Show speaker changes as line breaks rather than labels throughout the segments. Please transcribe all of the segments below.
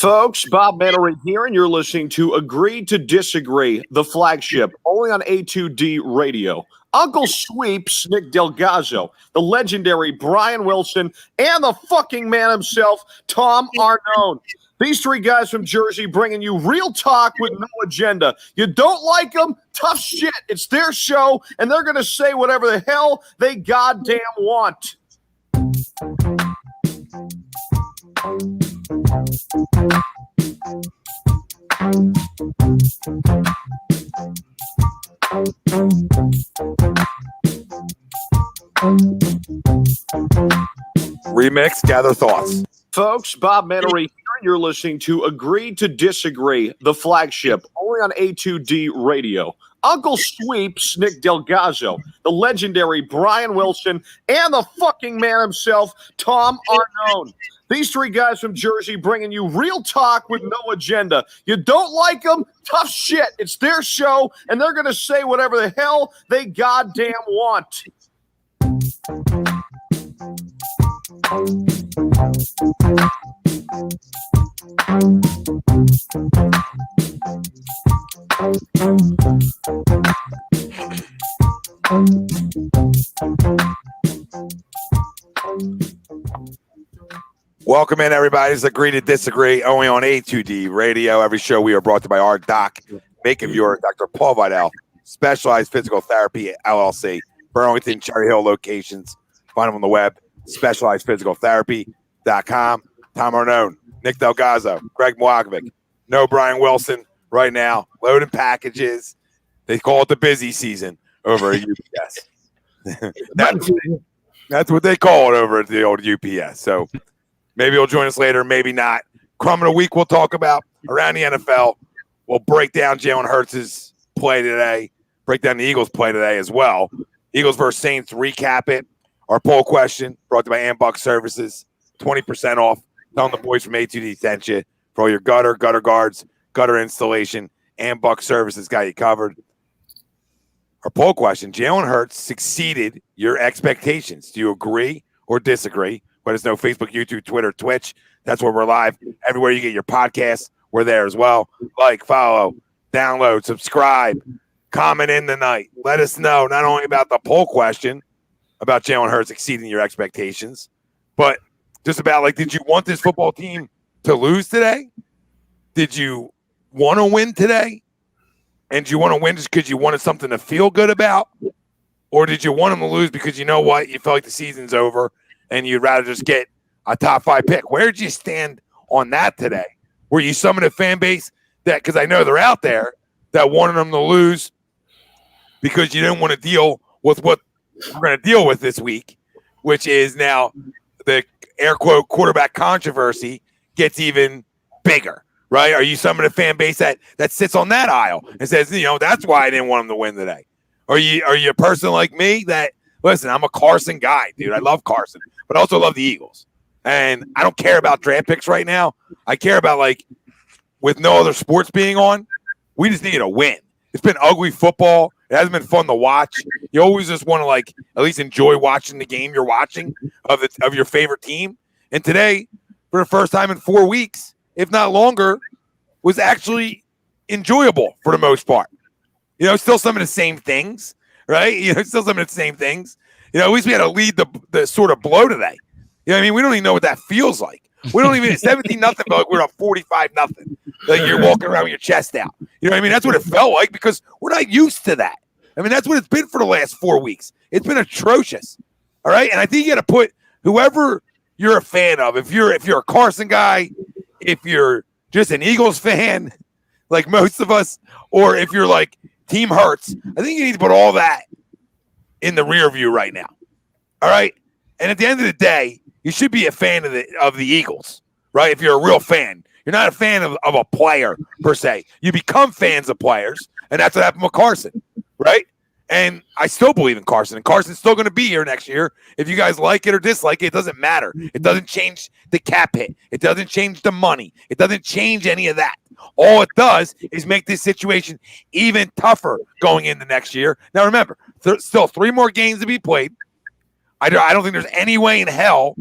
Folks, Bob Mannery here, and you're listening to Agree to Disagree, the flagship, only on A2D Radio. Uncle Sweeps, Nick DelGozzo, the legendary Brian Wilson, and the fucking man himself, Tom Arnone. These three guys from Jersey bringing you real talk with no agenda. You don't like them? Tough shit. It's their show, and they're going to say whatever the hell they goddamn want.
Remix, gather thoughts.
Folks, Bob Mannery here, and you're listening to Agree to Disagree, the flagship, only on A2D Radio. Uncle Sweeps, Nick DelGozzo, the legendary Brian Wilson, and the fucking man himself, Tom Arnone. These three guys from Jersey bringing you real talk with no agenda. You don't like them? Tough shit. It's their show, and they're going to say whatever the hell they goddamn want.
Welcome in, everybody. It's Agree to Disagree, only on A2D Radio. Every show we are brought to you by our doc, make of your Dr. Paul Vidal, Specialized Physical Therapy, LLC, Burlington, Cherry Hill locations. Find them on the web, specializedphysicaltherapy.com. Tom Arnone, Nick DelGozzo, Greg Milakovic. No Brian Wilson right now. Loading packages. They call it the busy season over at UPS. That's what they call it over at the old UPS. So maybe he'll join us later, maybe not. Crumb of the week we'll talk about around the NFL. We'll break down Jalen Hurts' play today, break down the Eagles' play today as well. Eagles versus Saints, recap it. Our poll question brought to you by Ambuck Services, 20% off. Tell the boys from A2D sent you for all your gutter guards, gutter installation. Ambuck Services got you covered. Our poll question, Jalen Hurts succeeded your expectations. Do you agree or disagree? Let us know. Facebook, YouTube, Twitter, Twitch. That's where we're live. Everywhere you get your podcasts, we're there as well. Like, follow, download, subscribe, comment in tonight. Let us know not only about the poll question about Jalen Hurts exceeding your expectations, but just about, like, did you want this football team to lose today? Did you want to win today? And do you want to win just because you wanted something to feel good about? Or did you want them to lose because you know what? You felt like the season's over and you'd rather just get a top 5 pick. Where did you stand on that today? Were you some of the fan base that, because I know they're out there, that wanted them to lose because you didn't want to deal with what we're going to deal with this week, which is now the air quote quarterback controversy gets even bigger, right? Are you some of the fan base that sits on that aisle and says, that's why I didn't want him to win today? Are you a person like me that, listen, I'm a Carson guy, dude. I love Carson, but I also love the Eagles. And I don't care about draft picks right now. I care about, like, with no other sports being on, we just need a win. It's been ugly football. It hasn't been fun to watch. You always just want to, like, at least enjoy watching the game you're watching of your favorite team. And today, for the first time in 4 weeks, if not longer, was actually enjoyable for the most part. Still some of the same things, right? Still some of the same things. At least we had to lead the sort of blow today. We don't even know what that feels like. We don't even 17-0, but like we're up 45-0. Like you're walking around with your chest out. That's what it felt like because we're not used to that. That's what it's been for the last 4 weeks. It's been atrocious. All right. And I think you got to put whoever you're a fan of, if you're a Carson guy, if you're just an Eagles fan, like most of us, or if you're like Team Hurts, I think you need to put all that in the rear view right now. All right. And at the end of the day, you should be a fan of the Eagles, right? If you're a real fan, you're not a fan of a player per se. You become fans of players, and that's what happened with Carson, right? And I still believe in Carson, and Carson's still going to be here next year. If you guys like it or dislike it, it doesn't matter. It doesn't change the cap hit. It doesn't change the money. It doesn't change any of that. All it does is make this situation even tougher going into next year. Now, remember, still 3 more games to be played. I don't think there's any way in hell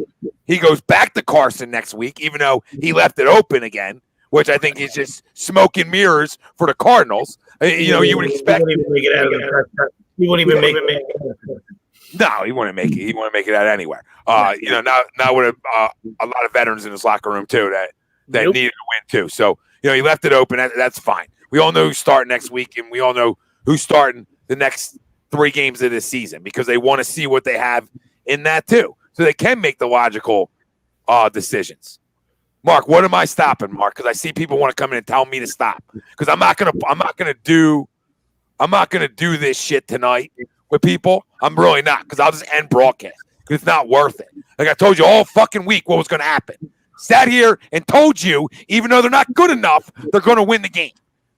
he goes back to Carson next week, even though he left it open again. which I think is just smoke and mirrors for the Cardinals. You know, you would expect.
He wouldn't even make it out of the He wouldn't even make it.
No, he wouldn't make it. He wouldn't make it out anywhere. You know, now with a lot of veterans in his locker room too that needed to win too. So you know, he left it open. That's fine. We all know who's starting next week, and we all know who's starting the next 3 games of this season because they want to see what they have in that too, so they can make the logical decisions. Mark, what am I stopping, Mark? Because I see people want to come in and tell me to stop. Because I'm not gonna do this shit tonight with people. I'm really not, because I'll just end broadcast. Because it's not worth it. Like I told you all fucking week what was going to happen. Sat here and told you, even though they're not good enough, they're going to win the game.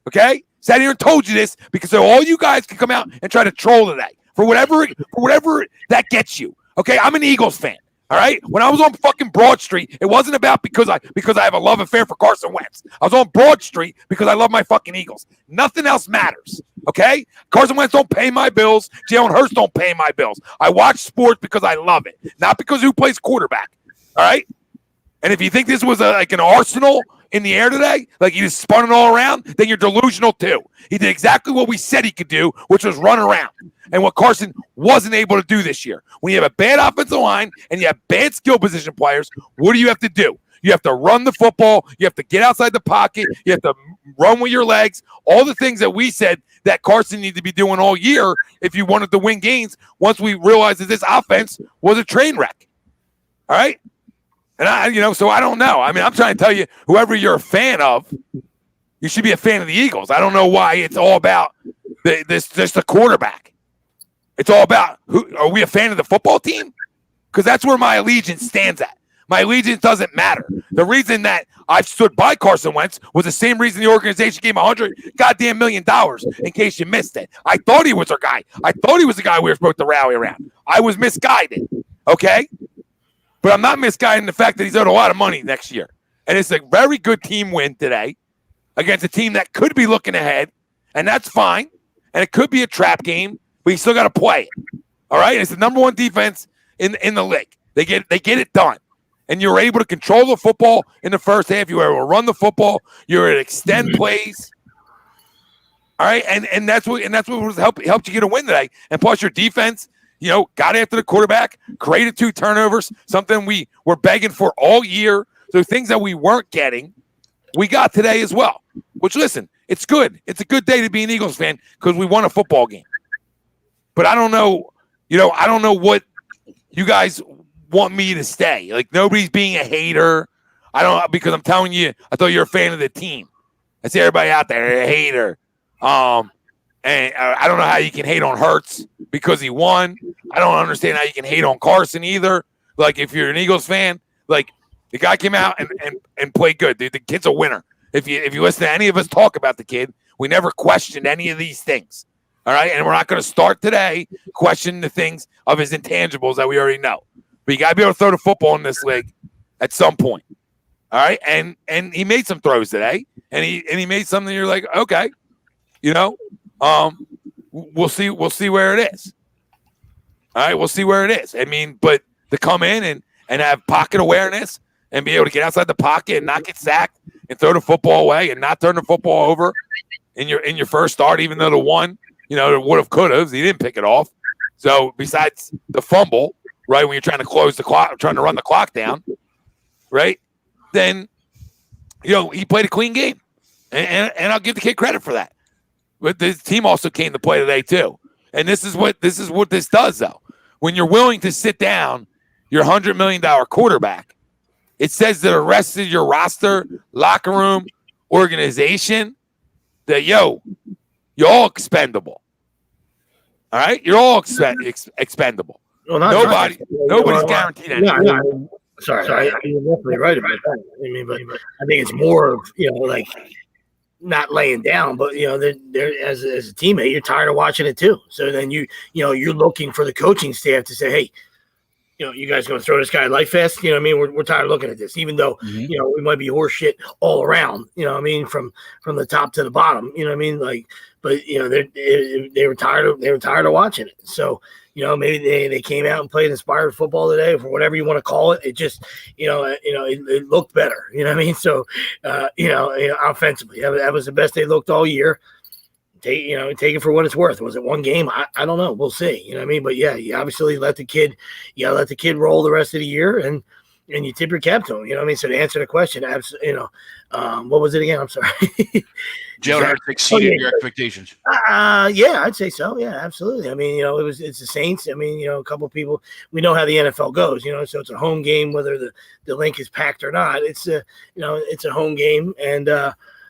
Okay? Sat here and told you this because so all you guys can come out and try to troll today for whatever that gets you. Okay? I'm an Eagles fan. All right. When I was on fucking Broad Street, it wasn't about because I have a love affair for Carson Wentz. I was on Broad Street because I love my fucking Eagles. Nothing else matters. Okay. Carson Wentz don't pay my bills. Jalen Hurts don't pay my bills. I watch sports because I love it, not because who plays quarterback. All right. And if you think this was like an arsenal in the air today, like he just spun it all around, then you're delusional too. He did exactly what we said he could do, which was run around. And what Carson wasn't able to do this year. When you have a bad offensive line and you have bad skill position players, what do you have to do? You have to run the football. You have to get outside the pocket. You have to run with your legs. All the things that we said that Carson needed to be doing all year if you wanted to win games once we realized that this offense was a train wreck. All right? And so I don't know. I mean, I'm trying to tell you, whoever you're a fan of, you should be a fan of the Eagles. I don't know why it's all about the quarterback. It's all about are we a fan of the football team? Because that's where my allegiance stands at. My allegiance doesn't matter. The reason that I've stood by Carson Wentz was the same reason the organization gave him $100 million in case you missed it. I thought he was our guy. I thought he was the guy we were supposed to rally around. I was misguided. Okay? But I'm not misguided in the fact that he's owed a lot of money next year. And it's a very good team win today against a team that could be looking ahead, and that's fine. And it could be a trap game, but you still got to play it. All right? And it's the number 1 defense in the league. They get it done. And you're able to control the football in the first half. You were able to run the football. You're able to extend plays. All right? And that's what helped you get a win today. And plus your defense, got after the quarterback, created 2 turnovers, something we were begging for all year. So things that we weren't getting, we got today as well. Which, listen, it's good. It's a good day to be an Eagles fan because we won a football game. But I don't know, I don't know what you guys want me to stay. Like, nobody's being a hater. Because I'm telling you, I thought you're a fan of the team. I see everybody out there a hater. And I don't know how you can hate on Hurts because he won. I don't understand how you can hate on Carson either. Like, if you're an Eagles fan, like, the guy came out and played good. The kid's a winner. If you listen to any of us talk about the kid, we never questioned any of these things. All right? And we're not going to start today questioning the things of his intangibles that we already know. But you got to be able to throw the football in this league at some point. All right? And he made some throws today. And he made something you're like, okay, we'll see where it is. All right, we'll see where it is. I mean, but to come in and have pocket awareness and be able to get outside the pocket and not get sacked and throw the football away and not turn the football over in your first start, even though the one, would have, could have, he didn't pick it off. So besides the fumble, right, when you're trying to close the clock, trying to run the clock down, right, then, he played a clean game. And I'll give the kid credit for that. But the team also came to play today too. And this is what this does, though. When you're willing to sit down your $100 million quarterback, it says to the rest of your roster, locker room, organization, that, you're all expendable. All right? You're all expendable.
Well,
nobody's guaranteed anything.
No, sorry. You're definitely right about that. I mean, but I think it's more of, like, not laying down, but they're as a teammate, you're tired of watching it too. So then you're looking for the coaching staff to say, hey, you guys going to throw this guy life fast? You know what I mean? We're tired of looking at this, even though, we might be horse shit all around, you know what I mean? From the top to the bottom, you know what I mean? Like, but, they were tired of watching it. So, maybe they came out and played inspired football today, or whatever you want to call it. It just, it looked better, you know what I mean? So, offensively, that was the best they looked all year. Take it for what it's worth. Was it one game? I don't know. We'll see. You know what I mean? But yeah, you obviously let the kid roll the rest of the year, and you tip your cap to him. You know what I mean? So to answer the question, what was it again? I'm sorry.
Jalen Hurts exceeded your expectations.
Yeah, I'd say so. Yeah, absolutely. I mean, it's the Saints. I mean, a couple of people, we know how the NFL goes, so it's a home game, whether the link is packed or not. It's it's a home game, and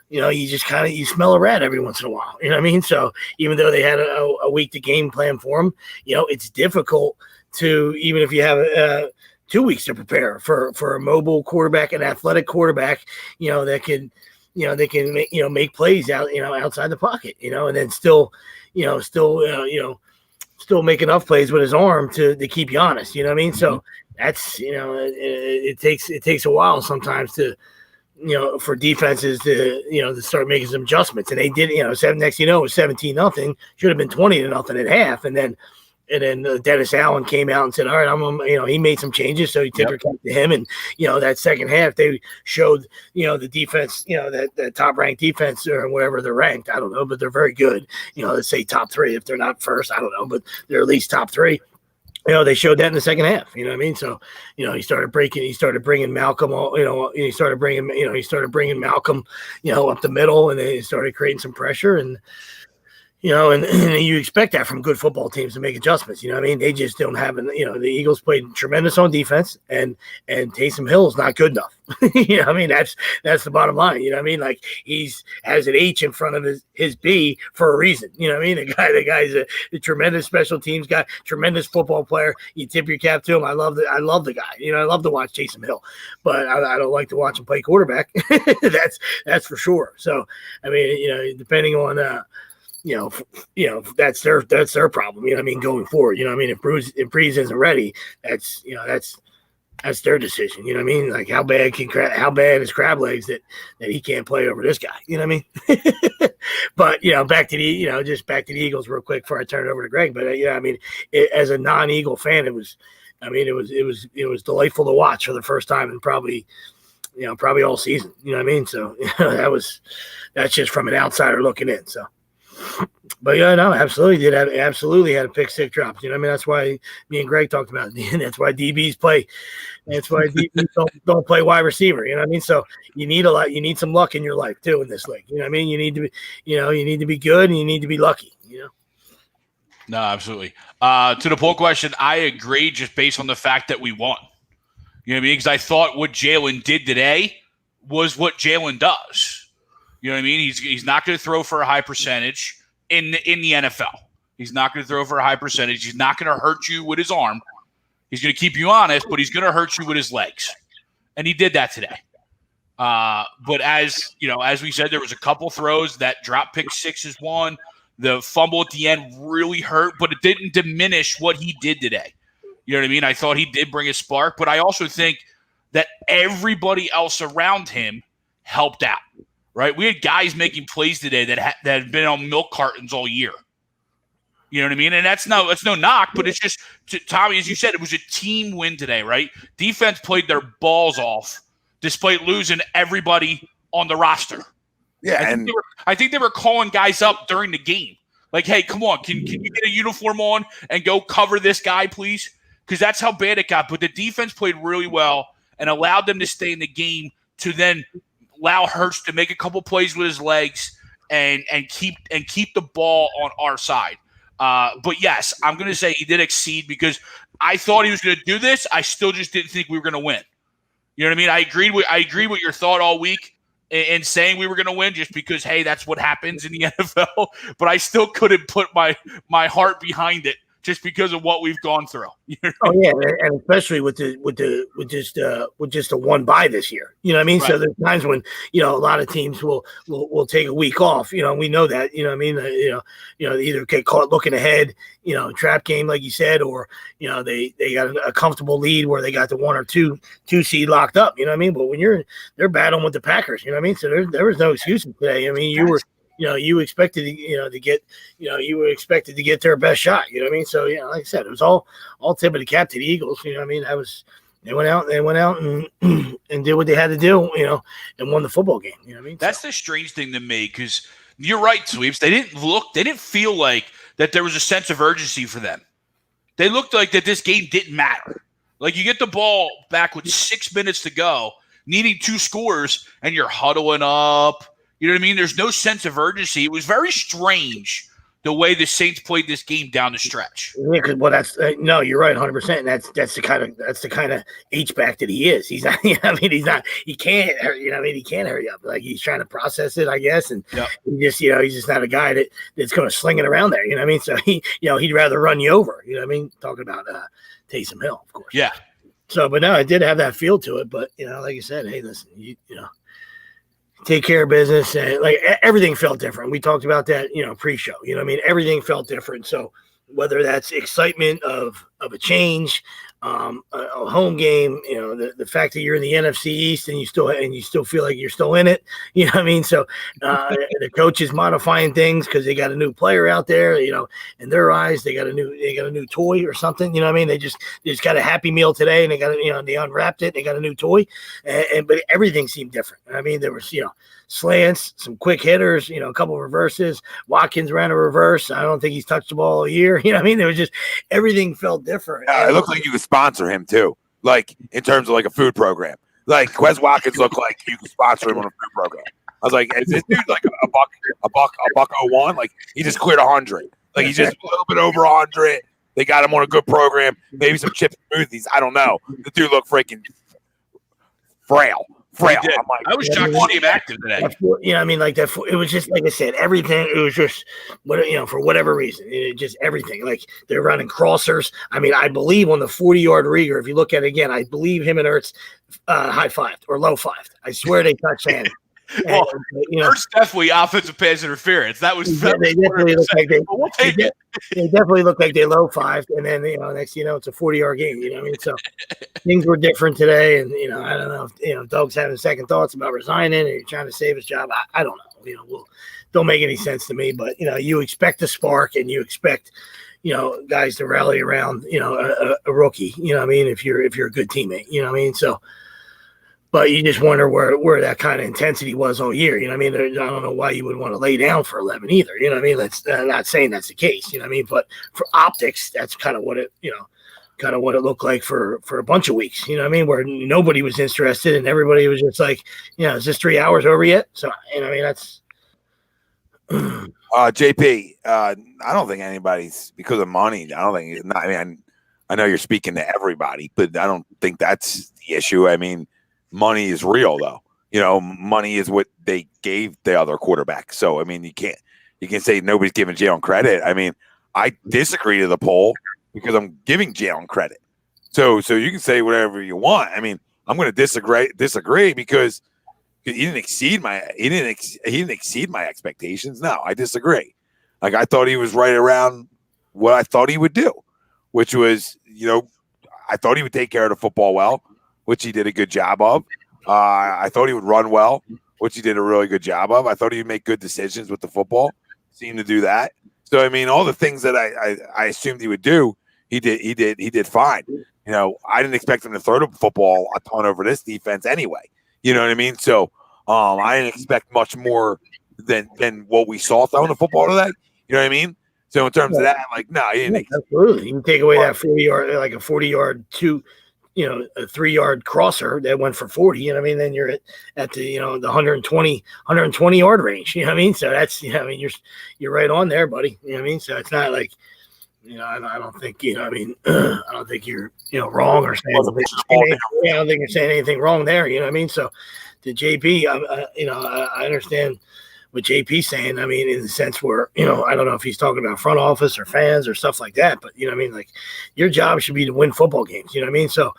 you just you smell a rat every once in a while. You know what I mean? So even though they had a week to game plan for them, it's difficult to, even if you have 2 weeks to prepare for a mobile quarterback, an athletic quarterback, that can, they can make plays out, outside the pocket, and then still make enough plays with his arm to keep you honest. You know what I mean? So that's, it takes a while sometimes to, for defenses to start making some adjustments, and they did. It was 17-0. Should have been 20-0 at half, and then Dennis Allen came out and said, "All right, he made some changes." So he tipped her cap to him, and that second half they showed the defense, that top ranked defense or whatever they're ranked. I don't know, but they're very good. Let's say top 3 if they're not first. I don't know, but they're at least top 3. They showed that in the second half. You know what I mean? So, he started bringing Malcolm, he started bringing Malcolm, up the middle, and they started creating some pressure. And, and you expect that from good football teams to make adjustments. You know what I mean? They just don't have, the Eagles played tremendous on defense, and Taysom Hill is not good enough. You know what I mean? That's the bottom line. You know what I mean? Like, he's has an H in front of his B for a reason. You know what I mean? The guy's a tremendous special teams guy, tremendous football player. You tip your cap to him. I love the guy. I love to watch Taysom Hill, but I don't like to watch him play quarterback. That's for sure. So, I mean, depending on, that's their problem. You know what I mean? Going forward, you know what I mean? If Brees isn't ready, that's their decision. You know what I mean? Like, how bad is crab legs that he can't play over this guy? You know what I mean? But back to the Eagles real quick before I turn it over to Greg. But I mean, as a non-Eagle fan, it was delightful to watch for the first time in probably all season. You know what I mean? So that's just from an outsider looking in. So. But absolutely had a pick six drop. You know what I mean? That's why me and Greg talked about it. That's why DBs play. That's why DBs don't play wide receiver. You know what I mean? So you need some luck in your life too in this league. You know what I mean? You need to be good, and you need to be lucky.
No, absolutely. To the poll question, I agree, just based on the fact that we won. You know what I mean? Because I thought what Jalen did today was what Jalen does. You know what I mean? He's not going to throw for a high percentage in the NFL. He's not going to throw for a high percentage. He's not going to hurt you with his arm. He's going to keep you honest, but he's going to hurt you with his legs. And he did that today. But as we said, there was a couple throws. That drop pick six is one. The fumble at the end really hurt, but it didn't diminish what he did today. You know what I mean? I thought he did bring a spark, but I also think that everybody else around him helped out. Right, we had guys making plays today that had been on milk cartons all year. You know what I mean? And that's no knock, but it's just, Tommy, as you said, it was a team win today, right? Defense played their balls off, despite losing everybody on the roster.
Yeah,
I think they were calling guys up during the game, like, "Hey, come on, can you get a uniform on and go cover this guy, please?" Because that's how bad it got. But the defense played really well and allowed them to stay in the game to then allow Hurts to make a couple plays with his legs and keep the ball on our side. But yes, I'm going to say he did exceed because I thought he was going to do this. I still just didn't think we were going to win. You know what I mean? I agreed with your thought all week in saying we were going to win just because, hey, that's what happens in the NFL. But I still couldn't put my heart behind it just because of what we've gone through.
Oh yeah, and especially with just a one bye this year. You know what I mean?
Right.
So there's times when a lot of teams will take a week off. We know that. You know what I mean? They either get caught looking ahead, trap game like you said, or they got a comfortable lead where they got the 1 or 2 seed locked up. You know what I mean? But when they're battling with the Packers, you know what I mean? So there was no excuses today. I mean, you expected to get their best shot. You know what I mean? So like I said, it was all tip of the cap to the Eagles. You know what I mean? They went out and and did what they had to do. And won the football game. You know what I mean?
That's the strange thing to me, because you're right, Sweeps. They didn't feel like that there was a sense of urgency for them. They looked like that this game didn't matter. Like, you get the ball back with 6 minutes to go, needing 2 scores, and you're huddling up. You know what I mean? There's no sense of urgency. It was very strange the way the Saints played this game down the stretch.
Yeah, because no, you're right, 100%. And that's the kind of H-back that he is. He's not. He can't. He can't hurry up. Like, he's trying to process it, I guess. And he's just not a guy that's going to sling it around there. You know what I mean? So he'd rather run you over. You know what I mean? Talking about Taysom Hill, of course.
Yeah.
So, but no, it did have that feel to it. But like you said, hey, listen, take care of business, and like everything felt different. We talked about that, pre-show. You know what I mean? Everything felt different. So whether that's excitement of a change, a home game, the fact that you're in the NFC East and you still feel like you're still in it. You know what I mean? So the coach is modifying things because they got a new player out there. In their eyes, they got a new toy or something. You know what I mean? They just got a Happy Meal today, and they got they unwrapped it. And they got a new toy, but everything seemed different. I mean, there was slants, some quick hitters, a couple of reverses. Watkins ran a reverse. I don't think he's touched the ball all year. You know what I mean? There was just everything felt different.
It looked like you could sponsor him too, like in terms of like a food program. Like Quez Watkins looked like you could sponsor him on a food program. I was like, is this dude like a buck 01? Like, he just cleared 100. Like, he's just a little bit over 100. They got him on a good program, maybe some chips and smoothies. I don't know. The dude looked freaking frail. I'm like,
I was shocked to see him active today.
I mean, like that. It was just like I said, everything. It was just for whatever reason, just everything. Like, they're running crossers. I mean, I believe on the 40-yard rigger, if you look at it again, I believe him and Hurts high-fived or low-fived. I swear they touched hands.
Well, Hurts definitely offensive pass interference. They definitely look like
they definitely look like they low-fived, and then next it's a 40-yard game. You know what I mean? So things were different today, and I don't know if Doug's having second thoughts about resigning and trying to save his job. I don't know. Don't make any sense to me. But you expect a spark, and you expect guys to rally around a rookie. You know what I mean? If you're a good teammate, you know what I mean? So. But you just wonder where that kind of intensity was all year. You know what I mean? I don't know why you would want to lay down for 11 either. You know what I mean? That's not saying that's the case. You know what I mean? But for optics, that's kind of what it looked like for a bunch of weeks. You know what I mean? Where nobody was interested and everybody was just like, is this 3 hours over yet? So, I mean, that's.
JP, I don't think anybody's because of money. I don't think it's not. I mean, I know you're speaking to everybody, but I don't think that's the issue. I mean, money is real, though. Money is what they gave the other quarterback. So, I mean, you can't say nobody's giving Jalen credit. I mean, I disagree to the poll because I'm giving Jalen credit. So you can say whatever you want. I mean, I'm going to disagree because he didn't exceed my expectations. No, I disagree. Like, I thought he was right around what I thought he would do, which was, I thought he would take care of the football well, which he did a good job of. I thought he would run well, which he did a really good job of. I thought he would make good decisions with the football. Seemed to do that. So, I mean, all the things that I assumed he would do, he did fine. I didn't expect him to throw the football a ton over this defense anyway. You know what I mean? So, I didn't expect much more than what we saw throwing the football today. You know what I mean? So, in terms of that, like, no, he didn't.
Absolutely. You can take away that 40-yard, like a 40-yard a 3-yard crosser that went for 40, you know what I mean? Then you're at the, the 120 yard range, you know what I mean? So that's, I mean, you're right on there, buddy. You know what I mean? So it's not like, I don't think, I mean, I don't think you're, wrong or saying, I don't think you're saying anything wrong there. You know what I mean? So to JP, I understand what JP's saying. I mean, in the sense where, I don't know if he's talking about front office or fans or stuff like that, but like your job should be to win football games. You know what I mean? So,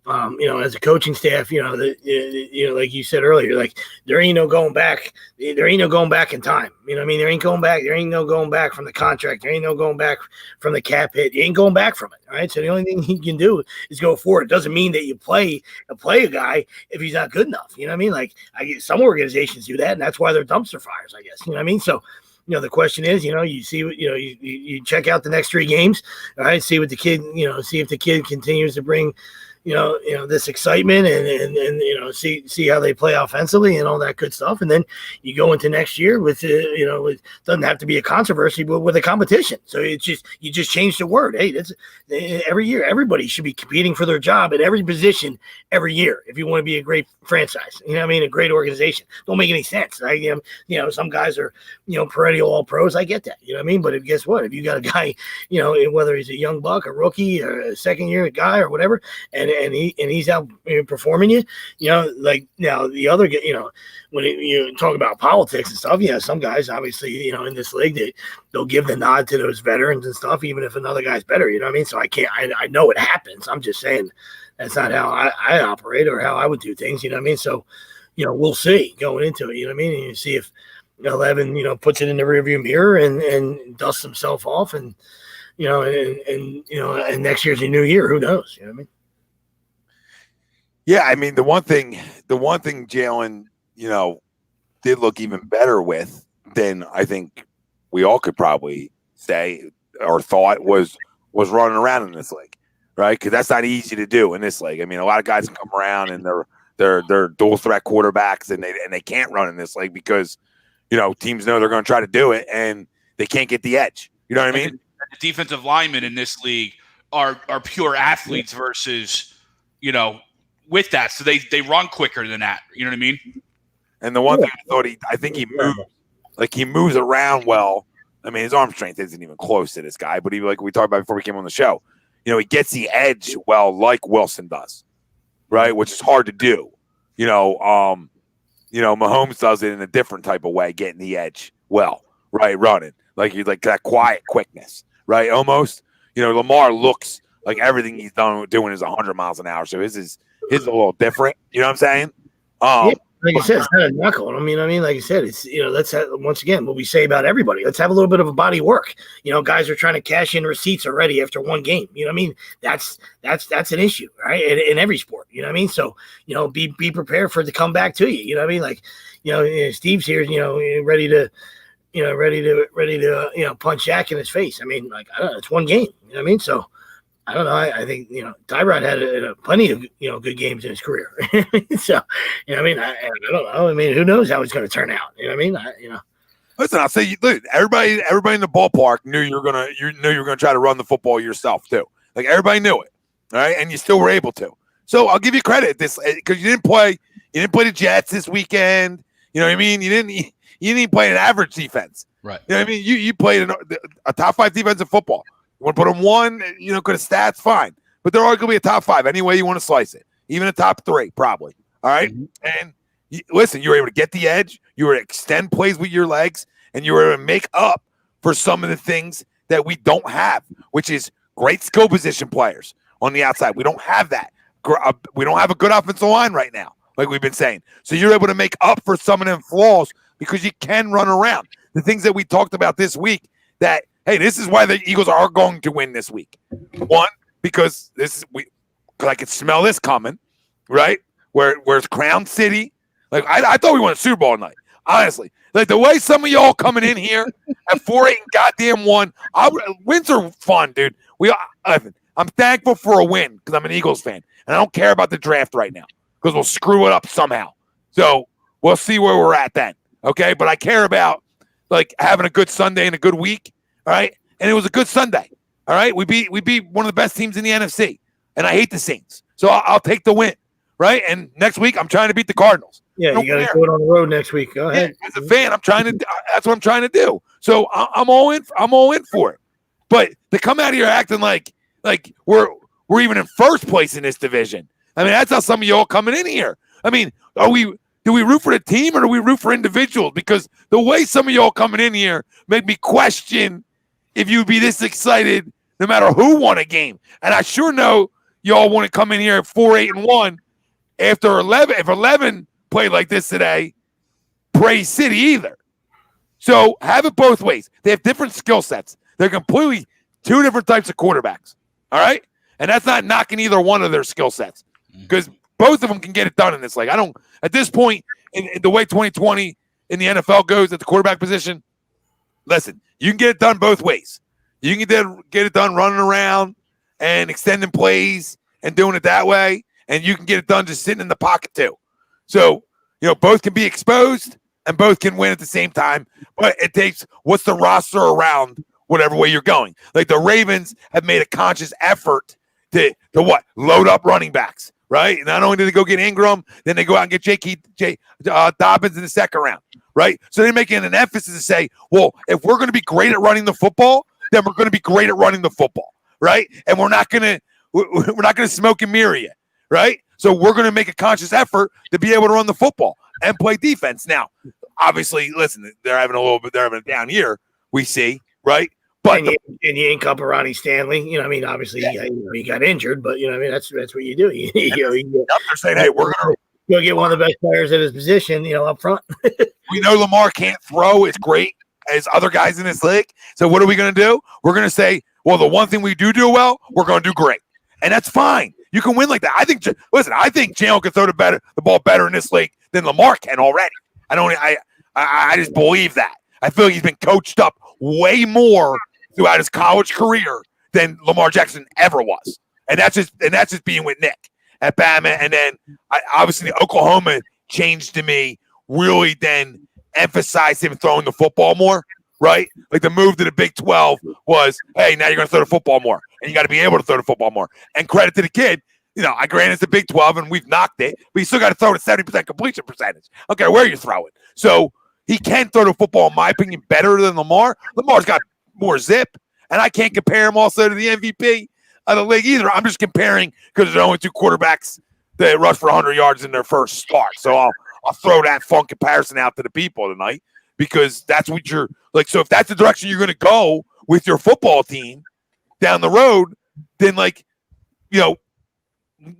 as a coaching staff, like you said earlier, like there ain't no going back. There ain't no going back in time. You know what I mean? There ain't going back. There ain't no going back from the contract. There ain't no going back from the cap hit. You ain't going back from it. All right. So the only thing he can do is go forward. It doesn't mean that you play a guy if he's not good enough. You know what I mean? Like some organizations do that, and that's why they're dumpster fires, I guess. You know what I mean? So, the question is, you see what, you check out the next 3 games, all right, see what the kid, see if the kid continues to bring, this excitement and see how they play offensively and all that good stuff. And then you go into next year with, it doesn't have to be a controversy, but with a competition. So you just change the word. Hey, that's every year, everybody should be competing for their job at every position every year. If you want to be a great franchise, a great organization, don't make any sense. Right? Some guys are, perennial all pros. I get that, but guess what? If you got a guy, whether he's a young buck, a rookie, or a second year guy or whatever, and he's out performing you, like now the other, when you talk about politics and stuff, some guys obviously, in this league, they'll give the nod to those veterans and stuff, even if another guy's better, you know what I mean? So I know it happens. I'm just saying that's not how I operate or how I would do things, you know what I mean? So, we'll see going into it, you know what I mean? And you see if 11, puts it in the rearview mirror and dusts himself off and next year's a new year, who knows, you know what I mean?
Yeah, I mean the one thing Jalen, did look even better with than I think we all could probably say or thought was running around in this league, right? Because that's not easy to do in this league. I mean, a lot of guys come around and they're dual threat quarterbacks and they can't run in this league because teams know they're going to try to do it and they can't get the edge. You know what I mean?
The defensive linemen in this league are pure athletes versus with that, so they run quicker than that. You know what I mean?
And the one thing I think he moves around well. I mean, his arm strength isn't even close to this guy, but like we talked about before we came on the show, he gets the edge well, like Wilson does, right? Which is hard to do. Mahomes does it in a different type of way, getting the edge well, right? Running like that quiet quickness, right? Almost, Lamar looks like everything he's doing is 100 miles an hour, so his is a little different. You know what I'm saying?
Like I said, it's not a knuckle. I mean, like I said, it's let's have, once again what we say about everybody. Let's have a little bit of a body work. Guys are trying to cash in receipts already after one game. You know what I mean? That's an issue, right? In every sport. You know what I mean? So be prepared for it to come back to you. You know what I mean? Like Steve's here. Ready to punch Shaq in his face. I mean, like I don't know, it's one game. You know what I mean? So. I don't know. I think, Tyrod had plenty of, good games in his career. So, I don't know. I mean, who knows how it's going to turn out? You know what I mean?
Listen, I'll say, look, everybody in the ballpark knew you were going to try to run the football yourself too. Like everybody knew it. All right. And you still were able to. So I'll give you credit this because you didn't play the Jets this weekend. You know what I mean? You didn't even play an average defense.
Right.
You know what I mean? You played a top 5 defense in football. You want to put them 1, good stats, fine. But they're always going to be a top 5 any way you want to slice it. Even a top 3, probably. All right? Mm-hmm. And listen, you were able to get the edge. You were able to extend plays with your legs. And you were able to make up for some of the things that we don't have, which is great skill position players on the outside. We don't have that. We don't have a good offensive line right now, like we've been saying. So you're able to make up for some of them flaws because you can run around. The things that we talked about this week that, hey, this is why the Eagles are going to win this week. One, because I could smell this coming, right? Where's Crown City? Like I thought we won a Super Bowl tonight. Honestly, like the way some of y'all coming in here at 4-8 and goddamn 1, wins are fun, dude. I'm thankful for a win because I'm an Eagles fan, and I don't care about the draft right now because we'll screw it up somehow. So we'll see where we're at then, okay? But I care about like having a good Sunday and a good week. All right. And it was a good Sunday. All right. We beat one of the best teams in the NFC. And I hate the Saints. So I'll take the win. Right. And next week, I'm trying to beat the Cardinals.
Yeah. You got to go on the road next week. Go ahead.
As a fan, that's what I'm trying to do. So I'm all in. I'm all in for it. But to come out here acting like we're even in first place in this division. I mean, that's how some of y'all coming in here. I mean, do we root for the team or do we root for individuals? Because the way some of y'all coming in here make me question if you'd be this excited no matter who won a game. And I sure know y'all want to come in here at 4-8-1 after 11. If 11 played like this today, praise City either. So have it both ways. They have different skill sets. They're completely two different types of quarterbacks. All right? And that's not knocking either one of their skill sets because both of them can get it done in this league. At this point, in the way 2020 in the NFL goes at the quarterback position, listen, you can get it done both ways. You can get it done running around and extending plays and doing it that way, and you can get it done just sitting in the pocket too. So, both can be exposed and both can win at the same time, but it takes what's the roster around whatever way you're going. Like the Ravens have made a conscious effort to what? Load up running backs, right? Not only do they go get Ingram, then they go out and get J. Dobbins in the second round, right? So they're making an emphasis to say, well, if we're going to be great at running the football, then we're going to be great at running the football, right? And we're not going to smoke and mirror you, right? So we're going to make a conscious effort to be able to run the football and play defense. Now, obviously, listen, they're having a down year, we see, right? But
and you ink up Ronnie Stanley. Obviously he got injured, but that's what you do.
They're saying, hey, we're going to
go get one of the best players at his position, up front.
We know Lamar can't throw as great as other guys in this league. So what are we going to do? We're going to say, well, the one thing we do well, we're going to do great. And that's fine. You can win like that. I think Jalen can throw the ball better in this league than Lamar can already. I just believe that. I feel like he's been coached up way more throughout his college career than Lamar Jackson ever was. And that's just being with Nick at Bama. And then obviously the Oklahoma change to me really then emphasized him throwing the football more, right? Like the move to the Big 12 was, hey, now you're going to throw the football more. And you got to be able to throw the football more. And credit to the kid. I grant it's the Big 12 and we've knocked it, but you still got to throw it at 70% completion percentage. Okay, where you throw it. So he can throw the football, in my opinion, better than Lamar. Lamar's got more zip, and I can't compare him also to the MVP of the league either. I'm just comparing because there's only two quarterbacks that rush for 100 yards in their first start. So I'll throw that fun comparison out to the people tonight because that's what you're like. So if that's the direction you're going to go with your football team down the road, then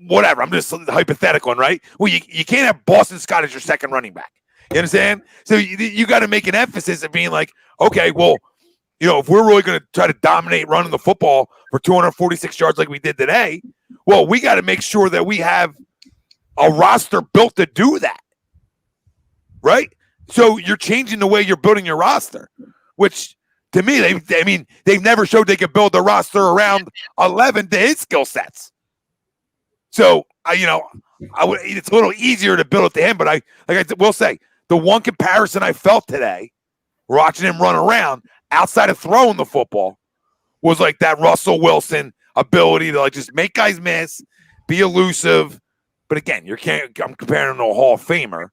whatever. I'm just hypothetical, right? Well, you can't have Boston Scott as your second running back. You understand? So you got to make an emphasis of being like, okay, well, if we're really going to try to dominate running the football for 246 yards like we did today, well, we got to make sure that we have a roster built to do that, right? So you're changing the way you're building your roster, which to me, they've never showed they could build a roster around 11 to his skill sets. So it's a little easier to build it to him, but I will say the one comparison I felt today, watching him run around outside of throwing the football, was like that Russell Wilson ability to just make guys miss, be elusive. But again, I'm comparing him to a Hall of Famer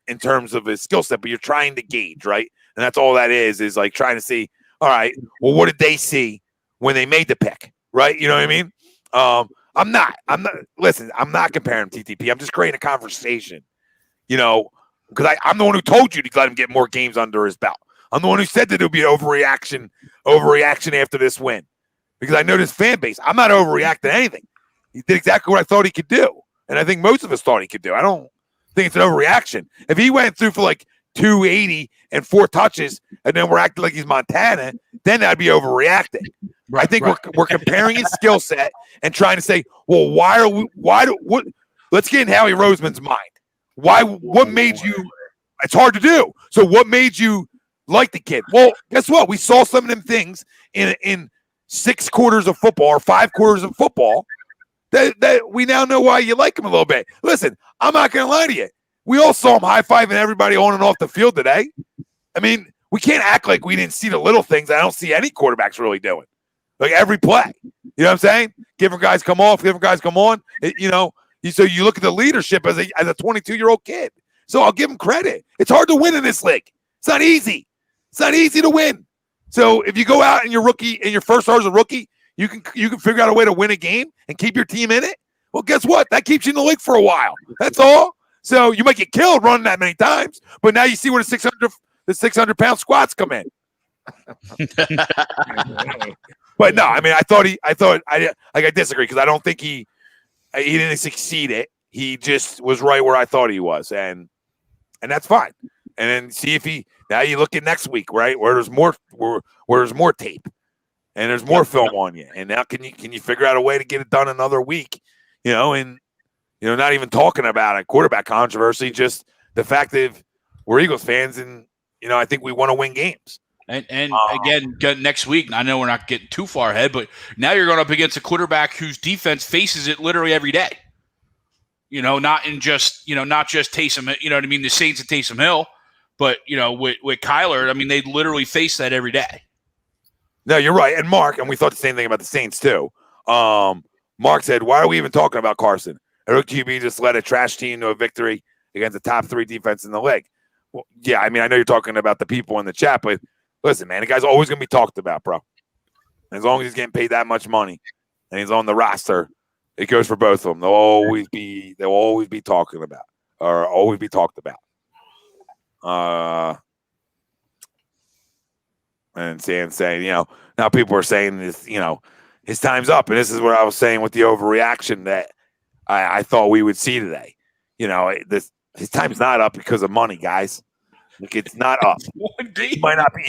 in terms of his skill set, but you're trying to gauge, right? And that's all that is like trying to see, all right, well, what did they see when they made the pick, right? You know what I mean? I'm not comparing him to TTP. I'm just creating a conversation, because I'm the one who told you to let him get more games under his belt. I'm the one who said that it would be an overreaction after this win, because I know this fan base. I'm not overreacting to anything. He did exactly what I thought he could do, and I think most of us thought he could do. I don't think it's an overreaction. If he went through for 280 and 4 touches, and then we're acting like he's Montana, then that'd be overreacting. Right, I think we're comparing his skill set and trying to say, well, let's get in Howie Roseman's mind. What made you, it's hard to do. So what made you like the kid? Well, guess what? We saw some of them things in 6 quarters of football or 5 quarters of football that we now know why you like him a little bit. Listen, I'm not going to lie to you. We all saw him high-fiving everybody on and off the field today. We can't act like we didn't see the little things I don't see any quarterbacks really doing. Like every play, you know what I'm saying? Different guys come off, different guys come on. So you look at the leadership as a 22-year-old kid. So I'll give him credit. It's hard to win in this league. It's not easy. It's not easy to win. So if you go out and you're rookie in your first start as a rookie, you can figure out a way to win a game and keep your team in it. Well, guess what? That keeps you in the league for a while. That's all. So you might get killed running that many times, but now you see where the 600-pound squats come in. But no, I mean, I disagree because I don't think he didn't succeed it. He just was right where I thought he was, and that's fine. And then see if now you look at next week, right, where there's more tape and there's more film on you, and now can you figure out a way to get it done another week, and not even talking about a quarterback controversy, just the fact that we're Eagles fans and I think we want to win games.
And again, next week, I know we're not getting too far ahead, but now you're going up against a quarterback whose defense faces it literally every day. Not just Taysom, you know what I mean, the Saints and Taysom Hill, but with Kyler, I mean, they literally face that every day.
No, you're right. And Mark, and we thought the same thing about the Saints too. Mark said, "Why are we even talking about Carson? A rookie QB just led a trash team to a victory against the top 3 defense in the league." Well, yeah, I mean, I know you're talking about the people in the chat, but listen, man, the guy's always going to be talked about, bro. And as long as he's getting paid that much money and he's on the roster, it goes for both of them. They'll always be talking about or always be talked about. And saying, now people are saying this, his time's up. And this is what I was saying with the overreaction that I thought we would see today. His time's not up because of money, guys. Like, it's not up. He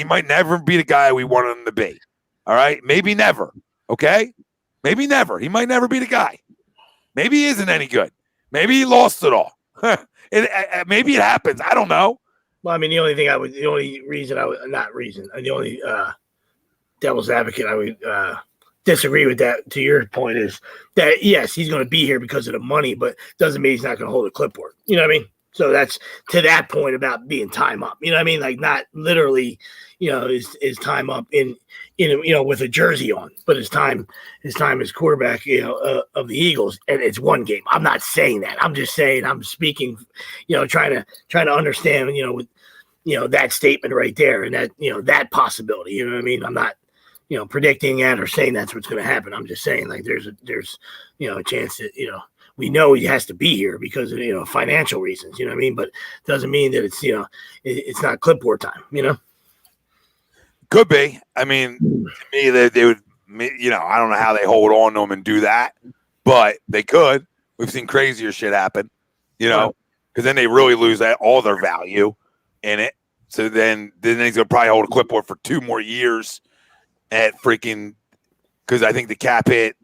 might never be the guy we wanted him to be. All right? Maybe never. Okay? Maybe never. He might never be the guy. Maybe he isn't any good. Maybe he lost it all. Maybe it happens. I don't know.
Well, I mean, the only devil's advocate I would disagree with that, to your point, is that, yes, he's going to be here because of the money, but doesn't mean he's not going to hold a clipboard. You know what I mean? So that's to that point about being time up. You know what I mean? Like, not literally, is time up in with a jersey on, but his time as quarterback, of the Eagles, and it's one game. I'm not saying that. I'm just saying, I'm speaking, trying to understand, with, that statement right there, and that, that possibility. You know what I mean? I'm not, predicting that or saying that's what's going to happen. I'm just saying, like, there's a chance that, we know he has to be here because of, financial reasons, you know what I mean? But doesn't mean that it's, it's not clipboard time,
Could be. I mean, to me, they would, I don't know how they hold on to him and do that, but they could. We've seen crazier shit happen, because then they really lose all their value in it. So then he's going to probably hold a clipboard for 2 more years at freaking, because I think the cap hit.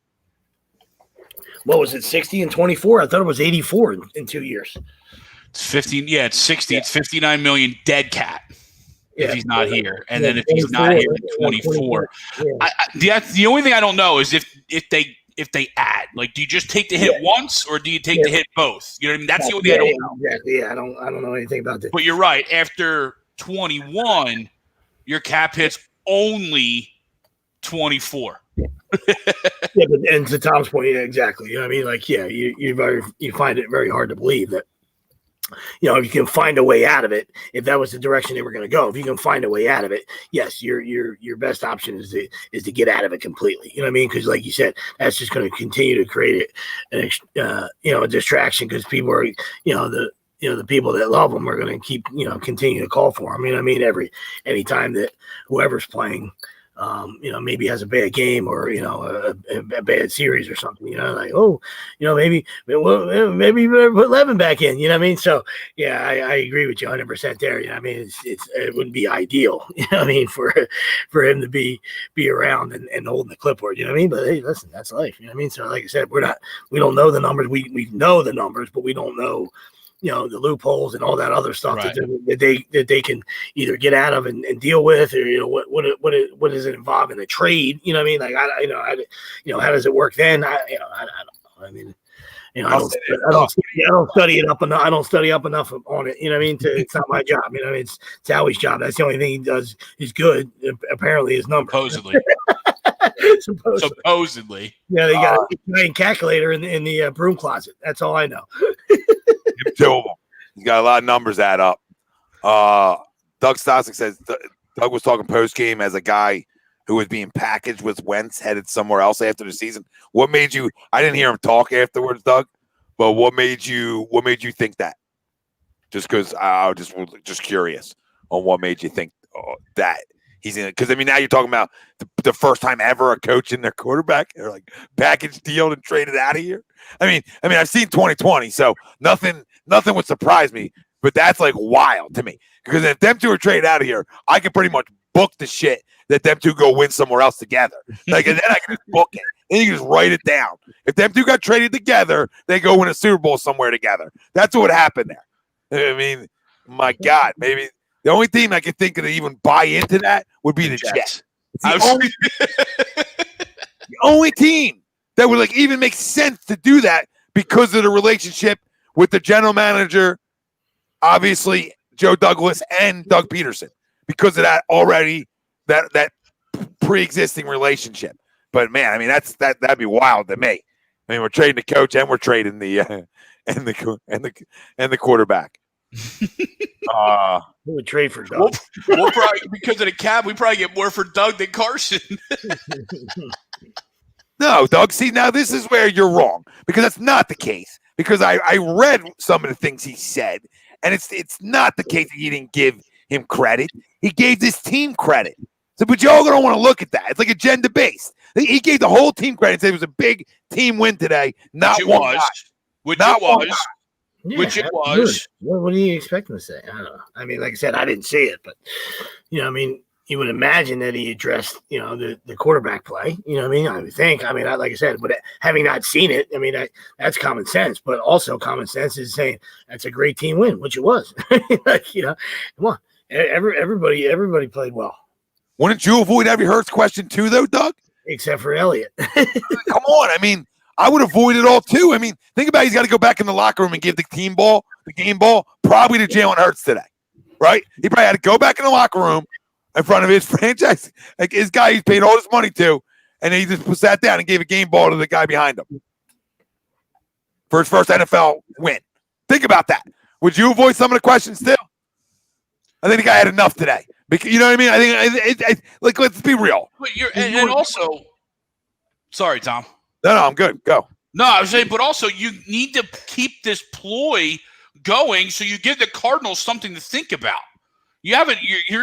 What was it, 60 and 24? I thought it was 84 in 2 years.
It's 15. Yeah, it's 60. Yeah. It's 59 million dead cap if he's not here, and then if he's not here, 24. Yeah. The only thing I don't know is if they add, like, do you just take the hit once or do you take the hit both? You know what I mean? That's the only thing I don't know.
Exactly. Yeah, I don't know anything about that.
But you're right. After 21, your cap hit's only 24.
And to Tom's point, yeah, exactly. You know what I mean? Like, yeah, you find it very hard to believe that, if you can find a way out of it, if that was the direction they were going to go, if you can find a way out of it, yes, your best option is to get out of it completely. You know what I mean? Because, like you said, that's just going to continue to create a distraction, because people are, the people that love them are going to keep, continue to call for them. You know what I mean? Anytime that whoever's playing, maybe has a bad game or, a bad series or something, like, maybe you better put Levin back in, you know what I mean? So, yeah, I agree with you 100% there. You know what I mean? It wouldn't be ideal, you know what I mean, for him to be around and holding the clipboard, you know what I mean? But hey, listen, that's life, you know what I mean? So, like I said, we don't know the numbers. We know the numbers, but we don't know, the loopholes and all that other stuff, right, that they can either get out of and deal with, or what does it involve in a trade? You know what I mean? Like, I how does it work then? I don't know. I mean, I don't study it up enough. I don't study up enough on it. You know what I mean? It's not my job. You know, it's Howie's job. That's the only thing he does is good. Apparently, his numbers.
Supposedly.
Yeah, they got a giant calculator in the broom closet. That's all I know.
He's got a lot of numbers add up. Doug Stosic says Doug was talking post game as a guy who was being packaged with Wentz headed somewhere else after the season. What made you? I didn't hear him talk afterwards, Doug. But what made you think that? just because I was just curious on what made you think that he's in it. Because, I mean, now you're talking about the first time ever a coach in their quarterback or like package deal and traded out of here. I mean, I've seen 2020, so nothing would surprise me. But that's like wild to me. Because if them two are traded out of here, I can pretty much book the shit that them two go win somewhere else together. Like, and then I can just book it. And you can just write it down. If them two got traded together, they go win a Super Bowl somewhere together. That's what happened there. I mean, my God, maybe the only team I could think of to even buy into that would be the Jets. The only team that would like even make sense to do that because of the relationship with the general manager, obviously Joe Douglas and Doug Peterson, because of that already that pre-existing relationship. But man, I mean that'd be wild to me. I mean, we're trading the coach and we're trading the and the quarterback.
We would trade for Doug.
We'll probably, because of the cap, we probably get more for Doug than Carson.
No, Doug. See, now this is where you're wrong because that's not the case. Because I read some of the things he said, and it's not the case that he didn't give him credit. He gave this team credit. So, but y'all don't want to look at that. It's like agenda based. He gave the whole team credit. Said it was a big team win today. Not
Which
one guy.
Which
Not
it was.
one guy.
Yeah,
Which it was.
What do you expect him to say? I don't know. I mean, like I said, I didn't see it, but I mean, you would imagine that he addressed, the quarterback play. You know what I mean? I would think. I mean, like I said, but having not seen it, I mean, that's common sense. But also, common sense is saying that's a great team win, which it was. Come on, everybody played well.
Wouldn't you avoid every Hurts question too, though, Doug?
Except for Elliott.
Come on, I mean, I would avoid it all too. I mean, think about it. He's got to go back in the locker room and give the game ball, probably to Jalen Hurts today, right? He probably had to go back in the locker room in front of his franchise, like his guy he's paid all this money to, and he just sat down and gave a game ball to the guy behind him for his first NFL win. Think about that. Would you avoid some of the questions still? I think the guy had enough today. Because, you know what I mean? I think, like, let's be real.
But and also, sorry, Tom.
No, I'm good. Go.
No, I was saying, but also you need to keep this ploy going so you give the Cardinals something to think about. You're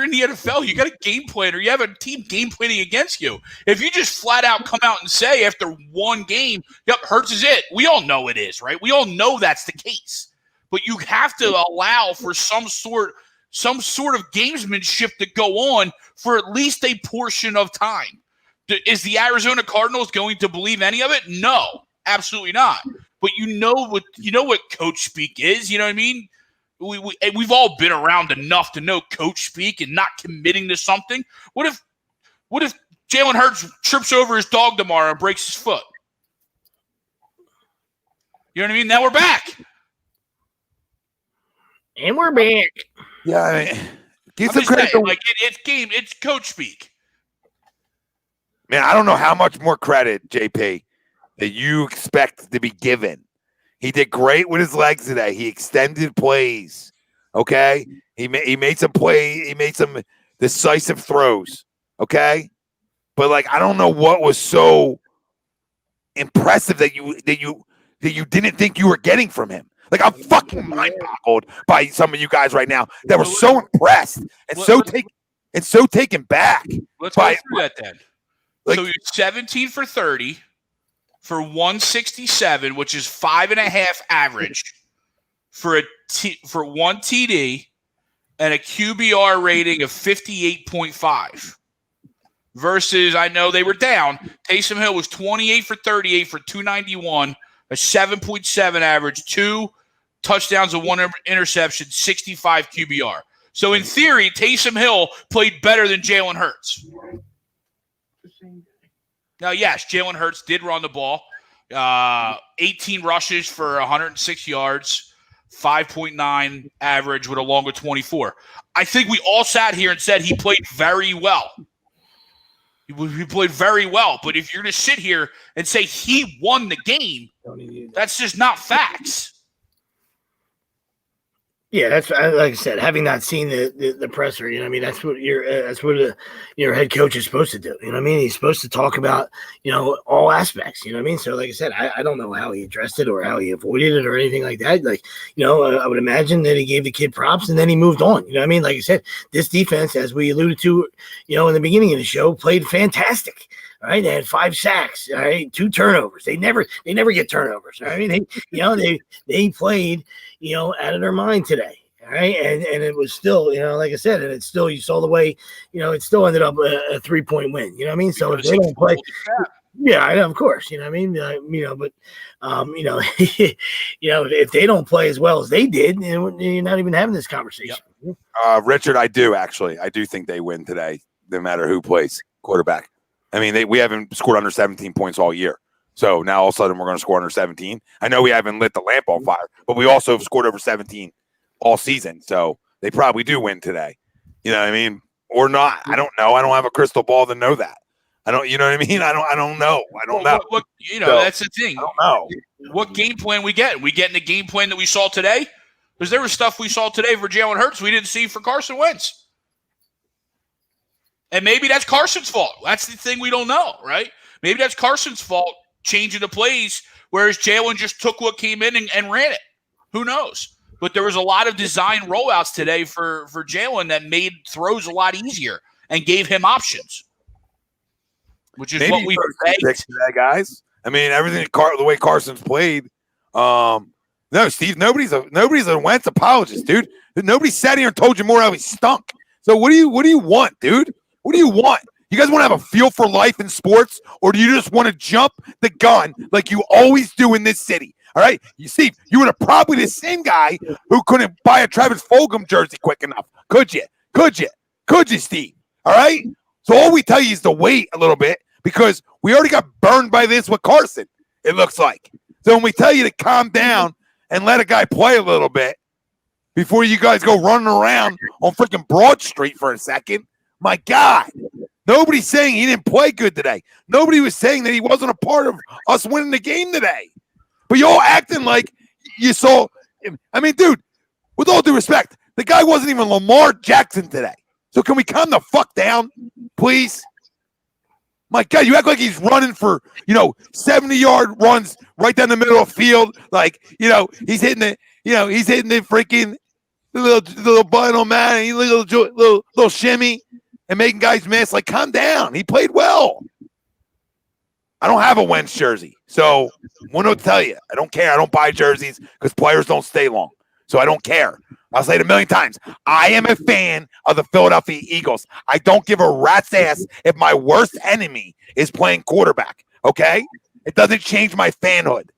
in the NFL. You got a game plan, or you have a team game planning against you. If you just flat out come out and say after one game, "Yep, Hurts is it," we all know it is, right? We all know that's the case. But you have to allow for some sort of gamesmanship to go on for at least a portion of time. Is the Arizona Cardinals going to believe any of it? No, absolutely not. But you know what coach speak is. You know what I mean? We've all been around enough to know coach speak and not committing to something. What if Jalen Hurts trips over his dog tomorrow and breaks his foot? You know what I mean? Now we're back.
And we're back.
Yeah, I mean, give
I'm
some credit.
saying, it's coach speak.
Man, I don't know how much more credit, JP, that you expect to be given. He did great with his legs today. He extended plays. Okay, he made some plays. He made some decisive throws. Okay, but like I don't know what was so impressive that you didn't think you were getting from him. Like I'm fucking mind-boggled by some of you guys right now that were so impressed and so taken back.
Let's go through that then. So you're 17 for 30 for 167, which is 5.5 average for one TD and a QBR rating of 58.5. Versus, I know they were down. Taysom Hill was 28 for 38 for 291, a 7.7 average, 2 touchdowns and 1 interception, 65 QBR. So in theory, Taysom Hill played better than Jalen Hurts. Now, yes, Jalen Hurts did run the ball. 18 rushes for 106 yards, 5.9 average with a longer 24. I think we all sat here and said he played very well. He played very well. But if you're going to sit here and say he won the game, that's just not facts.
Yeah, that's like I said. Having not seen the presser, you know, what I mean, that's what your head coach is supposed to do. You know, what I mean, he's supposed to talk about all aspects. You know, what I mean. So, like I said, I don't know how he addressed it or how he avoided it or anything like that. Like, I would imagine that he gave the kid props and then he moved on. You know, what I mean, like I said, this defense, as we alluded to, in the beginning of the show, played fantastic. All right, they had 5 sacks. All right, 2 turnovers. They never get turnovers. All right, they played out of their mind today. All right, and it was still like I said, and it's still you saw the way it still ended up a 3-point win. You know what I mean? So if they don't play, yeah, I know, of course. You know what I mean? But if they don't play as well as they did, you're not even having this conversation.
Yep. Richard, I do think they win today, no matter who plays quarterback. I mean, we haven't scored under 17 points all year. So now all of a sudden we're going to score under 17. I know we haven't lit the lamp on fire, but we also have scored over 17 all season. So they probably do win today. You know what I mean? Or not. I don't know. I don't have a crystal ball to know that. I don't, you know what I mean? I don't know. I don't know.
That's the thing.
I don't know.
What game plan we get? We getting the game plan that we saw today? Because there was stuff we saw today for Jalen Hurts we didn't see for Carson Wentz. And maybe that's Carson's fault. That's the thing we don't know, right? Maybe that's Carson's fault changing the plays, whereas Jalen just took what came in and ran it. Who knows? But there was a lot of design rollouts today for Jalen that made throws a lot easier and gave him options, which is maybe what we
fixed that, guys. I mean, everything the way Carson's played. No, Steve, nobody's a Wentz apologist, dude. Nobody sat here and told you more how he stunk. So what do you want, dude? What do you want? You guys want to have a feel for life in sports, or do you just want to jump the gun like you always do in this city? All right? You see, you were probably the same guy who couldn't buy a Travis Fulgham jersey quick enough. Could you? Could you, Steve? All right? So all we tell you is to wait a little bit because we already got burned by this with Carson, it looks like. So when we tell you to calm down and let a guy play a little bit before you guys go running around on freaking Broad Street for a second, my God, nobody's saying he didn't play good today. Nobody was saying that he wasn't a part of us winning the game today. But you all acting like you saw him. I mean, dude, with all due respect, the guy wasn't even Lamar Jackson today. So can we calm the fuck down, please? My God, you act like he's running for, 70-yard runs right down the middle of the field. Like, he's hitting the freaking little button on man, and little shimmy. And making guys miss. Like, calm down. He played well. I don't have a Wentz jersey. So, what do I tell you? I don't care. I don't buy jerseys because players don't stay long. So, I don't care. I'll say it a million times. I am a fan of the Philadelphia Eagles. I don't give a rat's ass if my worst enemy is playing quarterback. Okay? It doesn't change my fanhood.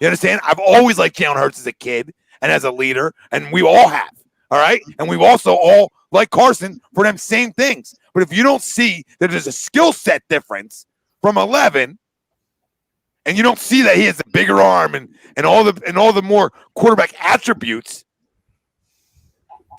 You understand? I've always liked Jalen Hurts as a kid and as a leader, and we all have. All right? And we've also all like Carson for them same things. But if you don't see that there's a skill set difference from 11, and you don't see that he has a bigger arm and all the more quarterback attributes,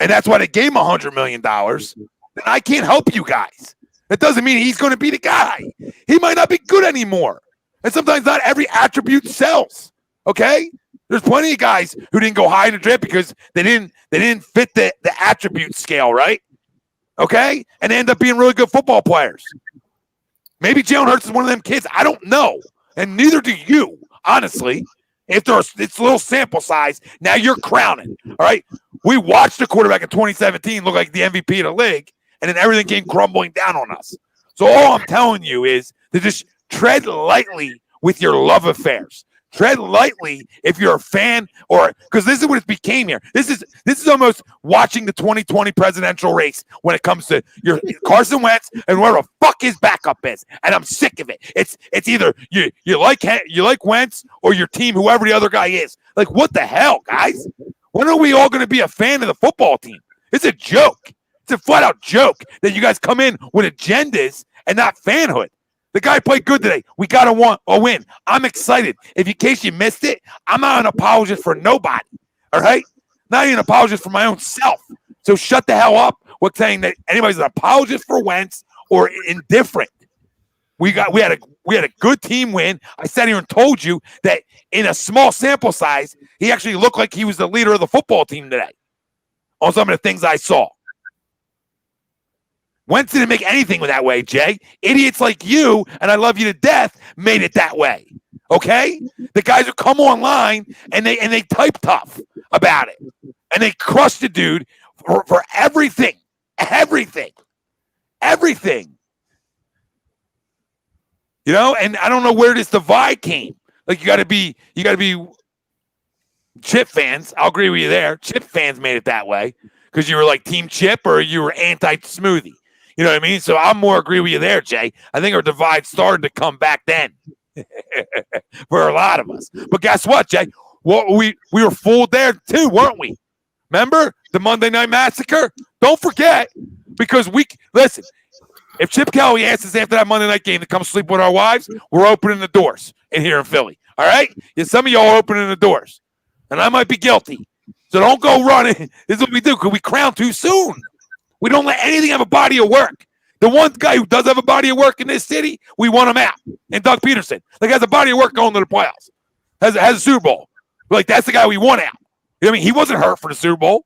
and that's why they gave him $100 million, then I can't help you guys. That doesn't mean he's going to be the guy. He might not be good anymore. And sometimes not every attribute sells. Okay? There's plenty of guys who didn't go high in the draft because they didn't fit the attribute scale, right? Okay? And they end up being really good football players. Maybe Jalen Hurts is one of them kids. I don't know. And neither do you, honestly. It's a little sample size, now you're crowning. All right? We watched the quarterback in 2017 look like the MVP of the league, and then everything came crumbling down on us. So all I'm telling you is to just tread lightly with your love affairs. Tread lightly if you're a fan, or because this is what it became here. This is almost watching the 2020 presidential race when it comes to your Carson Wentz and whoever the fuck his backup is, and I'm sick of it. It's either you like Wentz or your team, whoever the other guy is. Like, what the hell, guys? When are we all going to be a fan of the football team? It's a joke. It's a flat out joke that you guys come in with agendas and not fanhood. The guy played good today. We got to want a win. I'm excited. If in case you missed it, I'm not an apologist for nobody. All right? Not even an apologist for my own self. So shut the hell up with saying that anybody's an apologist for Wentz or indifferent. We had a good team win. I sat here and told you that in a small sample size, he actually looked like he was the leader of the football team today. All right? He looked like he was the leader of the football team today. on some of the things I saw. Wentz didn't make anything that way, Jay. Idiots like you, and I love you to death, made it that way. Okay? The guys who come online and they type tough about it. And they crush the dude for everything. Everything. You know, and I don't know where this divide came. Like you gotta be Chip fans. I'll agree with you there. Chip fans made it that way because you were like Team Chip or you were anti-smoothie. You know what I mean? So I'm more agree with you there, Jay. I think our divide started to come back then for a lot of us. But guess what, Jay? Well, we were fooled there too, weren't we? Remember the Monday Night Massacre? Don't forget, because listen, if Chip Kelly asks us after that Monday night game to come sleep with our wives, we're opening the doors in here in Philly. All right? Yeah, some of y'all are opening the doors. And I might be guilty. So don't go running. This is what we do because we crown too soon. We don't let anything have a body of work. The one guy who does have a body of work in this city, we want him out. And Doug Peterson. Like, has a body of work going to the playoffs. Has a Super Bowl. Like, that's the guy we want out. You know what I mean? He wasn't hurt for the Super Bowl.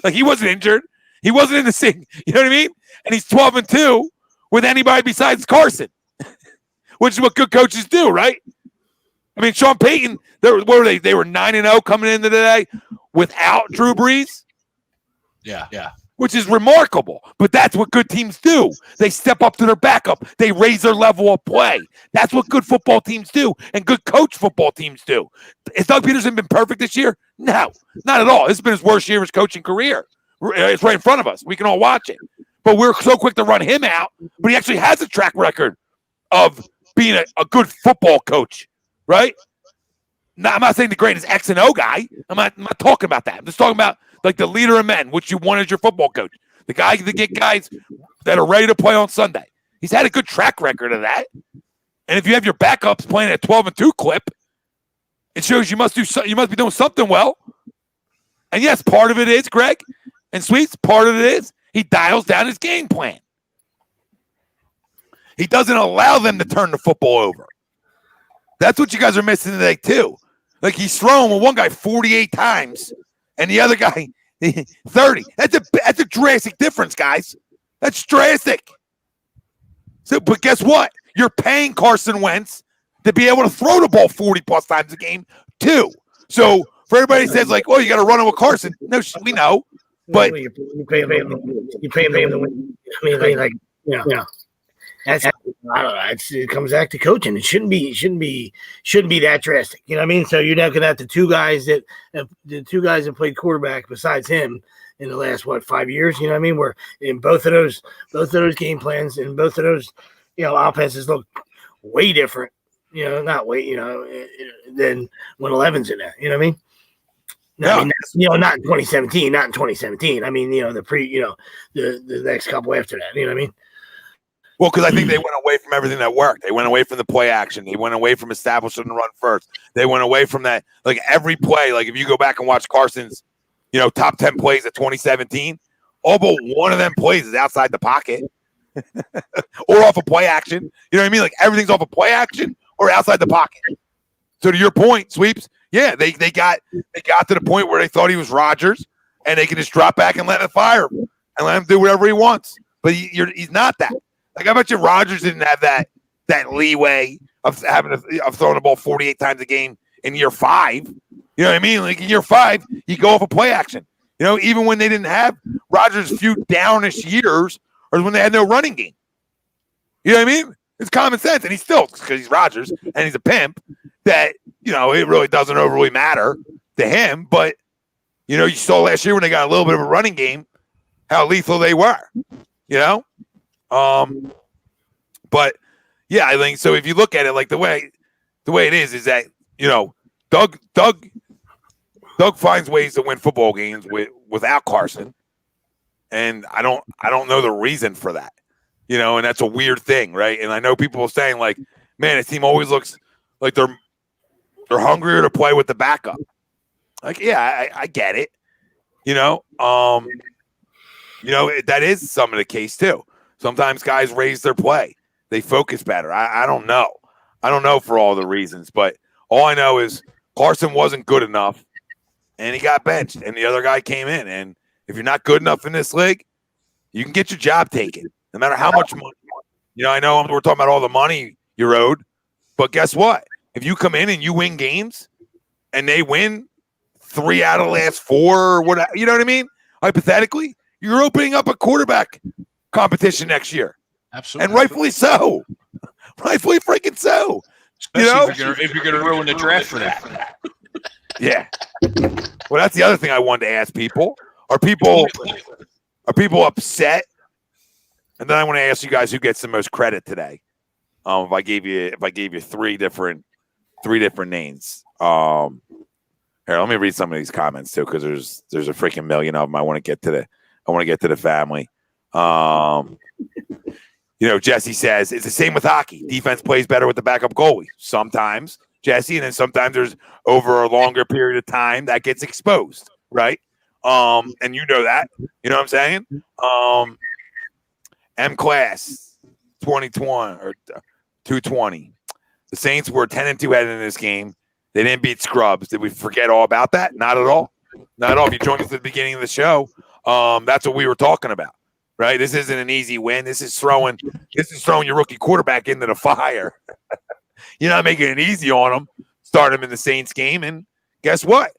Like, he wasn't injured. He wasn't in the sing. You know what I mean? And he's 12-2 with anybody besides Carson, which is what good coaches do, right? I mean, Sean Payton, what were they? They were 9-0 coming into today without Drew Brees.
Yeah.
Which is remarkable. But that's what good teams do. They step up to their backup. They raise their level of play. That's what good football teams do and good coach football teams do. Has Doug Peterson been perfect this year? No, not at all. This has been his worst year of his coaching career. It's right in front of us. We can all watch it. But we're so quick to run him out. But he actually has a track record of being a good football coach, right? Now, I'm not saying the greatest X and O guy. I'm not talking about that. I'm just talking about like the leader of men, which you want as your football coach. The guy to get guys that are ready to play on Sunday. He's had a good track record of that. And if you have your backups playing at 12-2 clip, it shows you must be doing something well. And yes, part of it is, Greg and Sweets, part of it is he dials down his game plan. He doesn't allow them to turn the football over. That's what you guys are missing today, too. Like, he's thrown with one guy 48 times and the other guy 30. That's a drastic difference, guys. That's drastic. So, but guess what? You're paying Carson Wentz to be able to throw the ball 40-plus times a game, too. So, for everybody that says, like, oh, you got to run it with Carson. No, we know. But
you pay him to win. I mean, like, you know. That's I don't know. It comes back to coaching. It shouldn't be that drastic. You know what I mean? So you're not gonna have the two guys that played quarterback besides him in the last 5 years. You know what I mean? Where in both of those game plans and both of those offenses look way different. Not way than when 11's in there. You know what I mean? No, I mean, not in 2017. Not in 2017. I mean, the next couple after that. You know what I mean?
Well, because I think they went away from everything that worked. They went away from the play action. They went away from establishing the run first. They went away from that. Like every play, like if you go back and watch Carson's, top 10 plays of 2017, all but one of them plays is outside the pocket or off a play action. You know what I mean? Like everything's off a play action or outside the pocket. So to your point, Sweeps, yeah, they got to the point where they thought he was Rodgers and they can just drop back and let him fire him and let him do whatever he wants. But he's not that. Like I bet you Rodgers didn't have that leeway of throwing the ball 48 times a game in year 5. You know what I mean? Like in year 5, you go off a play action. Even when they didn't have Rodgers' few downish years, or when they had no running game. You know what I mean? It's common sense, and he's still because he's Rodgers and he's a pimp. That it really doesn't overly matter to him. But you saw last year when they got a little bit of a running game, how lethal they were. But yeah, I think so. If you look at it like the way it is that Doug finds ways to win football games without Carson, and I don't know the reason for that, and that's a weird thing, right? And I know people are saying like, man, his team always looks like they're hungrier to play with the backup. Like, yeah, I get it, that is some of the case too. Sometimes guys raise their play. They focus better. I don't know. I don't know for all the reasons, but all I know is Carson wasn't good enough, and he got benched, and the other guy came in. And if you're not good enough in this league, you can get your job taken, no matter how much money. I know we're talking about all the money you're owed, but guess what? If you come in and you win games, and they win 3 out of the last 4, or whatever, you know what I mean? Hypothetically, you're opening up a quarterback competition next year.
Absolutely.
And rightfully so. Rightfully freaking so.
Especially if you're gonna ruin the draft for that.
Yeah. Well, that's the other thing I wanted to ask people. Are people upset? And then I want to ask you guys who gets the most credit today. If I gave you three different names. Here, let me read some of these comments too, because there's a freaking million of them. I want to get to the family. Jesse says it's the same with hockey. Defense plays better with the backup goalie. Sometimes, Jesse, and then sometimes there's over a longer period of time that gets exposed, right? And you know that. You know what I'm saying? M class 2020 or 220. The Saints were 10-2 heading in this game. They didn't beat scrubs. Did we forget all about that? Not at all. Not at all. If you joined us at the beginning of the show, that's what we were talking about. Right? This isn't an easy win. This is throwing your rookie quarterback into the fire. You're not making it easy on him. Start him in the Saints game, and guess what?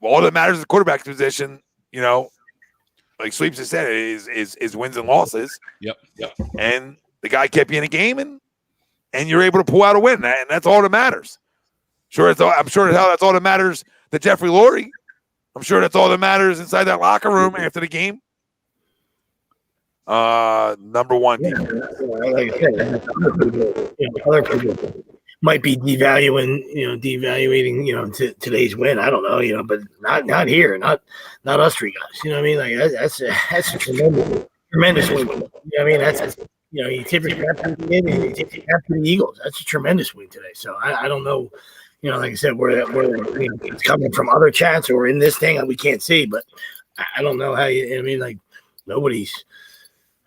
All that matters is the quarterback position. Like Sweeps has said, is wins and losses.
Yep.
And the guy kept you in a game, and you're able to pull out a win, and that's all that matters. I'm sure that's all that matters to Jeffrey Lurie. I'm sure that's all that matters inside that locker room after the game. Number one.
Like I said, other people might be devaluating today's win. I don't know, but not here, not us three guys. You know what I mean? Like that's a tremendous win. You know what I mean? That's you tip your cap to the game and you tip your cap to the Eagles. That's a tremendous win today. So I don't know. Like I said, where it's coming from other chats or in this thing we can't see, but I don't know how you. I mean, like nobody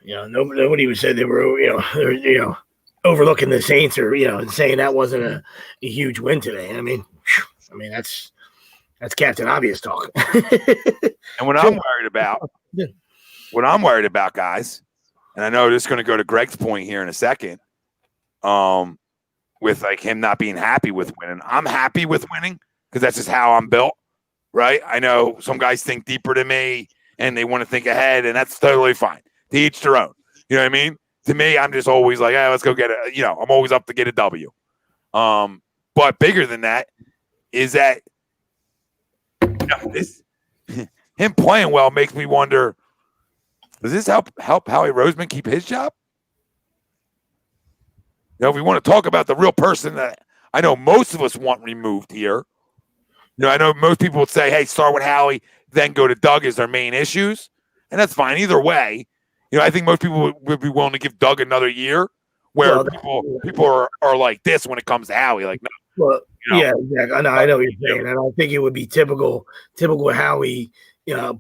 would say they were overlooking the Saints or and saying that wasn't a huge win today. I mean that's Captain Obvious talk.
And what I'm worried about, guys, and I know this is going to go to Greg's point here in a second. With like him not being happy with winning. I'm happy with winning because that's just how I'm built, right? I know some guys think deeper than me and they want to think ahead, and that's totally fine. To each their own. You know what I mean? To me, I'm just always like, let's go get it. I'm always up to get a W. But bigger than that is that him playing well makes me wonder, does this help Howie Roseman keep his job? If we want to talk about the real person that I know most of us want removed here, I know most people would say, hey, start with Howie, then go to Doug as their main issues. And that's fine. Either way, I think most people would be willing to give Doug another year where people are like this when it comes to Howie. Like, no.
Well, yeah, exactly. I know what you're saying. And I think it would be typical Howie,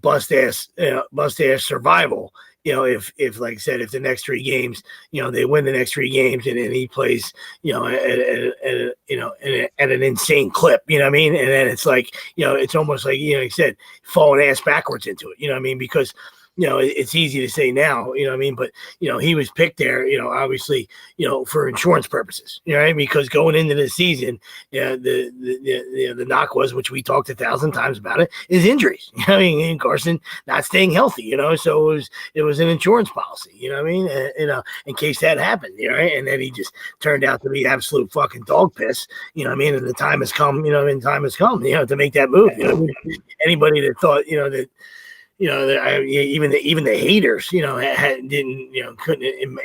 bust ass survival. If like I said, if the next 3 games, they win the next 3 games and he plays, at an insane clip, you know what I mean? And then it's like, it's almost like, like I said, falling ass backwards into it, you know what I mean? Because, it's easy to say now, you know what I mean? But, he was picked there, obviously, for insurance purposes, right? Because going into the season, the knock was, which we talked 1,000 times about it, is injuries. You know what I mean? And Carson not staying healthy, so it was an insurance policy, you know what I mean? In case that happened, right? And then he just turned out to be absolute fucking dog piss, you know what I mean? And the time has come, to make that move. Anybody that thought, that even the haters, couldn't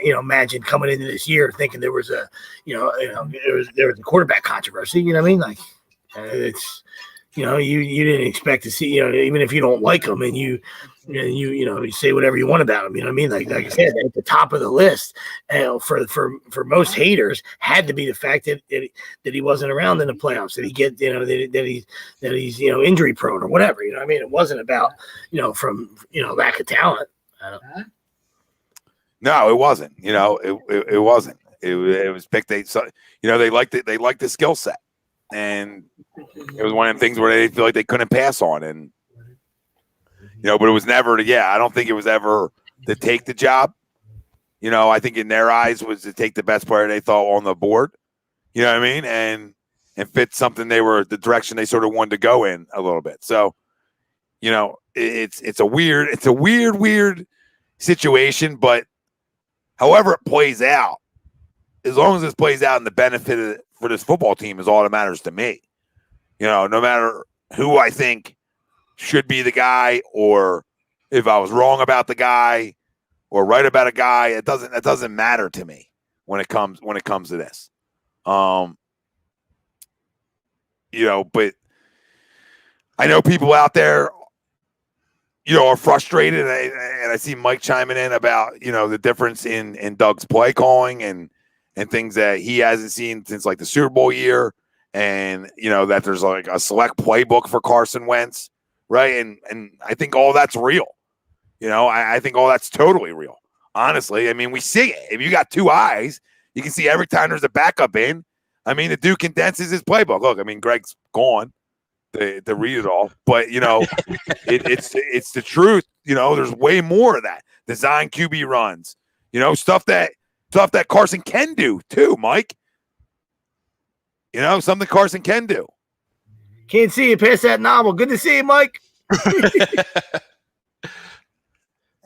imagine coming into this year thinking there was a, there was a quarterback controversy. You know what I mean? Like it's, you didn't expect to see, even if you don't like them and you say whatever you want about them. You know what I mean? Like I said, at the top of the list, for most haters, had to be the fact that he wasn't around in the playoffs. That he get that he's injury prone or whatever. You know what I mean? It wasn't about from lack of talent.
No, it wasn't. It wasn't. It was picked. They liked it. They liked the skill set. and it was one of them things where they feel like they couldn't pass on, and but it was never I don't think it was ever to take the job. I think in their eyes was to take the best player they thought on the board. You know what I mean? And fit something the direction they sort of wanted to go in a little bit. So, it's a weird situation, but however it plays out, as long as this plays out in the benefit for this football team is all that matters to me. No matter who I think should be the guy, or if I was wrong about the guy or right about a guy, it doesn't matter to me when it comes to this. But I know people out there, are frustrated, and I see Mike chiming in about, the difference in Doug's play calling and things that he hasn't seen since like the Super Bowl year, and that there's like a select playbook for Carson Wentz, right? And I think all that's real. I think all that's totally real. Honestly, I mean, we see it. If you got two eyes, you can see every time there's a backup in. I mean, the dude condenses his playbook. Look, I mean, Greg's gone to read it all, but it's the truth. There's way more of that. Design QB runs, stuff that Carson can do too, Mike. Something Carson can do.
Can't see you past that novel. Good to see you, Mike.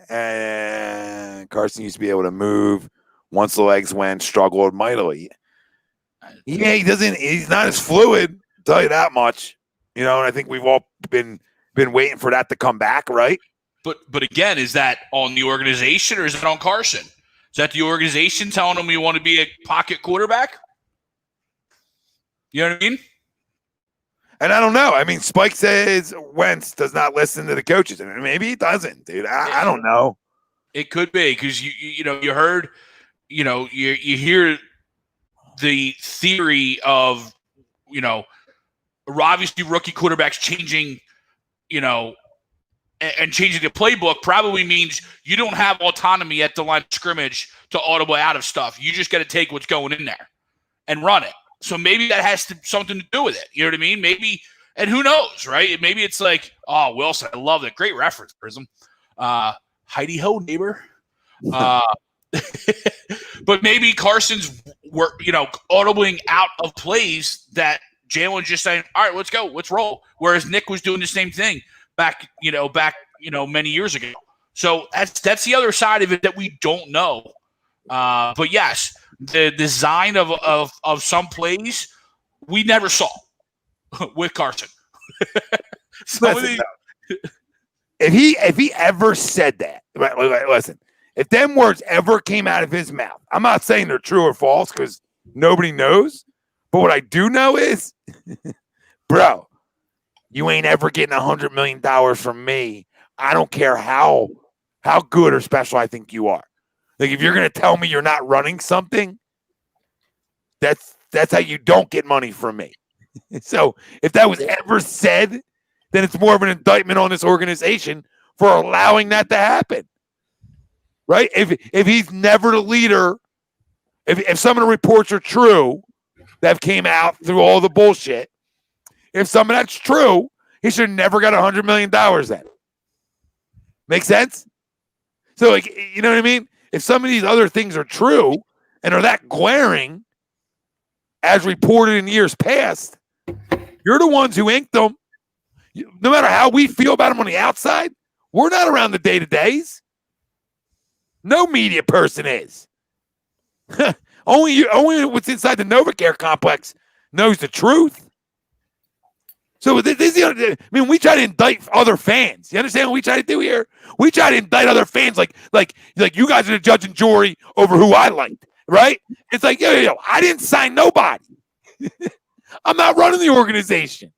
And Carson used to be able to move once the legs went, struggled mightily. Yeah, he's not as fluid, I'll tell you that much. And I think we've all been waiting for that to come back, right?
But again, is that on the organization or is it on Carson? Is that the organization telling him you want to be a pocket quarterback? You know what I mean?
And I don't know. I mean, Spike says Wentz does not listen to the coaches. I mean, maybe he doesn't, dude. I don't know.
It could be because you heard, you hear the theory of, obviously rookie quarterbacks changing, and changing the playbook probably means you don't have autonomy at the line of scrimmage to audible out of stuff. You just got to take what's going in there and run it. So maybe that has something to do with it. You know what I mean? Maybe, and who knows, right? Maybe it's like, oh, Wilson, I love that. Great reference, Prism. Heidi ho, neighbor. But maybe Carson's audibling out of plays that Jalen's just saying, all right, let's go, let's roll. Whereas Nick was doing the same thing back many years ago. So that's the other side of it that we don't know. But yes, the design of some plays we never saw with Carson.
If he ever said that, listen, if them words ever came out of his mouth, I'm not saying they're true or false because nobody knows. But what I do know is, bro, you ain't ever getting $100 million from me. I don't care how good or special I think you are. Like, if you're going to tell me you're not running something, that's how you don't get money from me. So if that was ever said, then it's more of an indictment on this organization for allowing that to happen. Right? If he's never the leader, if some of the reports are true that have came out through all the bullshit, if some of that's true, he should have never got $100 million then. Make sense? So, like, you know what I mean? If some of these other things are true and are that glaring, as reported in years past, you're the ones who inked them. No matter how we feel about them on the outside, we're not around the day-to-days. No media person is. Only what's inside the Novacare complex knows the truth. So this is I mean, we try to indict other fans. You understand what we try to do here? We try to indict other fans like you guys are the judge and jury over who I liked, right? It's like, yo, I didn't sign nobody. I'm not running the organization.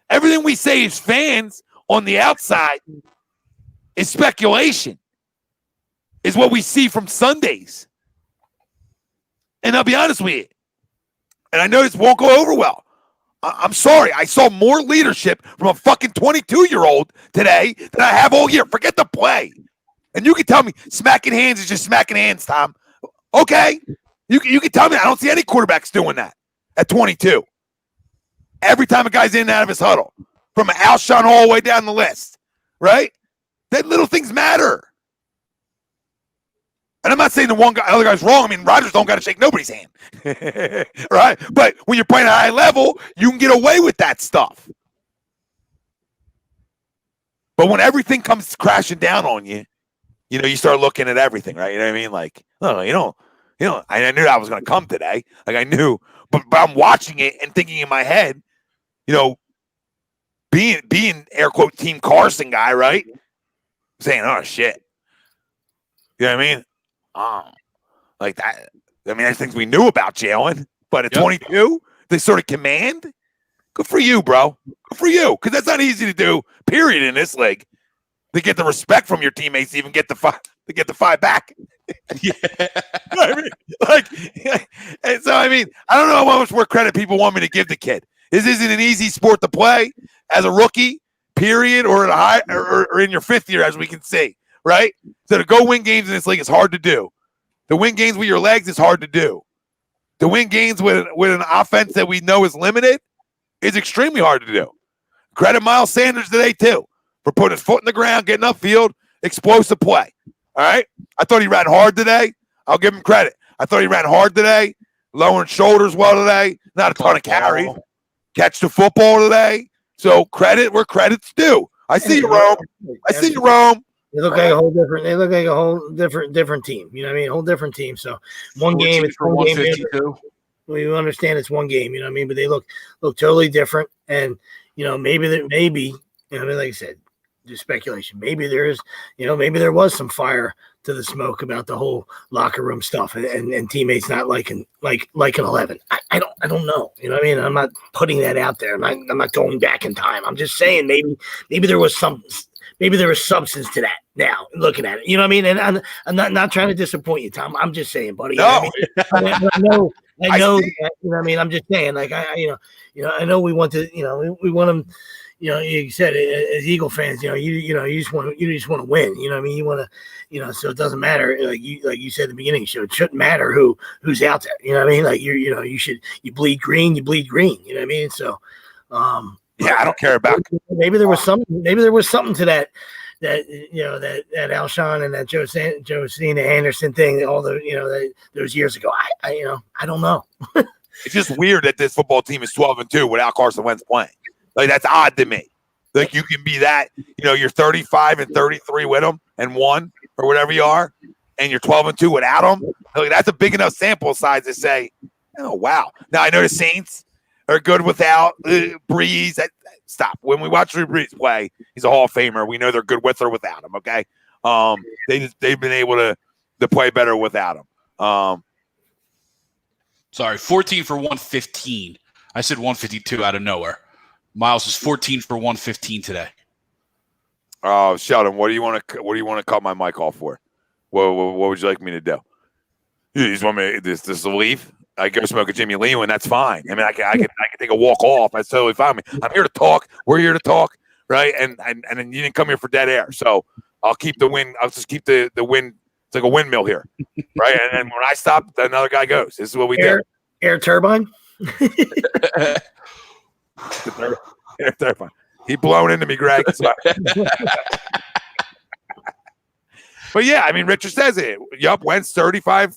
Everything we say as fans on the outside is speculation, is what we see from Sundays. And I'll be honest with you, and I know this won't go over well. I'm sorry. I saw more leadership from a fucking 22-year-old today than I have all year. Forget the play. And you can tell me smacking hands is just smacking hands, Tom. Okay. You can tell me I don't see any quarterbacks doing that at 22. every time a guy's in and out of his huddle, from Alshon all the way down the list, right? That little things matter. And I'm not saying the other guy's wrong. I mean, Rodgers don't got to shake nobody's hand, right? But when you're playing at a high level, you can get away with that stuff. But when everything comes crashing down on you, you start looking at everything, right? You know what I mean? Like, oh, I knew that was going to come today. Like I knew, but I'm watching it and thinking in my head, being air quote Team Carson guy, right? Saying, oh shit. You know what I mean? Like that. I mean, there's things we knew about Jalen, but at 22, they sort of command. Good for you, bro. Good for you, because that's not easy to do. Period. In this league, to get the respect from your teammates, to even get the five back. Yeah, I mean, and so I mean, I don't know how much more credit people want me to give the kid. This isn't an easy sport to play as a rookie. Period, or at or in your fifth year, as we can see. Right? So to go win games in this league is hard to do. To win games with your legs is hard to do. To win games with an offense that we know is limited is extremely hard to do. Credit Miles Sanders today, too, for putting his foot in the ground, getting upfield, explosive play. All right? I thought he ran hard today. I'll give him credit. I thought he ran hard today, lowering shoulders well today, not a ton of carries. Catch the football today. So credit where credit's due. I see you, Rome. I see you, Rome.
They look like a whole different. They look like a whole different team. You know what I mean? A whole different team. So one game, it's one game. We understand it's one game. You know what I mean? But they look totally different. And maybe like I said, just speculation. Maybe there was some fire to the smoke about the whole locker room stuff and teammates not liking 11. I don't know. You know what I mean? I'm not putting that out there. I'm not going back in time. I'm just saying maybe there was some. Maybe there was substance to that now, looking at it. You know what I mean? And I'm not trying to disappoint you, Tom. I'm just saying, buddy.
No.
I know that, you know what I mean? I'm just saying, like, I know we want to, we want them, you said as Eagle fans, you just want to win. You know what I mean? You want to, so it doesn't matter. Like you said at the beginning of the show, it shouldn't matter who's out there. You know what I mean? Like you bleed green. You know what I mean? So,
yeah, I don't care about.
Maybe there was something to that Alshon and that Josina Anderson thing. All those years ago. I don't know.
It's just weird that this football team is 12-2 without Carson Wentz playing. Like that's odd to me. Like you can be that. You're 35-33 with him and 1 or whatever you are, and you're 12-2 without him. Like that's a big enough sample size to say, oh wow. Now I know the Saints are good without Brees. Stop. When we watch Drew Brees play, he's a Hall of Famer. We know they're good with or without him. Okay, they've been able to play better without him.
Sorry, 14 for 115. I said 152 out of nowhere. Miles is 14 for 115 today.
Oh, Sheldon, what do you want to cut my mic off for? What would you like me to do? You just want me to leave? I go smoke a Jimmy Lee, and that's fine. I mean, I can take a walk off. That's totally fine. I'm here to talk. We're here to talk, right? And then you didn't come here for dead air, so I'll keep the wind. I'll just keep the wind. It's like a windmill here, right? And then when I stop, another guy goes. This is what we do.
Air turbine.
Air turbine. He blown into me, Greg. But yeah, I mean, Richard says it. Yup, Wentz 35,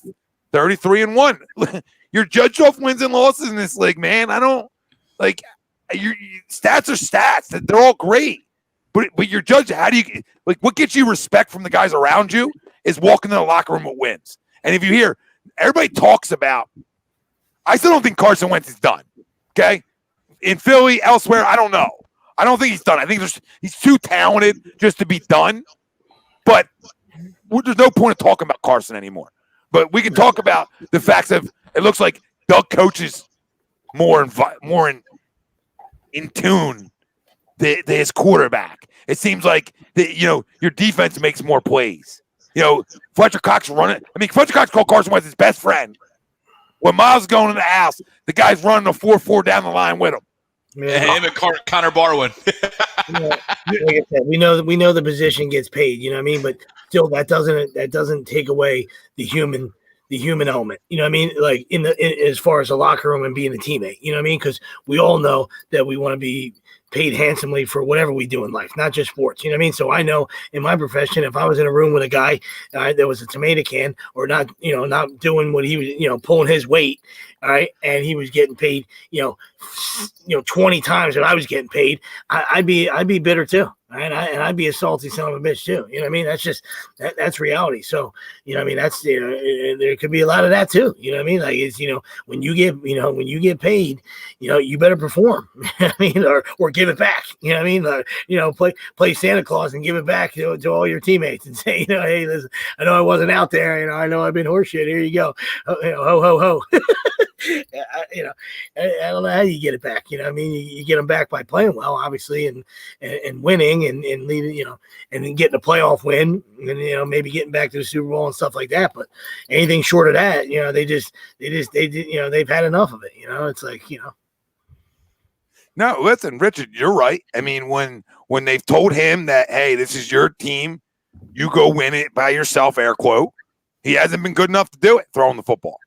33-1. You're judged off wins and losses in this league, man. I don't like your stats are stats. They're all great, but you're judged. How do you like? What gets you respect from the guys around you is walking in the locker room with wins. And if you hear everybody talks about, I still don't think Carson Wentz is done. Okay, in Philly, elsewhere, I don't know. I don't think he's done. I think he's too talented just to be done. But there's no point of talking about Carson anymore. But we can talk about the facts of it looks like Doug coaches more in tune to his quarterback. It seems like your defense makes more plays. Fletcher Cox running. I mean, Fletcher Cox called Carson Wentz his best friend. When Miles is going in the house, the guy's running a 4-4 down the line with him.
Yeah, him and Connor Barwin.
Like I said, we know the position gets paid. You know what I mean? But still, that doesn't take away the human the human element. You know what I mean? Like as far as the locker room and being a teammate. You know what I mean? Because we all know that we want to be paid handsomely for whatever we do in life, not just sports. You know what I mean? So I know in my profession, if I was in a room with a guy that was a tomato can or not, not doing what he was, pulling his weight, all right, and he was getting paid, 20 times what I was getting paid, I'd be bitter too. And I'd be a salty son of a bitch too. You know what I mean? That's just that's reality. So, that's there could be a lot of that too. You know what I mean? Like it's when you get paid, you better perform. I mean, or give it back. You know what I mean? Play Santa Claus and give it back to all your teammates and say, hey, listen, I know I wasn't out there. I know I've been horseshit. Here you go. Ho ho ho. I don't know how you get it back. You know what I mean? You get them back by playing well, obviously, and winning and leading, and then getting a playoff win and, maybe getting back to the Super Bowl and stuff like that. But anything short of that, they've had enough of it. It's like,
No, listen, Richard, you're right. I mean, when they've told him that, hey, this is your team, you go win it by yourself, air quote, he hasn't been good enough to do it, throwing the football.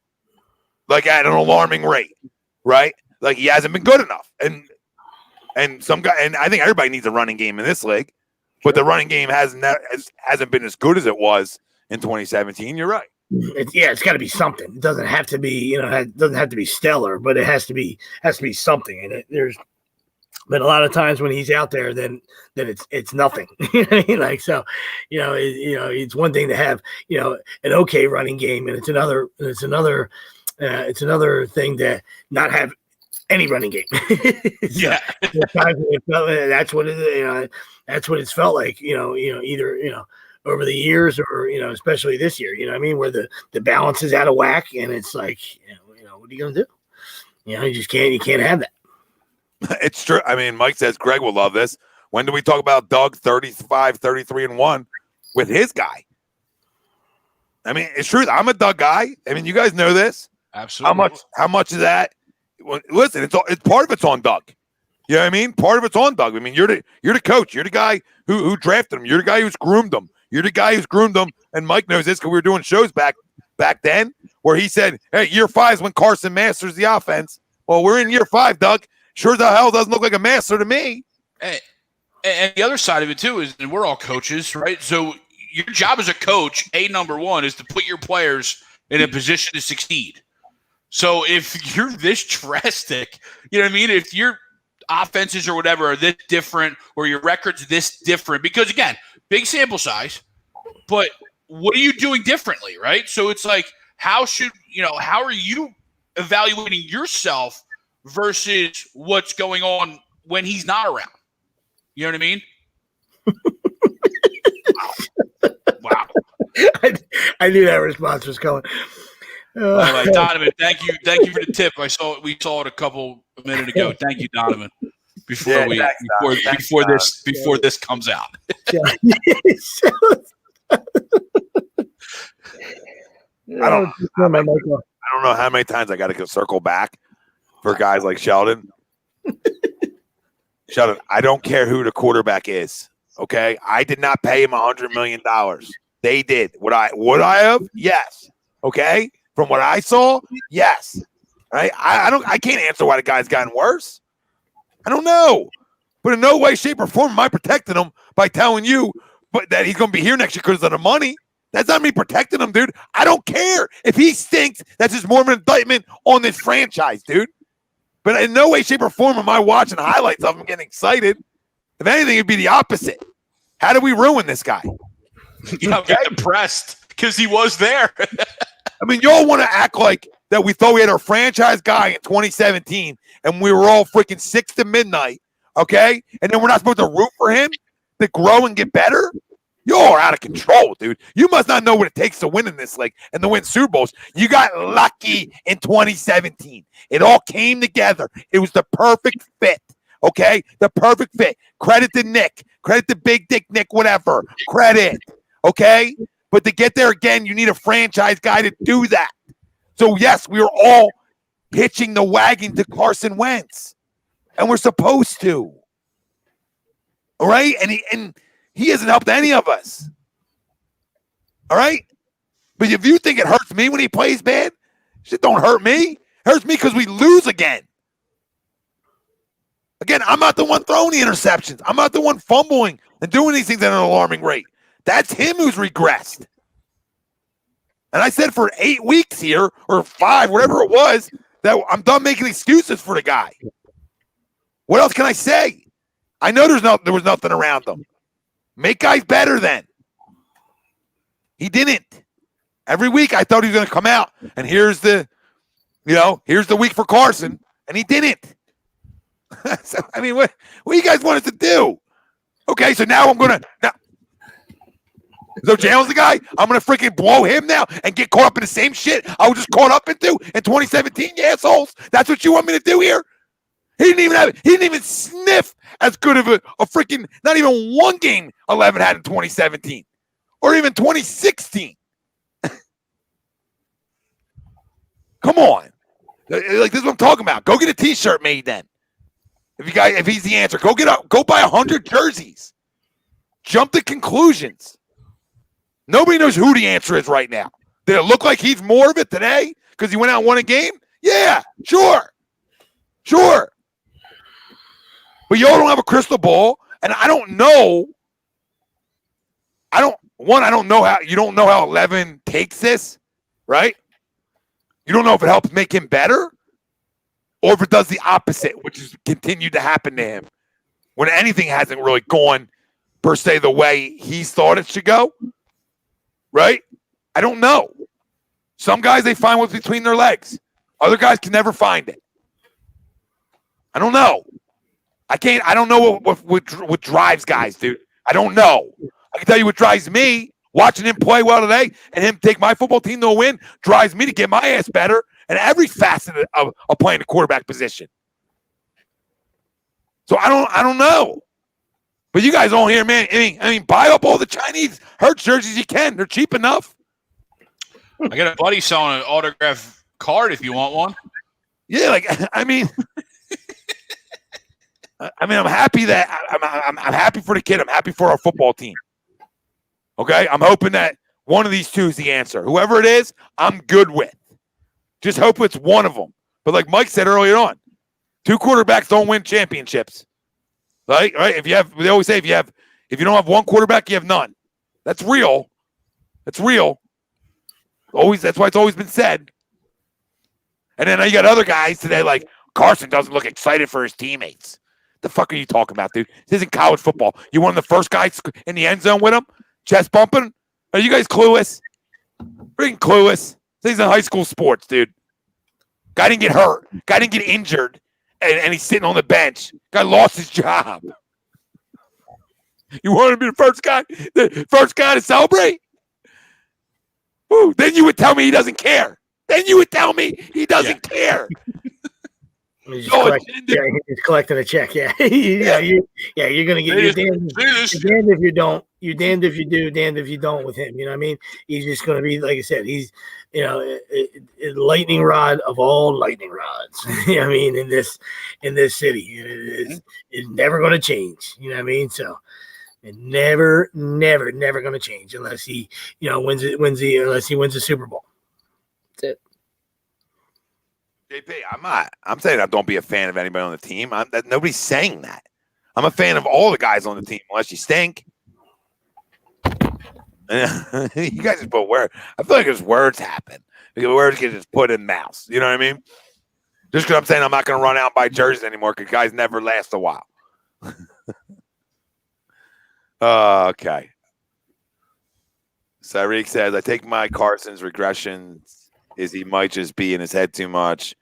Like at an alarming rate, right? Like he hasn't been good enough. And some guy, and I think everybody needs a running game in this league, but the running game hasn't been as good as it was in 2017. You're right.
It's got to be something. It doesn't have to be, it doesn't have to be stellar, but it has to be something. And there's been a lot of times when he's out there, then it's nothing. Like so, it's one thing to have an okay running game, and it's another thing to not have any running game.
Yeah,
that's what it. That's what it's felt like. Either over the years or especially this year. You know what I mean? Where the balance is out of whack, and it's like what are you gonna do? You just can't. You can't have that.
It's true. I mean, Mike says Greg will love this. When do we talk about Doug 35, 33-1 with his guy? I mean, it's true. I'm a Doug guy. I mean, you guys know this.
Absolutely.
How much is that? Well, listen, it's part of it's on Doug. You know what I mean? Part of it's on Doug. I mean, you're the coach. You're the guy who drafted him. You're the guy who's groomed him. You're the guy who's groomed him. And Mike knows this because we were doing shows back then where he said, hey, year 5 is when Carson masters the offense. Well, we're in year 5, Doug. Sure the hell doesn't look like a master to me.
And the other side of it too is, and we're all coaches, right? So your job as a coach, number one, is to put your players in a position to succeed. So if you're this drastic, you know what I mean? If your offenses or whatever are this different or your record's this different, because again, big sample size, but what are you doing differently, right? So it's like, how are you evaluating yourself versus what's going on when he's not around? You know what I mean? Wow.
I knew that response was coming.
All right, Donovan, thank you for the tip. We saw it a minute ago. Thank you, Donovan. Before this comes out.
I don't know how many times I got to circle back for guys like Sheldon. Sheldon, I don't care who the quarterback is. Okay, I did not pay him $100 million. They did. Would I have? Yes. Okay. From what I saw, yes. Right? I can't answer why the guy's gotten worse. I don't know. But in no way, shape, or form am I protecting him by telling you that he's going to be here next year because of the money. That's not me protecting him, dude. I don't care. If he stinks, that's just more of an indictment on this franchise, dude. But in no way, shape, or form am I watching highlights of him getting excited. If anything, it'd be the opposite. How do we ruin this guy?
Get depressed because he was there.
I mean, y'all want to act like that we thought we had our franchise guy in 2017 and we were all freaking 6 to midnight, okay? And then we're not supposed to root for him to grow and get better? You're out of control, dude. You must not know what it takes to win in this league and to win Super Bowls. You got lucky in 2017. It all came together. It was the perfect fit, okay? The perfect fit. Credit to Nick. Credit to Big Dick Nick, whatever. Credit, okay? But to get there again, you need a franchise guy to do that. So, yes, we are all hitching the wagon to Carson Wentz. And we're supposed to. All right? And he hasn't helped any of us. All right? But if you think it hurts me when he plays bad, shit don't hurt me. It hurts me because we lose again. Again, I'm not the one throwing the interceptions. I'm not the one fumbling and doing these things at an alarming rate. That's him who's regressed. And I said for 8 weeks here, or 5, whatever it was, that I'm done making excuses for the guy. What else can I say? I know there was nothing around him. Make guys better then. He didn't. Every week I thought he was going to come out, and here's the week for Carson, and he didn't. So, I mean, what do you guys want us to do? Okay, so now I'm going to so Jalen's the guy? I'm going to freaking blow him now and get caught up in the same shit I was just caught up into in 2017, you assholes? That's what you want me to do here? He didn't even sniff as good of a freaking, not even one game 11 had in 2017 or even 2016. Come on. Like, this is what I'm talking about. Go get a t-shirt made then. If he's the answer, go buy 100 jerseys. Jump to conclusions. Nobody knows who the answer is right now. Did it look like he's more of it today because he went out and won a game? Yeah, sure. But y'all don't have a crystal ball, and I don't know. I don't know how 11 takes this, right? You don't know if it helps make him better or if it does the opposite, which has continued to happen to him when anything hasn't really gone per se the way he's thought it should go, right? I don't know. Some guys, they find what's between their legs. Other guys can never find it. I don't know. I don't know what drives guys, dude. I don't know. I can tell you what drives me. Watching him play well today and him take my football team to a win drives me to get my ass better in every facet of playing the quarterback position. So I don't know. But you guys don't hear, man. I mean, buy up all the Chinese Hurts jerseys you can. They're cheap enough.
I got a buddy selling an autograph card if you want one.
Yeah, I'm happy that I'm happy for the kid. I'm happy for our football team. Okay, I'm hoping that one of these two is the answer. Whoever it is, I'm good with. Just hope it's one of them. But like Mike said earlier on, 2 quarterbacks don't win championships. Right? They always say if you don't have one quarterback, you have none. That's real. That's real. Always. That's why it's always been said. And then you got other guys today like Carson doesn't look excited for his teammates. The fuck are you talking about, dude? This isn't college football. You one of the first guys in the end zone with him? Chest bumping? Are you guys clueless? Freaking clueless. This is high school sports, dude. Guy didn't get hurt. Guy didn't get injured. And he's sitting on the bench. Guy lost his job. You want to be the first guy to celebrate? Ooh, then you would tell me he doesn't care. Then you would tell me he doesn't care.
He's collecting a check. Yeah. You're gonna get you're damned if you don't. You're damned if you do, damned if you don't with him. You know what I mean? He's just gonna be, like I said, he's a lightning rod of all lightning rods. You know what I mean? In this city. It's never gonna change. You know what I mean? So it never gonna change unless he wins the Super Bowl. That's it.
JP, I'm saying I don't be a fan of anybody on the team. Nobody's saying that. I'm a fan of all the guys on the team, unless you stink. You guys just put words. I feel like there's words happen. Because words get just put in mouths. You know what I mean? Just because I'm saying I'm not going to run out and buy jerseys anymore because guys never last a while. Okay. Sarik says, I take my Carson's regressions is he might just be in his head too much.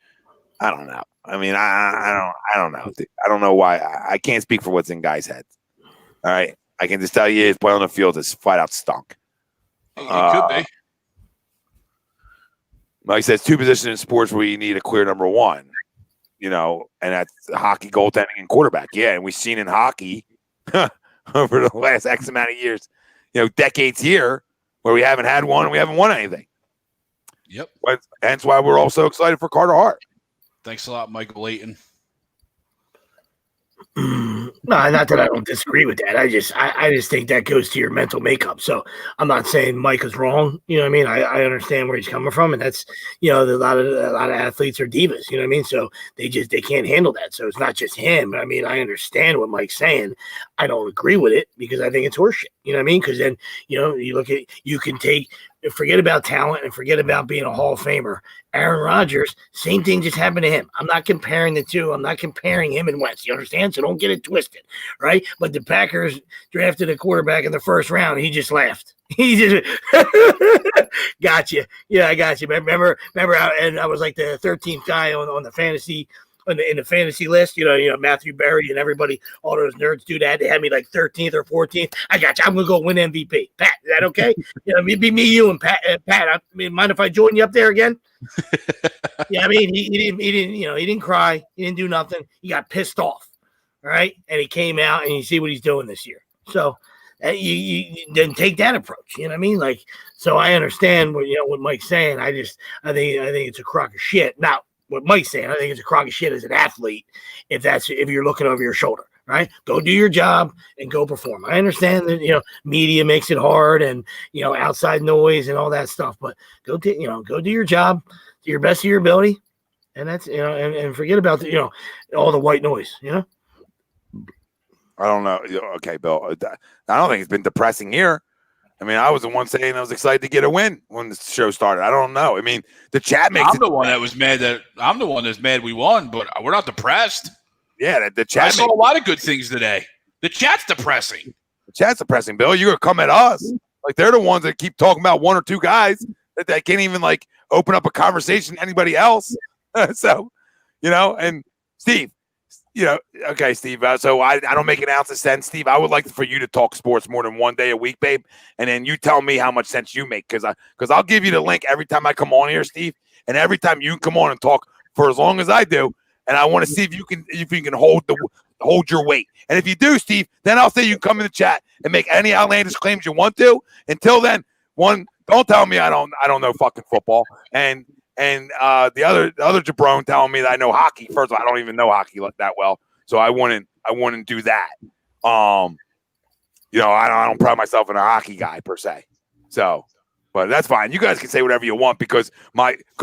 I don't know. I mean, I don't know. I don't know why. I can't speak for what's in guys' heads. All right. I can just tell you his play on the field is flat out stunk.
It could be.
Mike says 2 positions in sports where you need a clear number 1, and that's hockey, goaltending, and quarterback. Yeah, and we've seen in hockey over the last X amount of years, decades here where we haven't had one and we haven't won anything.
Yep.
Hence why we're all so excited for Carter Hart.
Thanks a lot, Michael Layton.
No, not that I don't disagree with that. I just think that goes to your mental makeup. So I'm not saying Mike is wrong. You know what I mean? I understand where he's coming from, and that's a lot of athletes are divas. You know what I mean? So they can't handle that. So it's not just him. I mean, I understand what Mike's saying. I don't agree with it because I think it's horseshit. You know what I mean? Because then you can forget about talent and forget about being a Hall of Famer. Aaron Rodgers, same thing just happened to him. I'm not comparing the two. I'm not comparing him and Wentz. You understand? So don't get it twisted, right? But the Packers drafted a quarterback in the first round. He just laughed. He just got you. Yeah, I got you. Remember, and I was like the 13th guy on the fantasy. In the fantasy list, Matthew Berry and everybody, all those nerds do that. They had me like 13th or 14th. I got you. I'm gonna go win MVP. Pat, is that okay? It'd be me, you, and Pat. I mean, mind if I join you up there again? Yeah, I mean, he didn't cry. He didn't do nothing. He got pissed off. All right, and he came out and you see what he's doing this year. So you didn't take that approach. You know what I mean? Like, so I understand what Mike's saying. I think it's a crock of shit. Now, what Mike's saying, I think it's a crock of shit as an athlete if you're looking over your shoulder, right? Go do your job and go perform. I understand that media makes it hard and outside noise and all that stuff, but go do your job to your best of your ability, and that's and forget about all the white noise.
I don't know. Okay, Bill. I don't think it's been depressing here. I mean, I was the one saying I was excited to get a win when the show started. I don't know. I mean, the chat makes
I'm the one that was mad I'm the one that's mad we won, but we're not depressed.
Yeah, the chat.
I saw a lot of good things today. The chat's depressing.
The chat's depressing, Bill. You're going to come at us. Like, they're the ones that keep talking about one or two guys that can't even, like, open up a conversation to anybody else. So, and Steve, okay, Steve. So I don't make an ounce of sense, Steve. I would like for you to talk sports more than one day a week, babe, and then you tell me how much sense you make, because I'll give you the link every time I come on here, Steve, and every time you come on and talk for as long as I do, and I want to see if you can hold your weight. And if you do, Steve, then I'll say you can come in the chat and make any outlandish claims you want to. Until then, don't tell me I don't know fucking football, and the other jabron telling me that I know hockey. First of all, I don't even know hockey that well, so I wouldn't do that. I don't pride myself in a hockey guy per se. So, but that's fine. You guys can say whatever you want because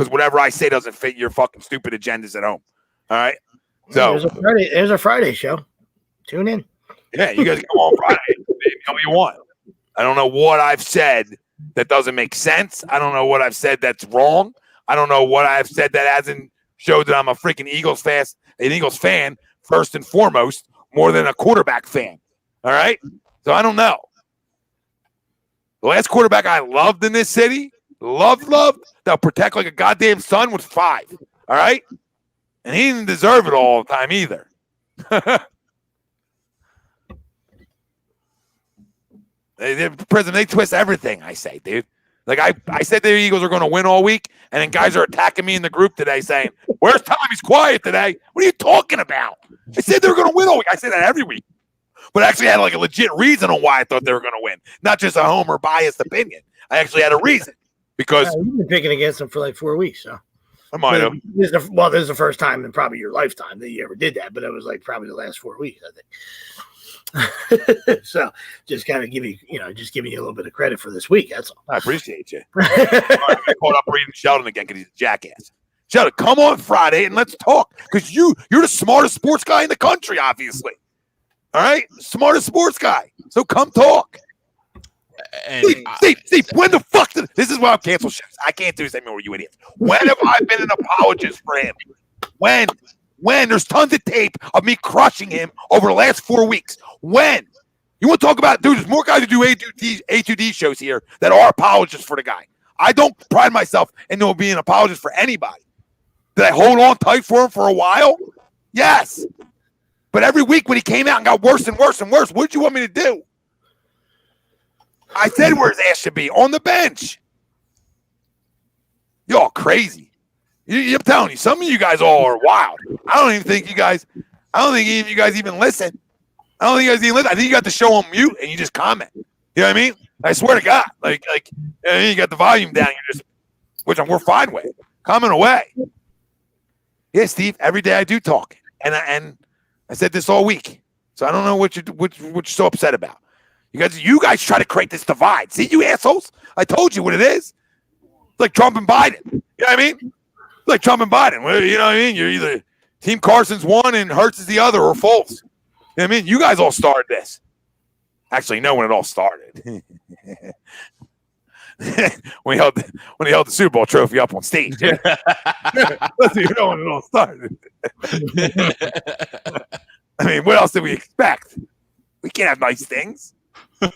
whatever I say doesn't fit your fucking stupid agendas at home. All right. So
there's a Friday show. Tune in.
Yeah, you guys come on Friday. Tell me you want. I don't know what I've said that doesn't make sense. I don't know what I've said that's wrong. I don't know what I've said that hasn't showed that I'm a freaking Eagles fan first and foremost, more than a quarterback fan. All right? So I don't know. The last quarterback I loved in this city, loved, that'll protect like a goddamn son, was 5. All right? And he didn't deserve it all the time either. They twist everything, I say, dude. Like, I said the Eagles are going to win all week, and then guys are attacking me in the group today saying, where's Tom? He's quiet today. What are you talking about? I said they were going to win all week. I say that every week. But I actually had like a legit reason on why I thought they were going to win. Not just a homer biased opinion. I actually had a reason. Because
you've been picking against them for like 4 weeks, so.
I might have.
This is the first time in probably your lifetime that you ever did that, but it was like probably the last 4 weeks, I think. So just kind of giving you a little bit of credit for this week. That's all.
I appreciate you. I caught up reading Sheldon again because he's a jackass. Sheldon, come on Friday and let's talk, because you're the smartest sports guy in the country, obviously. All right, smartest sports guy. So come talk. Steve, when the fuck this is why I'm canceled shows. I can't do this anymore, you idiots. When have I been an apologist for him? When there's tons of tape of me crushing him over the last 4 weeks. When? You want to talk about, dude, there's more guys who do A2D shows here that are apologists for the guy. I don't pride myself in being an apologist for anybody. Did I hold on tight for him for a while? Yes. But every week when he came out and got worse and worse and worse, what did you want me to do? I said where his ass should be, on the bench. Y'all crazy. I'm telling you, some of you guys all are wild. I don't think any of you guys even listen. I think you got the show on mute and you just comment. You know what I mean? I swear to God. Like you got the volume down, which we're fine with. Comment away. Yeah, Steve, every day I do talk. And I said this all week. So I don't know what you're so upset about. You guys try to create this divide. See, you assholes? I told you what it is. It's like Trump and Biden. You know what I mean? It's like Trump and Biden. You know what I mean? You're either Team Carson's one and Hurts is the other, or Foles. You know what I mean? You guys all started this. Actually, no, when it all started. when he held the Super Bowl trophy up on stage. Let's see, you know when it all started. I mean, what else did we expect? We can't have nice things. And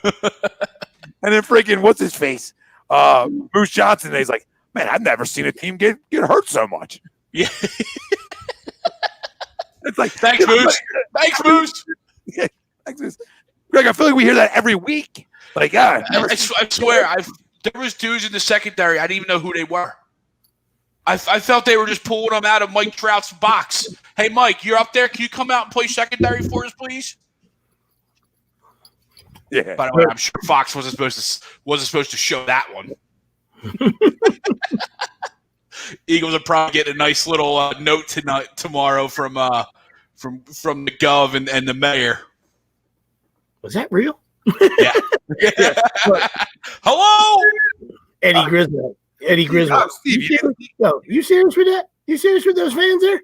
then freaking, what's his face? Bruce Johnson. He's like, man, I've never seen a team get hurt so much.
Yeah.
It's like,
thanks, Moose. Thanks, Moose.
Yeah, thanks, Moose. Greg, I feel like we hear that every week. Like, I
swear, there was dudes in the secondary. I didn't even know who they were. I felt they were just pulling them out of Mike Trout's box. Hey, Mike, you're up there. Can you come out and play secondary for us, please?
Yeah.
By the way, I'm sure Fox wasn't supposed to show that one. Eagles are probably getting a nice little note tomorrow from the Gov and the mayor.
Was that real?
Yeah. Hello,
Eddie Griswold. Eddie Griswold.
Oh, Steve,
you serious with that? You serious with those fans there?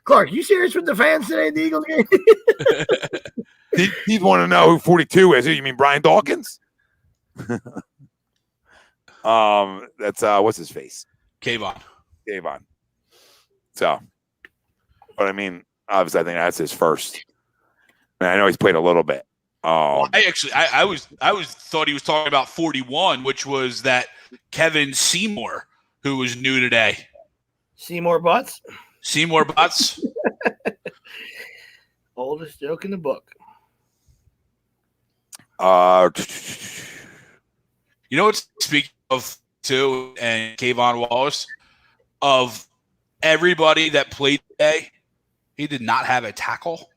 Clark, you serious with the fans today at the Eagles game?
He'd want to know who 42 is. You mean Brian Dawkins? That's what's his face?
Kayvon.
So, but I mean, obviously, I think that's his first. I know he's played a little bit.
Well, I thought he was talking about 41, which was that Kevin Seymour, who was new today.
Seymour Butts. Oldest joke in the book.
You know what? Speaking of too, and Kayvon Wallace, of everybody that played today, he did not have a tackle.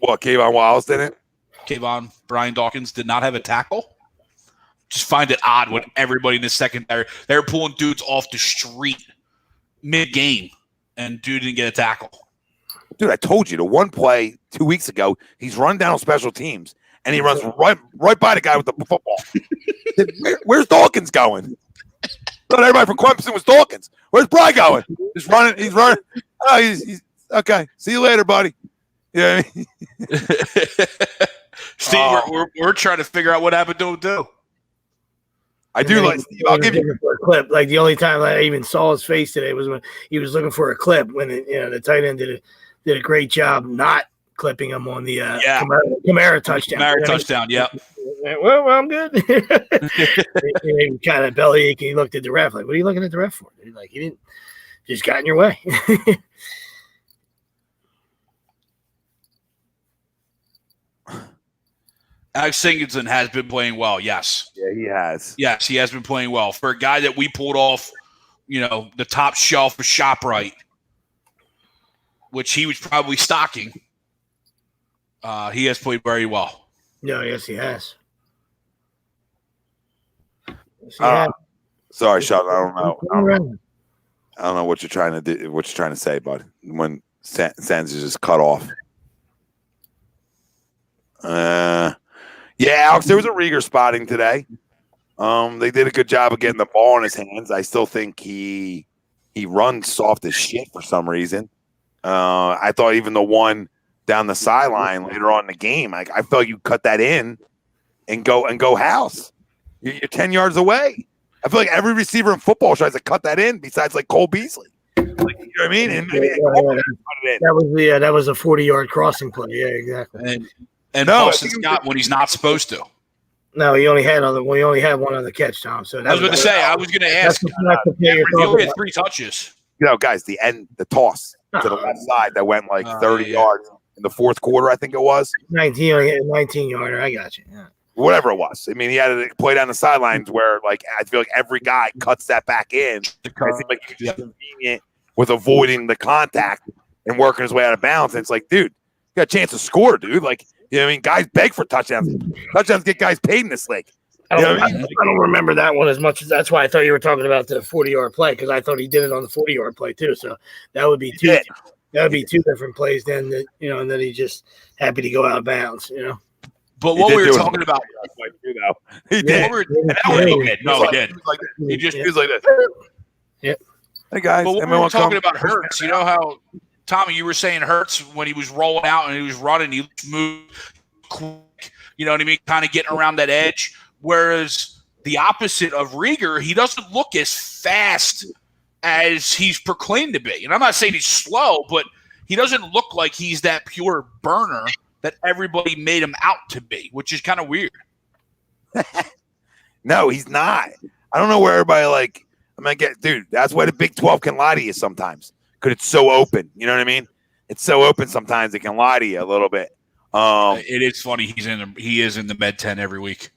What, Kayvon Wallace didn't?
Brian Dawkins did not have a tackle. Just find it odd when everybody in the secondary, they were pulling dudes off the street mid-game, and dude didn't get a tackle.
Dude, I told you, the one play 2 weeks ago, he's run down on special teams, and he runs right by the guy with the football. Where's Dawkins going? Thought everybody from Clemson was Dawkins. Where's Brian going? He's running. Oh, he's okay. See you later, buddy. Yeah.
Steve, we're trying to figure out what happened to him too.
I do like Steve. I'll give you
a clip. Like the only time I even saw his face today was when he was looking for a clip. When the tight end did a great job not clipping him on the Kamara touchdown.
Touchdown. Yeah.
Well, I'm good. He kind of bellyache. He looked at the ref like, "What are you looking at the ref for?" Like he didn't just got in your way.
Alex Singleton has been playing well, yes.
Yeah, he has.
Yes, he has been playing well. For a guy that we pulled off, the top shelf of ShopRite, which he was probably stocking, he has played very well.
No, yes, he has.
Sorry, Sean. I don't know what you're trying to do. What you're trying to say, bud. When Sands is just cut off. Yeah, Alex, there was a Rieger spotting today. They did a good job of getting the ball in his hands. I still think he runs soft as shit for some reason. I thought even the one down the sideline later on in the game, I felt you cut that in and go house. You're 10 yards away. I feel like every receiver in football tries to cut that in besides like Cole Beasley. Like, you know what I mean? And
that was a 40-yard crossing play. Yeah, exactly.
And Boston Scott when he's not supposed to.
No, he only had one other catch, Tom. So
I was going to say, I was going to ask. He only had 3 touches.
Guys, the toss to the left side that went like 30 yards in the fourth quarter, I think it was.
19-yarder. I got you. Yeah.
Whatever it was. I mean, he had to play down the sidelines where, like, I feel like every guy cuts that back in. It seems like he's just convenient with avoiding the contact and working his way out of bounds. And it's like, dude, you got a chance to score, dude. Like, you know what I mean? Guys beg for touchdowns. Touchdowns get guys paid in this league.
I don't remember that one as much as that's why I thought you were talking about the 40-yard play because I thought he did it on the 40-yard play too. So that would be two different plays then that and then he's just happy to go out of bounds,
But what we were talking about,
he did.
No, he did.
He just was like this.
Yep.
Hey guys,
but when we were talking about Hurts, you know how Tommy, you were saying Hurts when he was rolling out and he was running, he moved quick. You know what I mean? Kind of getting around that edge. Whereas the opposite of Rieger, he doesn't look as fast as he's proclaimed to be. And I'm not saying he's slow, but he doesn't look like he's that pure burner that everybody made him out to be, which is kind of weird.
No, he's not. I don't know where everybody dude, that's why the Big 12 can lie to you sometimes because it's so open. You know what I mean? It's so open sometimes it can lie to you a little bit.
It is funny. He is in the Med 10 every week.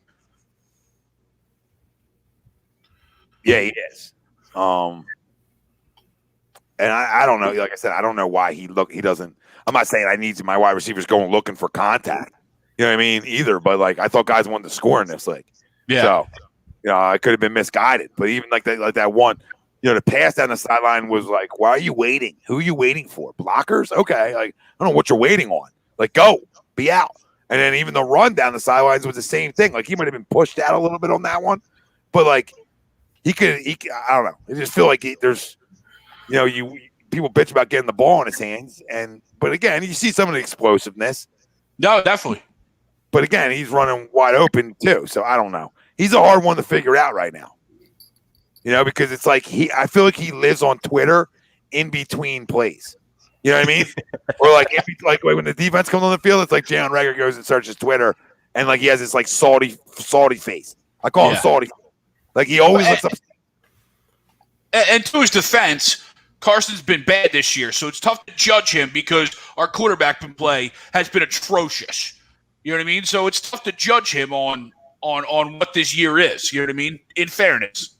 Yeah, he is. And I don't know. Like I said, I don't know why he doesn't. I'm not saying I need my wide receivers going looking for contact. You know what I mean? Either, but I thought guys wanted to score in this league. Yeah. So, I could have been misguided. But even like that one, the pass down the sideline was like, why are you waiting? Who are you waiting for? Blockers? Okay. I don't know what you're waiting on. Go, be out. And then even the run down the sidelines was the same thing. He might have been pushed out a little bit on that one, but he could. I don't know. I just feel like there's, people bitch about getting the ball in his hands, but again, you see some of the explosiveness.
No, definitely.
But again, he's running wide open too. So I don't know. He's a hard one to figure out right now. Because it's I feel like he lives on Twitter in between plays. You know what I mean? Or when the defense comes on the field, it's like Jalen Reagor goes and searches Twitter, and he has this salty face. I call him salty. He always looks up.
And to his defense, Carson's been bad this year, so it's tough to judge him because our quarterback play has been atrocious. You know what I mean? So it's tough to judge him on what this year is. You know what I mean? In fairness.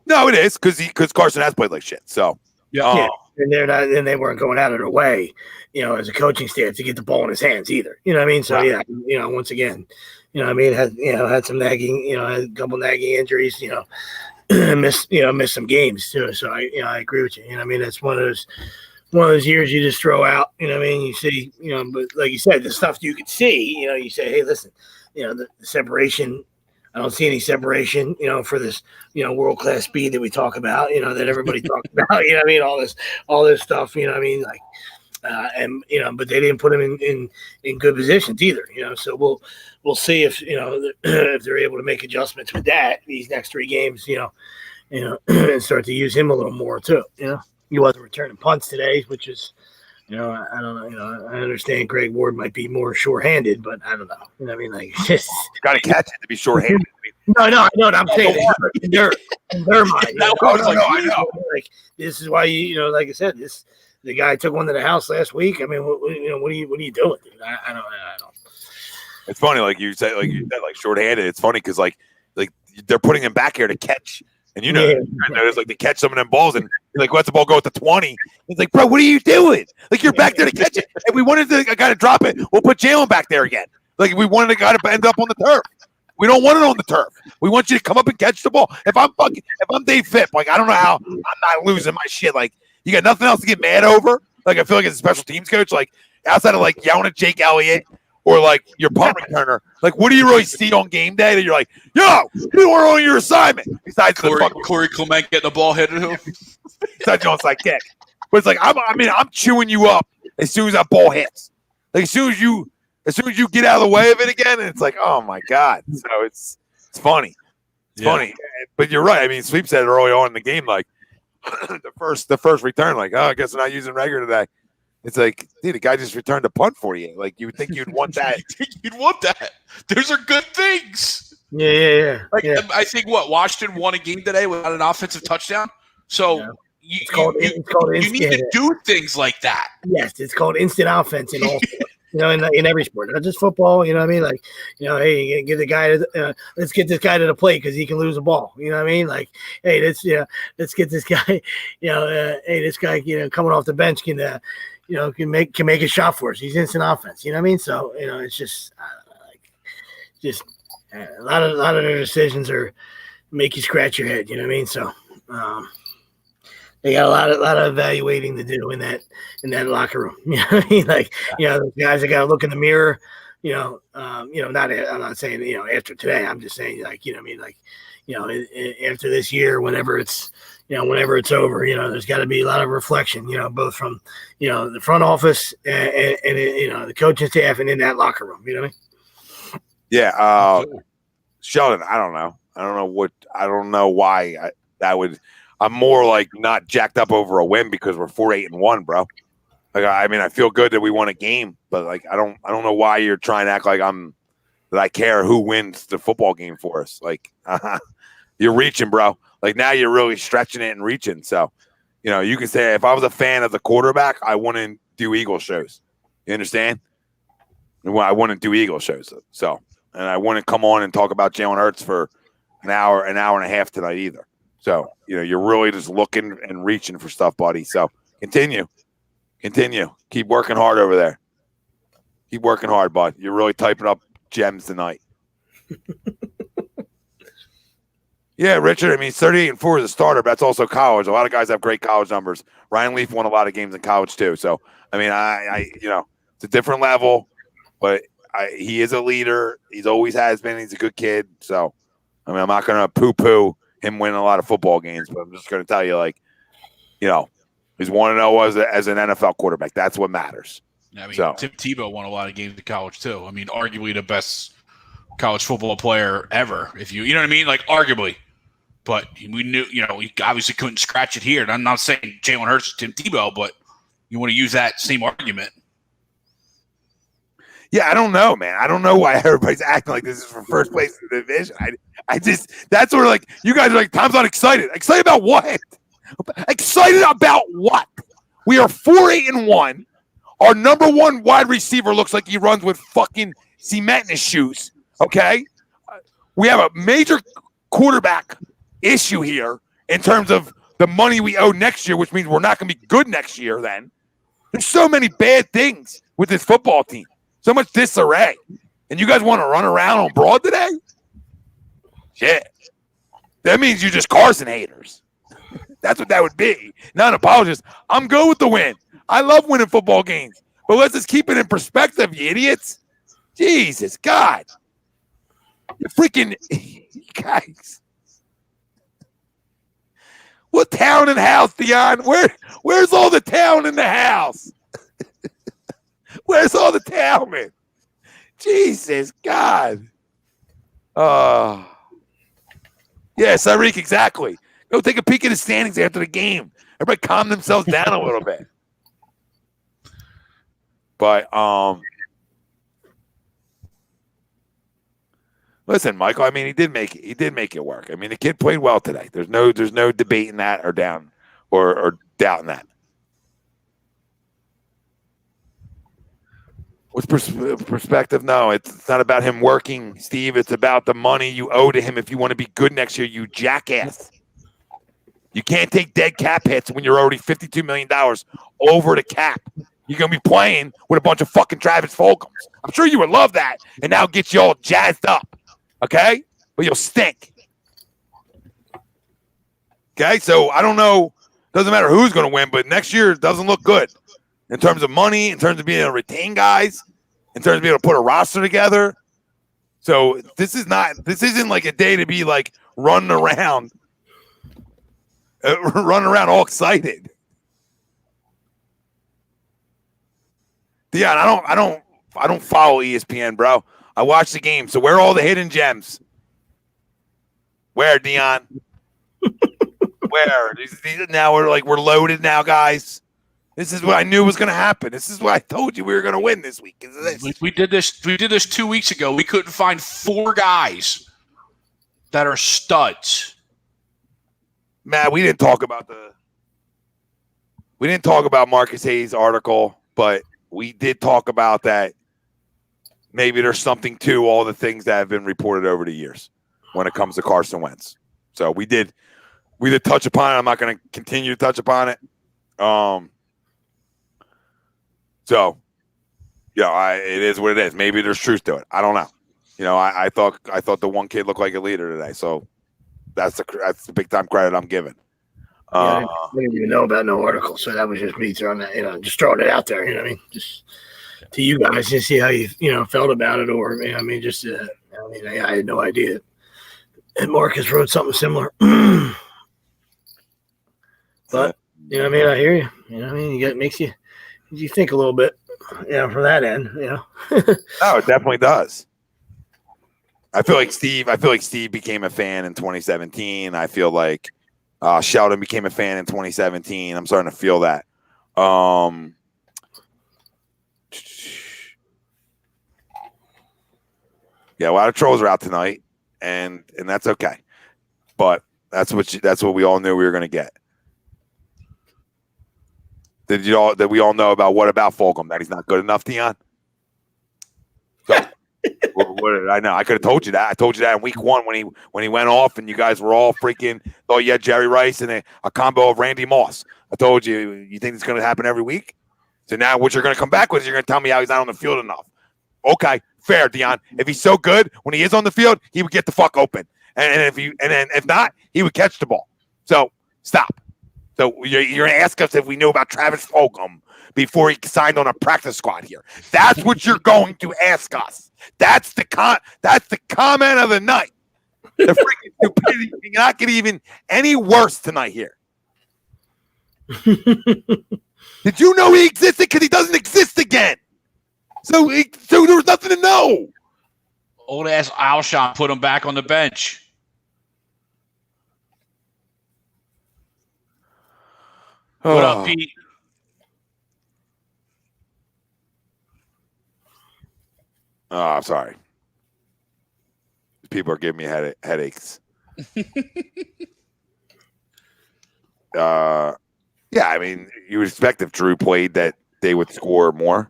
No, it is because Carson has played like shit. So
yeah, and they weren't going out of their way, as a coaching staff to get the ball in his hands either. You know what I mean? So once again, had some nagging, had a couple nagging injuries, missed some games too. So I agree with you. I mean, that's one of those years you just throw out. You know what I mean? You see, but like you said, the stuff you could see. You say, hey, listen, the separation. I don't see any separation. For this, world-class speed that we talk about. That everybody talks about. You know what I mean? All this stuff. You know what I mean? But they didn't put him in good positions either. So we'll see if if they're able to make adjustments with that these next 3 games. And start to use him a little more too. He wasn't returning punts today, which is, I don't know. I understand Greg Ward might be more sure-handed, but I don't know. You know what I mean? Just
got to catch it to be short-handed.
No, I'm saying in their mind. I know. This is why like I said, the guy took one to the house last week. I mean, what are you doing, dude? I don't.
It's funny, like you said, short-handed. It's funny because they're putting him back here to catch. And notice they catch some of them balls, and you're like, let the ball go at the 20. It's like, bro, what are you doing? You're back there to catch it. If we wanted a guy to drop it, we'll put Jalen back there again. We wanted a guy to end up on the turf. We don't want it on the turf. We want you to come up and catch the ball. If I'm Dave Fipp, I don't know how I'm not losing my shit. You got nothing else to get mad over. I feel like as a special teams coach, outside of yelling at Jake Elliott or your punt returner, what do you really see on game day that you're like, yo, you were on your assignment? Besides
Corey Clement getting the ball hit at him.
Besides the onside kick. But it's I'm chewing you up as soon as that ball hits. As soon as you get out of the way of it again, and it's oh my God. So it's funny. It's funny. But you're right. I mean, Sweep said it early on in the game, the first return, I guess I'm not using Reagor today. It's dude, the guy just returned a punt for you. You would think you'd want that.
You'd want that. Those are good things.
Yeah.
I think Washington won a game today without an offensive touchdown. So you need to do things like that.
Yes, it's called instant offense in all sports. In every sport, not just football. You know what I mean? Hey, get the guy let's get this guy to the plate because he can lose a ball. You know what I mean? Hey, let's get this guy. Hey, this guy, coming off the bench can can make a shot for us. He's instant offense. You know what I mean? So it's just A lot of their decisions are make you scratch your head. You know what I mean? So they got a lot of evaluating to do in that locker room. You know what I mean? Like, the guys that got to look in the mirror. I'm not saying after today. I'm just saying after this year, whenever it's over, there's got to be a lot of reflection. Both from the front office and the coaching staff and in that locker room. You know what I mean?
Yeah. Sheldon, I don't know. I don't know why I'm more like not jacked up over a win because we're 4-8-1, bro. Like, I mean, I feel good that we won a game, but like, I don't know why you're trying to act like that I care who wins the football game for us. Like, you're reaching, bro. Like, now you're really stretching it and reaching. So, you can say if I was a fan of the quarterback, I wouldn't do Eagle shows. You understand? I wouldn't do Eagle shows. So, and I wouldn't come on and talk about Jalen Hurts for an hour and a half tonight either. So, you're really just looking and reaching for stuff, buddy. So continue. Keep working hard over there. Keep working hard, bud. You're really typing up gems tonight. Yeah, Richard. I mean, 38-4 is a starter, but that's also college. A lot of guys have great college numbers. Ryan Leaf won a lot of games in college too. So, I mean, it's a different level, but he is a leader. He's always has been. He's a good kid. So, I mean, I'm not going to poo-poo him winning a lot of football games, but I'm just going to tell you, like, he's 1-0 as an NFL quarterback. That's what matters.
I mean, Tim Tebow won a lot of games in college too. I mean, arguably the best college football player ever. If you know what I mean, like arguably. But we knew, we obviously couldn't scratch it here. And I'm not saying Jalen Hurts is Tim Tebow, but you want to use that same argument.
Yeah, I don't know, man. I don't know why everybody's acting like this is for first place in the division. That's sort of like, you guys are like, Tom's not excited. Excited about what? Excited about what? We are 4-8-1. Our number one wide receiver looks like he runs with fucking cement in his shoes. Okay? We have a major quarterback issue here in terms of the money we owe next year, which means we're not going to be good next year then. There's so many bad things with this football team. So much disarray. And you guys want to run around on Broad today? Shit. That means you're just Carson haters. That's what that would be. Not an apologist. I'm good with the win. I love winning football games. But let's just keep it in perspective, you idiots. Jesus, God. You freaking guys. What town and house, Dion? Where's all the town in the house? Where's all the town, man? Jesus, God. Yeah, Tyreek, exactly. Go take a peek at the standings after the game. Everybody calm themselves down a little bit. But listen, Michael, I mean, he did make it work. I mean, the kid played well today. There's no debating that or down or doubting that. What's perspective? No, it's not about him working, Steve. It's about the money you owe to him if you want to be good next year, you jackass. You can't take dead cap hits when you're already $52 million over the cap. You're going to be playing with a bunch of fucking Travis Fulghams. I'm sure you would love that, and now get you all jazzed up, okay? But you'll stink. Okay, so I don't know. Doesn't matter who's going to win, but next year doesn't look good. In terms of money, in terms of being able to retain guys, in terms of being able to put a roster together. So this isn't like a day to be like running around all excited. Dion, I don't follow ESPN, bro. I watch the game. So where are all the hidden gems? Where, Dion? Where? Now we're loaded now, guys. This is what I knew was going to happen. This is what I told you we were going to win this week.
We did this 2 weeks ago. We couldn't find 4 guys that are studs.
Matt, we didn't talk about Marcus Hayes' article, but we did talk about that. Maybe there's something to all the things that have been reported over the years when it comes to Carson Wentz. So we did touch upon it. I'm not going to continue to touch upon it. So, yeah, it is what it is. Maybe there's truth to it. I don't know. I thought the one kid looked like a leader today. So that's the big time credit I'm giving.
I didn't even know about no article, so that was just me throwing that, just throwing it out there. You know what I mean? Just to you guys, just see how you felt about it, or I had no idea. And Marcus wrote something similar, but I hear you. It makes you think a little bit, from that end.
No, it definitely does. I feel like Steve became a fan in 2017. I feel like Sheldon became a fan in 2017. I'm starting to feel that. Yeah, a lot of trolls are out tonight, and that's okay. But that's what we all knew we were going to get. Did we all know about what about Fulgham? That he's not good enough, Dion? So, what did I know? I could have told you that. I told you that in week 1 when he went off, and you guys were all freaking thought you had Jerry Rice and a combo of Randy Moss. I told you. You think it's going to happen every week? So now what you're going to come back with is you're going to tell me how he's not on the field enough. Okay, fair, Dion. If he's so good when he is on the field, he would get the fuck open, and if not, he would catch the ball. So stop. So you're going to ask us if we knew about Travis Fulgham before he signed on a practice squad here. That's what you're going to ask us. That's the comment of the night. The freaking stupidity. You're not getting even any worse tonight here. Did you know he existed? Because he doesn't exist again. So there was nothing to know.
Old ass Alshon put him back on the bench. What up, Pete?
Oh, I'm sorry. People are giving me headaches. Yeah, I mean, you would expect if Drew played that they would score more.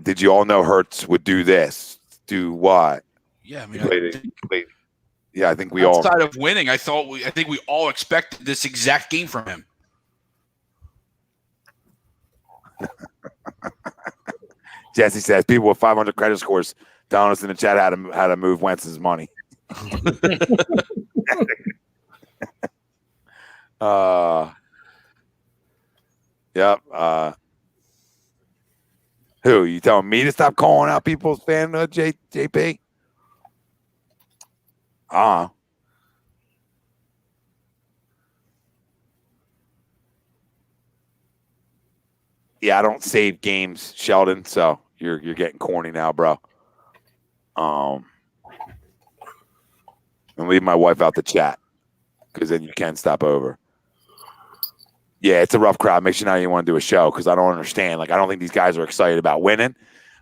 Did you all know Hurts would do this? Do what?
Yeah, I mean,
yeah, I think we
outside of winning, I think we all expected this exact game from him.
Jesse says people with 500 credit scores telling us in the chat how to move Wentz's money. Yep. Who you telling me to stop calling out people's fan JP? Yeah, I don't save games, Sheldon. So you're getting corny now, bro. And leave my wife out the chat because then you can stop over. Yeah, it's a rough crowd. Makes you know you want to do a show because I don't understand. Like, I don't think these guys are excited about winning.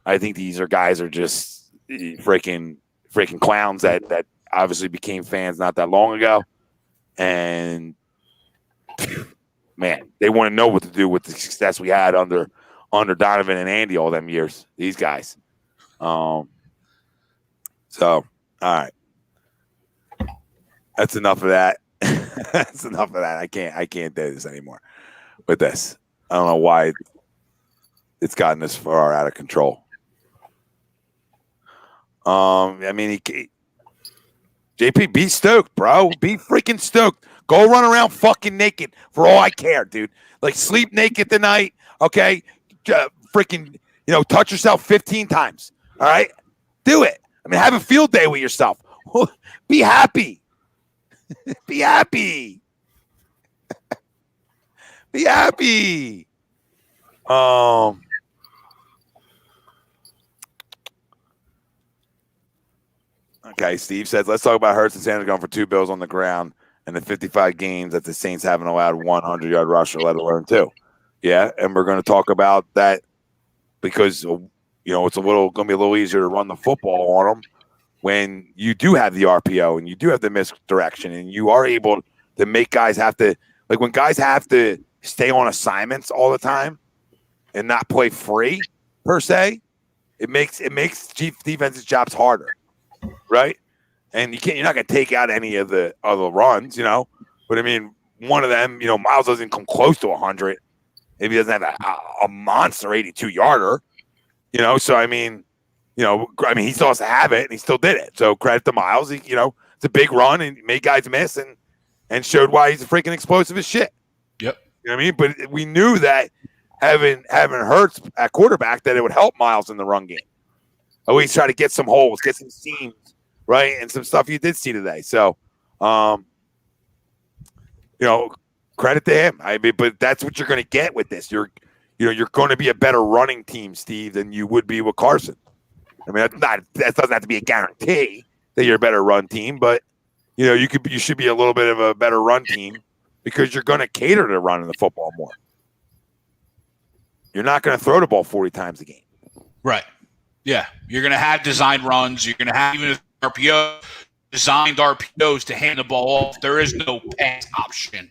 I think these guys are just freaking clowns that obviously became fans not that long ago. And man, they want to know what to do with the success we had under Donovan and Andy all them years. These guys. So, all right. That's enough of that. That's enough of that. I can't do this anymore with this. I don't know why it's gotten this far out of control. I mean, JP, be stoked, bro. Be freaking stoked. Go run around fucking naked for all I care, dude. Like, sleep naked tonight, okay? Freaking, touch yourself 15 times, all right? Do it. I mean, have a field day with yourself. Be happy. Be happy. Be happy. Okay, Steve says, let's talk about Hurts and Sanders going for 2 bills on the ground and the 55 games that the Saints haven't allowed 100-yard rusher, let alone 2. Yeah, and we're going to talk about that because, it's going to be a little easier to run the football on them when you do have the RPO and you do have the misdirection and you are able to make guys have to, like when guys have to stay on assignments all the time and not play free per se, it makes defensive jobs harder, right? And you're not going to take out any of the other runs, but I mean, one of them, Miles doesn't come close to 100 if he doesn't have a monster 82-yarder. So I mean, he still has to have it, and he still did it. So credit to Miles. It's a big run and made guys miss and showed why he's a freaking explosive as shit.
Yep.
You know what I mean? But we knew that having Hurts at quarterback, that it would help Miles in the run game. Always try to get some holes, get some seams, right, and some stuff you did see today. So, credit to him. I mean, but that's what you're going to get with this. You're going to be a better running team, Steve, than you would be with Carson. I mean, that doesn't have to be a guarantee that you're a better run team, but you should be a little bit of a better run team because you're going to cater to running the football more. You're not going to throw the ball 40 times a game.
Right. Yeah. You're going to have designed runs. You're going to have even designed RPOs to hand the ball off. There is no pass option.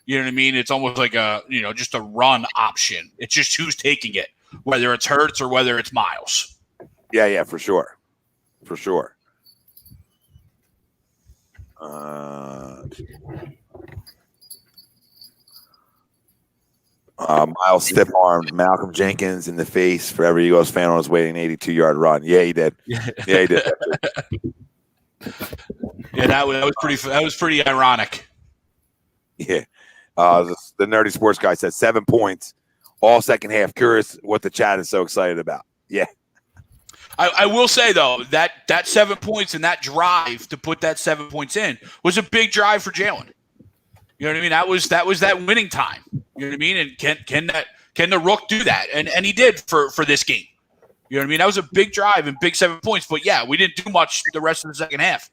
You know what I mean? It's almost like just a run option. It's just who's taking it, whether it's Hurts or whether it's Miles.
Yeah, for sure. For sure. Miles stiff-armed Malcolm Jenkins in the face for every Eagles fan on his way an 82-yard run. Yeah, he did. Yeah, he did.
Yeah, that was pretty ironic.
Yeah. The nerdy sports guy said 7 points all second half. Curious what the chat is so excited about. Yeah.
I will say, though, that 7 points and that drive to put that 7 points in was a big drive for Jalen. You know what I mean? That was that winning time. You know what I mean? And can the Rook do that? And he did for this game. You know what I mean? That was a big drive and big 7 points. But, yeah, we didn't do much the rest of the second half.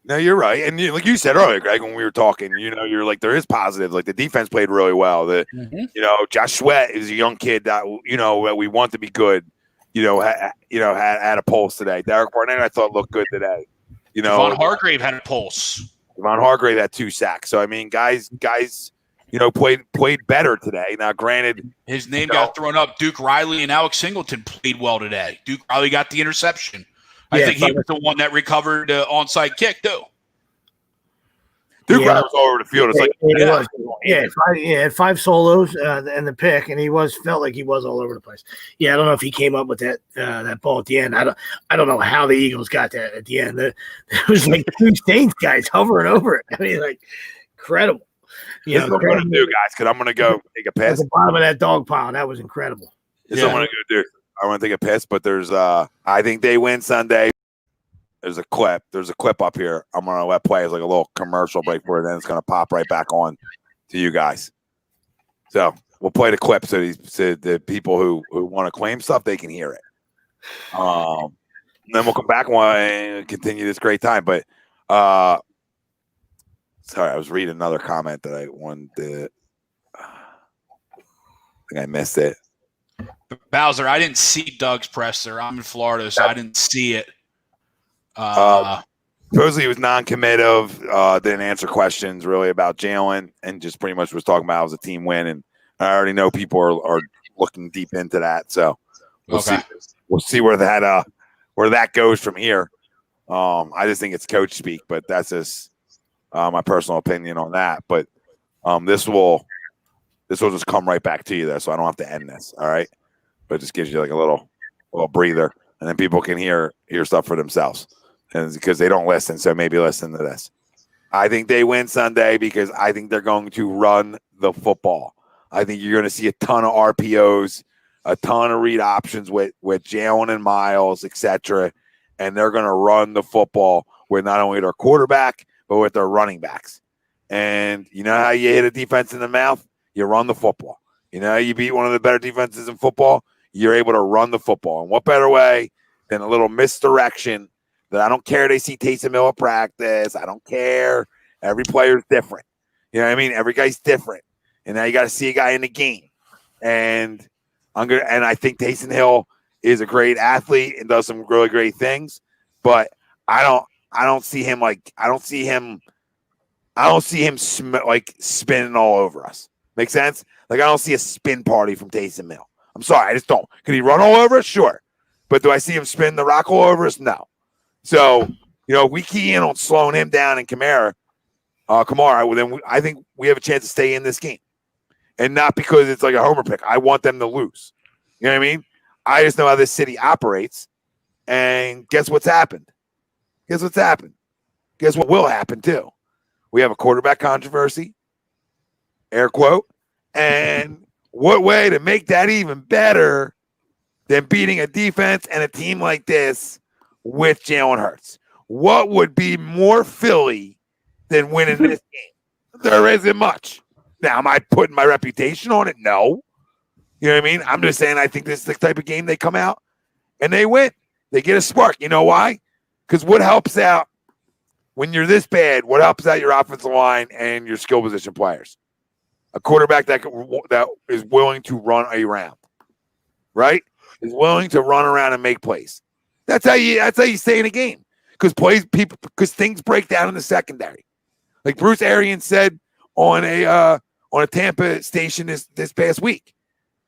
No, you're right. And like you said earlier, Greg, when we were talking, you're like, there is positive. Like the defense played really well. Josh Sweat is a young kid that, that we want to be good, had a pulse today. Derek Barnett, I thought, looked good today.
Devon Hargrave had a pulse.
Devon Hargrave had 2 sacks. So, I mean, guys, played better today. Now, granted,
his name got thrown up. Duke Riley and Alex Singleton played well today. Duke Riley got the interception. I think he was the one that recovered the onside kick, too.
Duke Riley was all over the field. It's
he had 5 solos and the pick, and felt like he was all over the place. Yeah, I don't know if he came up with that ball at the end. I don't know how the Eagles got that at the end. There was like 2 Saints guys hovering over it. I mean, like, incredible.
This is what I'm going to do, guys, because I'm going to go take a piss.
At the bottom of that dog pile, that was incredible.
This is what I'm going to do. I want to take a piss, but there's I think they win Sunday. There's a clip up here. I'm going to let play as like a little commercial break for it, then it's going to pop right back on to you guys. So we'll play the clip so the people who want to claim stuff, they can hear it. Then we'll come back and continue this great time. But sorry, I was reading another comment that I wanted to I think I missed it.
Bowser, I didn't see Doug's presser. I'm in Florida, so I didn't see it.
Supposedly he was non-committive, didn't answer questions really about Jalen, and just pretty much was talking about it was a team win. And I already know people are looking deep into that, so we'll see where that goes from here. I just think it's coach speak, but that's just my personal opinion on that. But this will just come right back to you there, so I don't have to end this. All right. But it just gives you like a little breather, and then people can hear stuff for themselves, and because they don't listen, so maybe listen to this. I think they win Sunday because I think they're going to run the football. I think you're going to see a ton of RPOs, a ton of read options with Jalen and Miles, etc., and they're going to run the football with not only their quarterback but with their running backs. And you know how you hit a defense in the mouth? You run the football. You know how you beat one of the better defenses in football? You're able to run the football. And what better way than a little misdirection that I don't care they see Taysom Hill at practice. I don't care. Every player is different. You know what I mean? Every guy's different. And now you got to see a guy in the game. And I think Taysom Hill is a great athlete and does some really great things. But I don't see him spinning all over us. Make sense? Like, I don't see a spin party from Taysom Hill. I'm sorry, I just don't. Could he run all over us? Sure. But do I see him spin the rock all over us? No. So, we key in on slowing him down and Kamara, then I think we have a chance to stay in this game. And not because it's like a homer pick. I want them to lose. You know what I mean? I just know how this city operates. And guess what's happened? Guess what's happened? Guess what will happen too? We have a quarterback controversy, air quote. And what way to make that even better than beating a defense and a team like this with Jalen Hurts? What would be more Philly than winning this game? There isn't much. Now, am I putting my reputation on it? No. You know what I mean? I'm just saying I think this is the type of game they come out and they win. They get a spark. You know why? Because what helps out when you're this bad, what helps out your offensive line and your skill position players? A quarterback that is willing to run around, right? Is willing to run around and make plays. That's how you stay in a game. Because things break down in the secondary. Like Bruce Arians said on a Tampa station this past week.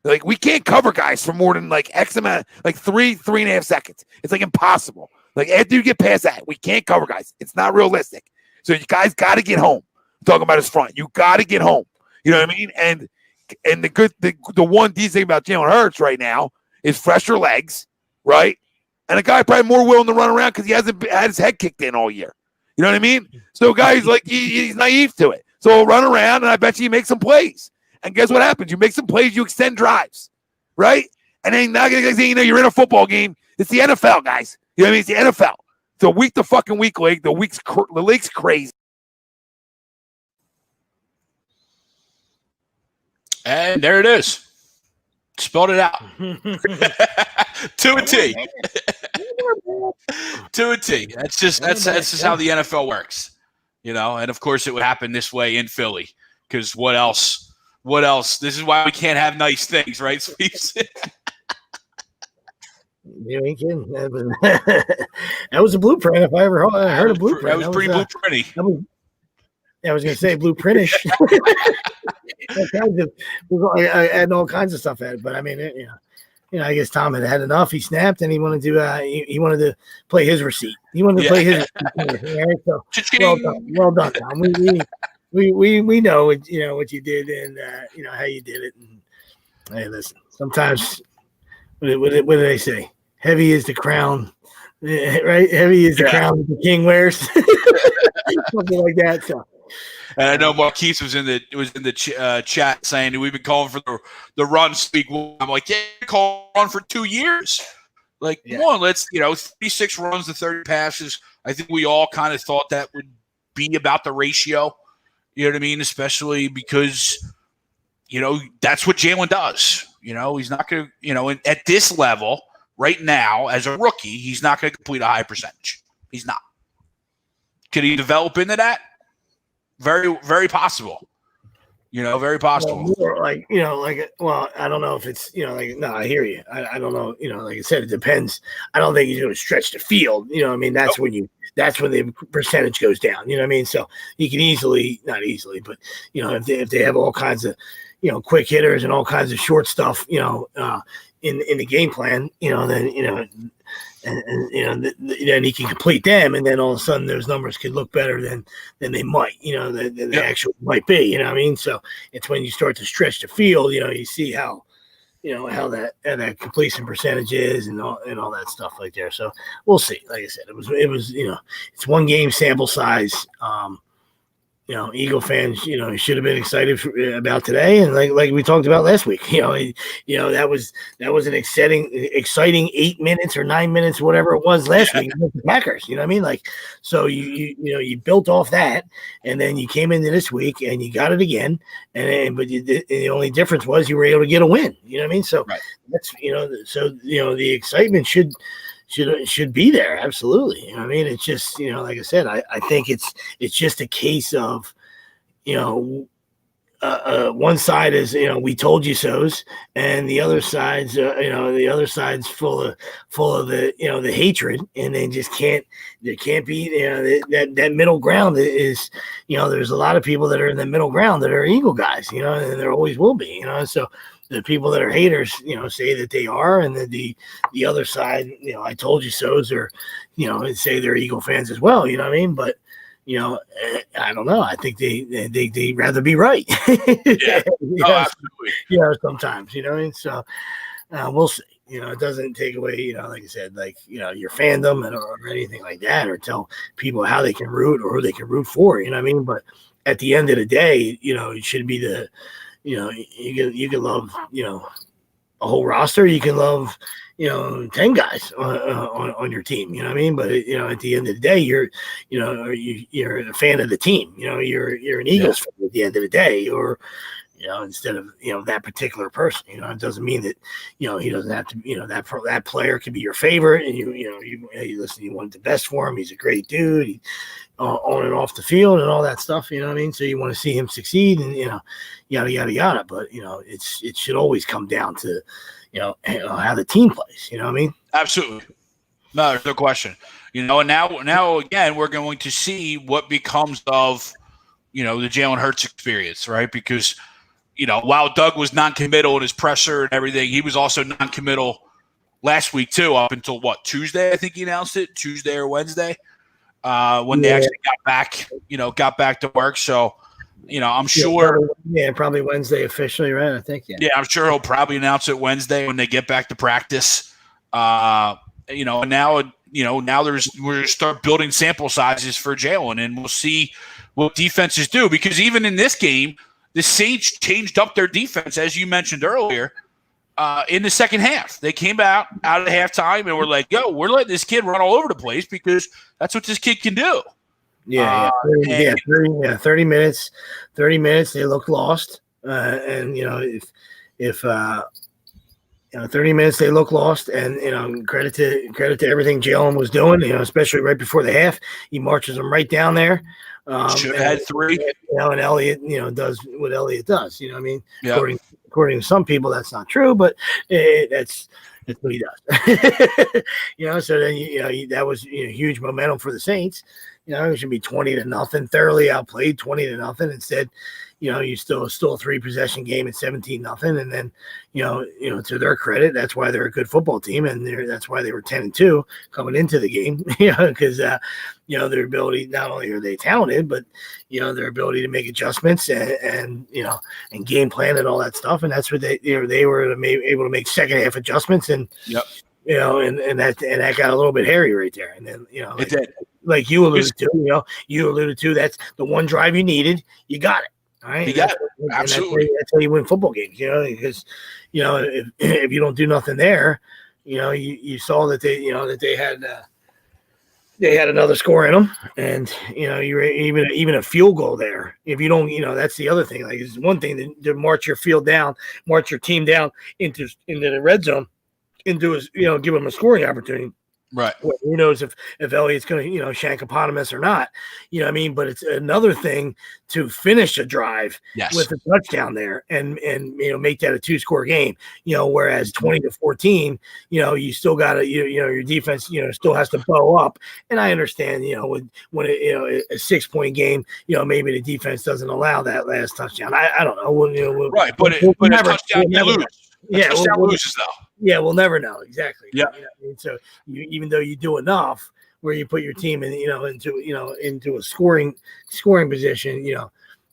Like, we can't cover guys for more than like X amount, like 3.5 seconds. It's like impossible. Like, after you get past that, we can't cover guys. It's not realistic. So you guys got to get home. I'm talking about his front. You got to get home. You know what I mean? And the one decent thing about Jalen Hurts right now is fresher legs, right? And a guy probably more willing to run around because he hasn't had his head kicked in all year. You know what I mean? So guys, like, he's naive to it. So he'll run around, and I bet you make some plays. And guess what happens? You make some plays, you extend drives, right? And then now you're in a football game. It's the NFL, guys. You know what I mean? It's the NFL. It's a week to fucking week league. The league's crazy.
And there it is. Spelled it out. To a T. To a T. That's just how the NFL works. You know, and of course it would happen this way in Philly. Because what else? What else? This is why we can't have nice things, right, Sweeps?
You ain't kidding. That was a blueprint. If I ever heard a blueprint,
that was pretty blueprinty.
I was going to say blueprintish. Adding all kinds of stuff at it, but I mean, I guess Tom had enough. He snapped, and he wanted to. He wanted to play his receipt. He wanted to play his. Right? So well done, Tom. We know what you did, and how you did it. And hey, listen. Sometimes, what do they say? Heavy is the crown, right? Heavy is the crown that the king wears, something like that. So.
And I know Marquise was in the chat saying we've been calling for the run speak. I'm like, yeah, call run for 2 years. Like, come on, let's 36 runs to 30 passes. I think we all kind of thought that would be about the ratio. You know what I mean? Especially because, that's what Jalen does. He's not going to, at this level right now as a rookie, he's not going to complete a high percentage. He's not. Could he develop into that? Very, very possible. Very possible.
Well, I don't know if it's, no, I hear you. I don't know. Like I said, it depends. I don't think he's going to stretch the field. That's when the percentage goes down. You know what I mean? So you can not easily, but if they have all kinds of, quick hitters and all kinds of short stuff, in the game plan, then then he can complete them, and then all of a sudden those numbers could look better than they might, than they actually might be. You know what I mean? So it's when you start to stretch the field, you see how that completion percentage is and all that stuff like there. So we'll see. Like I said, it was it's one game sample size. Eagle fans, should have been excited about today, and like we talked about last week, that was an exciting 8 minutes or 9 minutes, whatever it was last week with the Packers. You know what I mean? Like, so you built off that, and then you came into this week and you got it again, but the only difference was you were able to get a win. You know what I mean? So
right.
That's the excitement should be there. Absolutely. I mean, it's just, like I said, I think it's just a case of, one side is, we told you so's, and the other side's, full of the, the hatred, and they just there can't be, that middle ground is, there's a lot of people that are in the middle ground that are Eagle guys, and there always will be, so the people that are haters, say that they are, and the other side, I told you so's, or, say they're Eagle fans as well. You know what I mean? But, I don't know. I think they'd rather be right.
Yeah. Absolutely.
Sometimes, So, we'll see. It doesn't take away, like I said, like, your fandom or anything like that, or tell people how they can root or who they can root for, you know what I mean? But at the end of the day, it should be you can love, a whole roster. You can love, 10 guys on your team, you know what I mean? But, at the end of the day, you're a fan of the team, you're an Eagles fan at the end of the day, or, instead of, that particular person, it doesn't mean that, he doesn't have to, that player could be your favorite, and you listen, you want the best for him. He's a great dude, on and off the field and all that stuff, you know what I mean? So you want to see him succeed, and, yada, yada, yada. But, it should always come down to, how the team plays, you know what I mean?
Absolutely. No, there's no question. And now again, we're going to see what becomes of, the Jalen Hurts experience, right? Because, while Doug was non-committal in his presser and everything, he was also non-committal last week too, up until Tuesday, I think he announced it, Tuesday or Wednesday, when they actually got back to work. So, I'm sure.
Probably Wednesday officially, right? I think,
Yeah, I'm sure he'll probably announce it Wednesday when they get back to practice. And now, now we're going to start building sample sizes for Jalen, and we'll see what defenses do. Because even in this game, the Saints changed up their defense, as you mentioned earlier, in the second half. They came out of halftime and were like, yo, we're letting this kid run all over the place because that's what this kid can do.
30 minutes. 30 minutes, they looked lost. And, if 30 minutes they look lost, and credit to everything Jalen was doing, especially right before the half, he marches them right down there.
Should have had 3.
And Elliott, does what Elliott does. You know what I mean?
Yeah.
According to some people, that's not true, but that's what he does. So then that was huge momentum for the Saints. It should be 20-0, thoroughly outplayed, 20-0. Instead, you still a 3-possession game at 17-0, and then to their credit, that's why they're a good football team, and that's why they were 10-2 coming into the game, because their ability, not only are they talented, but their ability to make adjustments and game plan and all that stuff, and that's what they were able to make second half adjustments, and and that got a little bit hairy right there, and then
it did.
Like you alluded to, that's the one drive you needed. You got it. All right.
You got it. Absolutely.
That's how you win football games, because, if you don't do nothing there, you saw that they had another score in them, and, you were even a field goal there. If you don't, that's the other thing. Like, it's one thing to march your team down into the red zone, give them a scoring opportunity.
Right.
Well, who knows if Elliott's going to, shank eponymous or not, you know what I mean? But it's another thing to finish a drive with a touchdown there and make that a 2-score game, whereas 20-14, you still got to, your defense, still has to bow up. And I understand, when a 6-point game, maybe the defense doesn't allow that last touchdown. I don't know.
Right. But a touchdown, you lose. Touchdown loses, though.
Yeah, we'll never know exactly.
Yeah.
So even though you do enough where you put your team in, into a scoring position,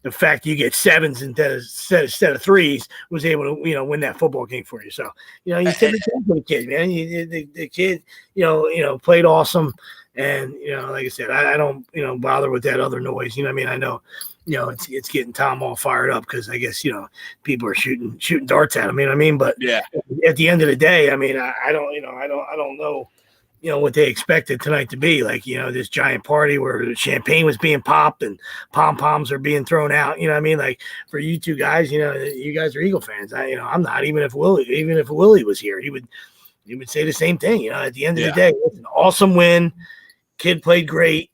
the fact you get 7s instead of 3s was able to, win that football game for you. So, you take it for the kid, man. The kid, played awesome. And, like I said, I don't, bother with that other noise. I mean, I know, it's getting Tom all fired up because I guess, people are shooting darts at him, you know what I mean? But at the end of the day, I mean, I don't know, what they expected tonight to be like, this giant party where champagne was being popped and pom-poms are being thrown out. You know what I mean? Like for you two guys, you guys are Eagle fans. I'm not, even if Willie was here, he would say the same thing. At the end of the day, it's an awesome win. Kid played great.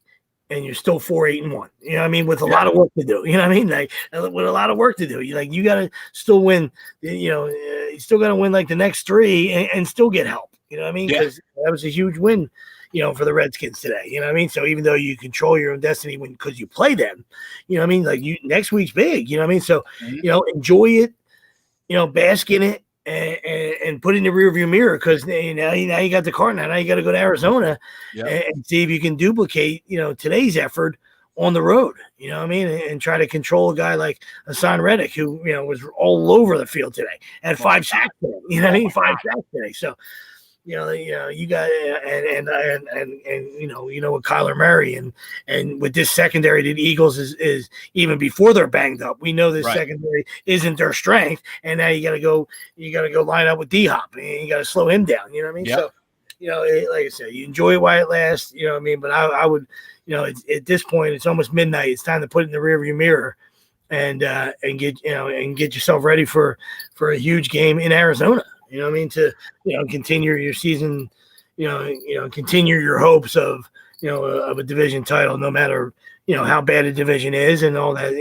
And you're still 4-8-1. You know what I mean? With a lot of work to do. You know what I mean? Like with a lot of work to do. You got to still win. You still got to win like the next 3 and still get help. You know what I mean? Because that was a huge win. For the Redskins today. You know what I mean? So even though you control your own destiny because you play them, you know what I mean? Like next week's big. You know what I mean? So enjoy it. Bask in it. And put in the rearview mirror because now you got the Cardinals. Now you got to go to Arizona and see if you can duplicate today's effort on the road, you know what I mean, and try to control a guy like Hassan Reddick, who was all over the field today, had 5 sacks today, you know what I mean, 5 sacks today. So you got with Kyler Murray and with this secondary, the Eagles is even before they're banged up. We know this secondary isn't their strength, and now you got to go line up with D-Hop, and you got to slow him down. You know what I mean? Yep. So like I said, you enjoy it while it lasts. You know what I mean? But I would, at this point, it's almost midnight. It's time to put it in the rearview mirror and get yourself ready for a huge game in Arizona. You know what I mean? To, continue your season, continue your hopes of a division title, no matter, how bad a division is and all that,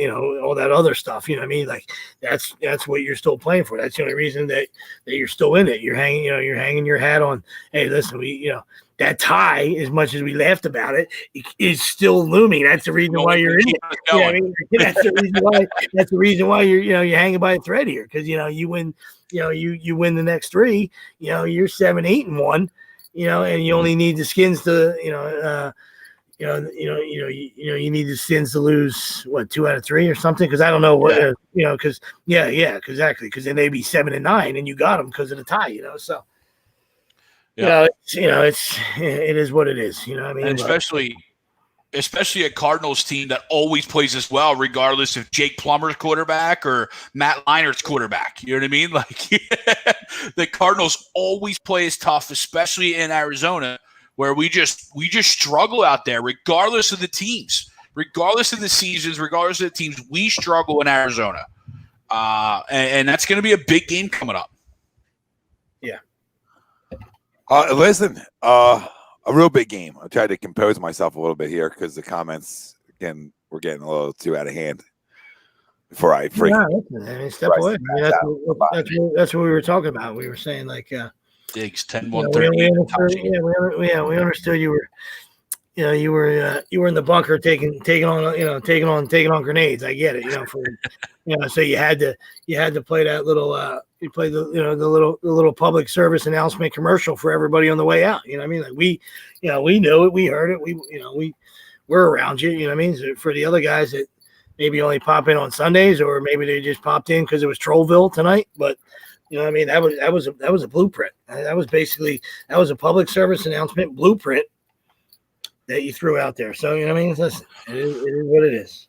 all that other stuff. You know what I mean? Like that's what you're still playing for. That's the only reason that you're still in it. You're hanging your hat on, hey, listen, that tie, as much as we laughed about it, is still looming. That's the reason why you're in it. You know what I mean? That's the reason why you're hanging by a thread here, because you win. You win the next 3. You're 7-8-1. And you only need the Skins to you need the Skins to lose 2 out of 3 or something, because I don't know what because exactly, because then they'd be 7-9 and you got them because of the tie. So. It is what it is. You know what I mean?
And especially a Cardinals team that always plays as well, regardless if Jake Plummer's quarterback or Matt Leinert's quarterback. You know what I mean? Like the Cardinals always play as tough, especially in Arizona, where we just struggle out there, regardless of the teams, regardless of the seasons, regardless of the teams. We struggle in Arizona, and that's going to be a big game coming up.
Yeah.
Listen, a real big game. I tried to compose myself a little bit here because the comments, again, were getting a little too out of hand before I freak.
Step away. That's what we were talking about. We were saying, like,
Diggs 10-1.
We understood you were. You were in the bunker taking on grenades. I get it. So you had to play that little you play the little public service announcement commercial for everybody on the way out. You know what I mean? Like we know it, we heard it, we're around you. You know what I mean? So for the other guys that maybe only pop in on Sundays, or maybe they just popped in because it was Trollville tonight, but. You know what I mean? That was a blueprint. That was a public service announcement blueprint that you threw out there. So, you know what I mean? Listen, it is what it is.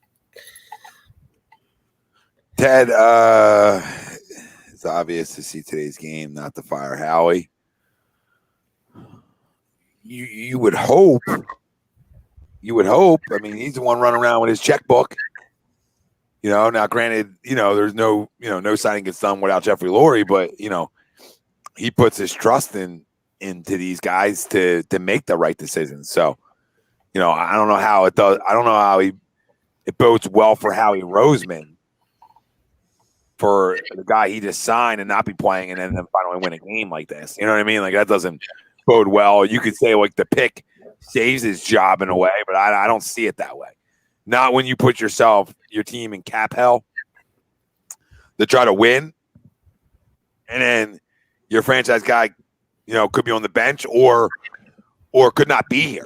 Ted, it's obvious to see today's game not to fire Howie. You would hope. I mean, he's the one running around with his checkbook. Now granted, there's no signing gets done without Jeffrey Lurie, but he puts his trust into these guys to make the right decisions. So, I don't know how it does. I don't know how it bodes well for Howie Roseman, for the guy he just signed and not be playing and then finally win a game like this. You know what I mean? Like, that doesn't bode well. You could say like the pick saves his job in a way, but I don't see it that way. Not when you put your team in cap hell to try to win, and then your franchise guy, could be on the bench or could not be here.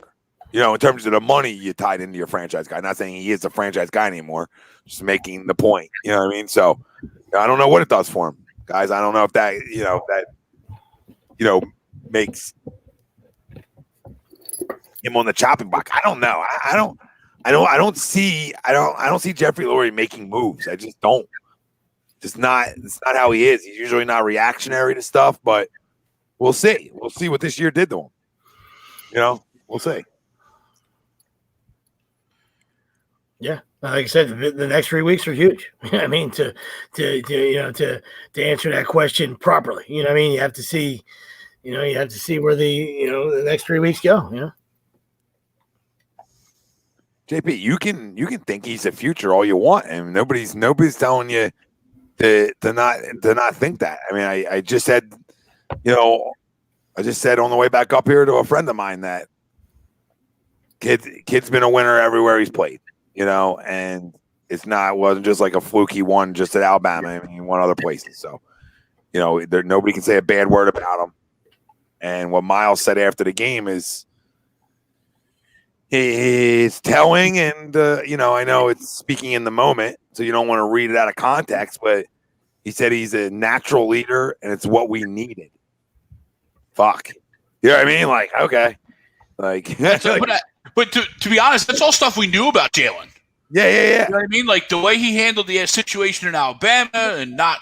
In terms of the money you tied into your franchise guy. Not saying he is a franchise guy anymore, just making the point. You know what I mean? So I don't know what it does for him, guys. I don't know if that makes him on the chopping block. I don't know. I don't see Jeffrey Lurie making moves. I just don't. It's not how he is. He's usually not reactionary to stuff, but we'll see. We'll see what this year did to him. We'll see.
Yeah, like I said, the next 3 weeks are huge. I mean, to answer that question properly, I mean, you have to see, where the next 3 weeks go.
JP, you can think he's the future all you want, and nobody's telling you to not think that. I mean, I just said, on the way back up here to a friend of mine that kid's been a winner everywhere he's played, and wasn't just like a fluke. He won just at Alabama. I mean, he won other places. So, nobody can say a bad word about him. And what Miles said after the game is, He's telling, and I know it's speaking in the moment, so you don't want to read it out of context, but he said he's a natural leader, and it's what we needed. Fuck, you know what I mean? Like, okay, like,
but to be honest, that's all stuff we knew about Jalen.
Yeah.
You know what I mean? Like the way he handled the situation in Alabama and not,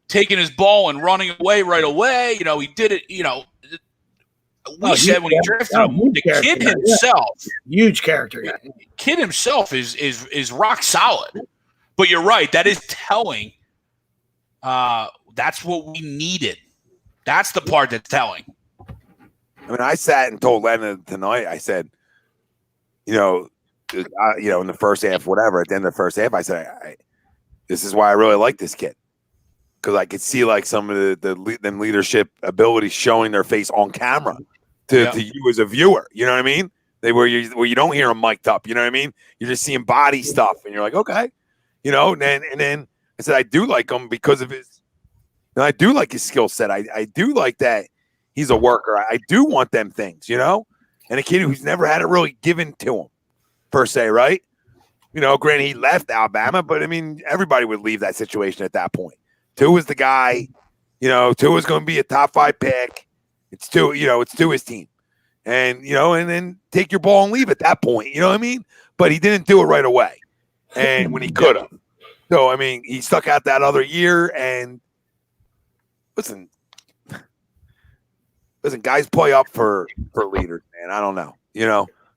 taking his ball and running away right away. He did it. We said when he drafted him, the kid himself,
huge character.
Kid himself is rock solid. But you're right. That is telling. That's what we needed. That's the part that's telling.
I mean, I sat and told Lennon tonight. I said, in the first half, whatever. At the end of the first half, I said, "This is why I really like this kid." Because I could see like some of the leadership abilities showing their face on camera to you as a viewer. You know what I mean? Where you don't hear them mic'd up. You know what I mean? You're just seeing body stuff, and you're like, okay, And then I said I do like him because of his. And I do like his skill set. I do like that he's a worker. I do want them things, and a kid who's never had it really given to him per se, right? Granted he left Alabama, but I mean everybody would leave that situation at that point. Tua is the guy, Tua is going to be a top 5 pick. It's to his team. And, and then take your ball and leave at that point. You know what I mean? But he didn't do it right away. And when he could have. So, I mean, he stuck out that other year. And listen, guys play up for leaders, man. I don't know.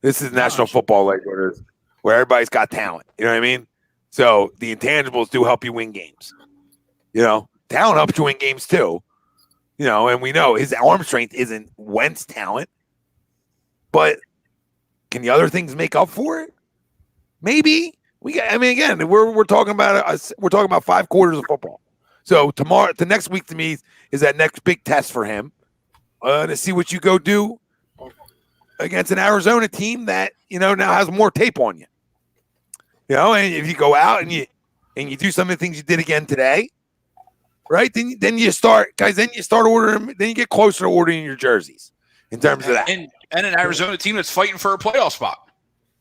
This is National Football League where everybody's got talent. You know what I mean? So the intangibles do help you win games. Talent helps you win games too. And we know his arm strength isn't Wentz talent, but can the other things make up for it? Maybe again, we're talking about 5 quarters of football. So the next week to me is that next big test for him to see what you go do against an Arizona team that now has more tape on you. And if you go out and you do some of the things you did again today. Right, then you start ordering. Then you get closer to ordering your jerseys in terms of that,
and an Arizona team that's fighting for a playoff spot.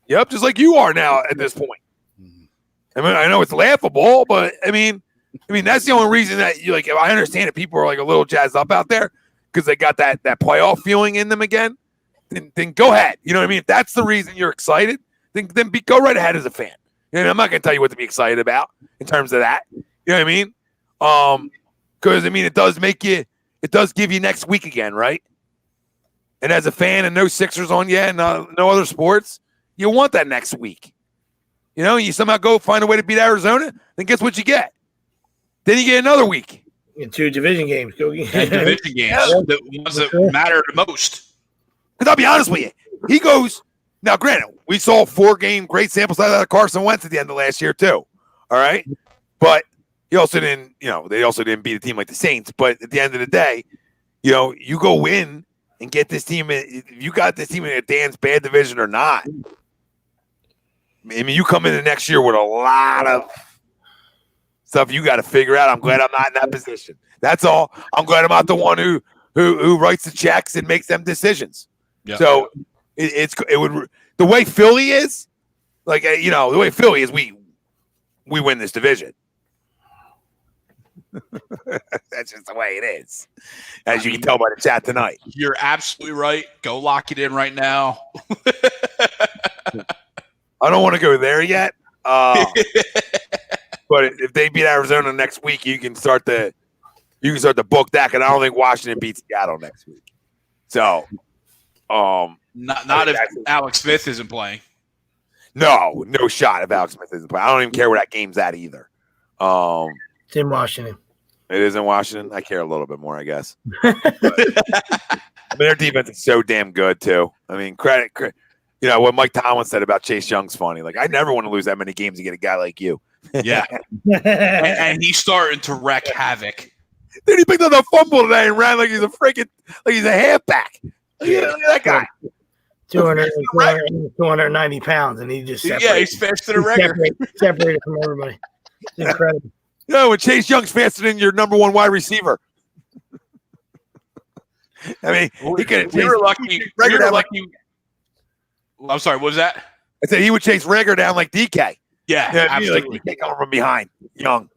Yep, just like you are now at this point. I mean, I know it's laughable, but I mean that's the only reason that you like. If I understand it, people are like a little jazzed up out there because they got that playoff feeling in them again. Then go ahead. You know what I mean? If that's the reason you're excited, then go right ahead as a fan. I'm not going to tell you what to be excited about in terms of that. You know what I mean? Because it does give you next week again, right? And as a fan and no Sixers on yet and no other sports, you want that next week. You somehow go find a way to beat Arizona, then guess what you get? Then you get another week.
And 2 division games.
Division games. The ones that matter the most.
Because I'll be honest with you, he goes now. Granted, we saw 4-game great sample size out of Carson Wentz at the end of last year too. All right, but he also didn't. They also didn't beat a team like the Saints. But at the end of the day, you go win and get this team. If you got this team in a Dan's bad division or not, I mean, you come into next year with a lot of stuff you got to figure out. I'm glad I'm not in that position. That's all. I'm glad I'm not the one who writes the checks and makes them decisions. Yep. So it would the way Philly is, like the way Philly is, we win this division. That's just the way it is, as you can tell by the chat tonight.
You're absolutely right. Go lock it in right now.
I don't want to go there yet, but if they beat Arizona next week, you can start the book that. And I don't think Washington beats Seattle next week. So,
not if Alex Smith isn't playing.
No shot if Alex Smith isn't playing. I don't even care where that game's at either.
It's in Washington.
It is in Washington. I care a little bit more, I guess. Their defense is so damn good too. I mean, credit. What Mike Tomlin said about Chase Young's funny. Like, I never want to lose that many games to get a guy like you.
Yeah, and he's starting to wreak havoc.
Then he picked up the fumble today and ran like he's a halfback. Look at that guy.
290 pounds, and he just
he's faster than a regular.
Separated from everybody. It's incredible.
When Chase Young's faster than your number 1 wide receiver. I mean,
we were lucky. I'm sorry, what was that?
I said he would chase Rager down like DK.
Yeah,
Yeah,
absolutely.
like DK coming from behind, young.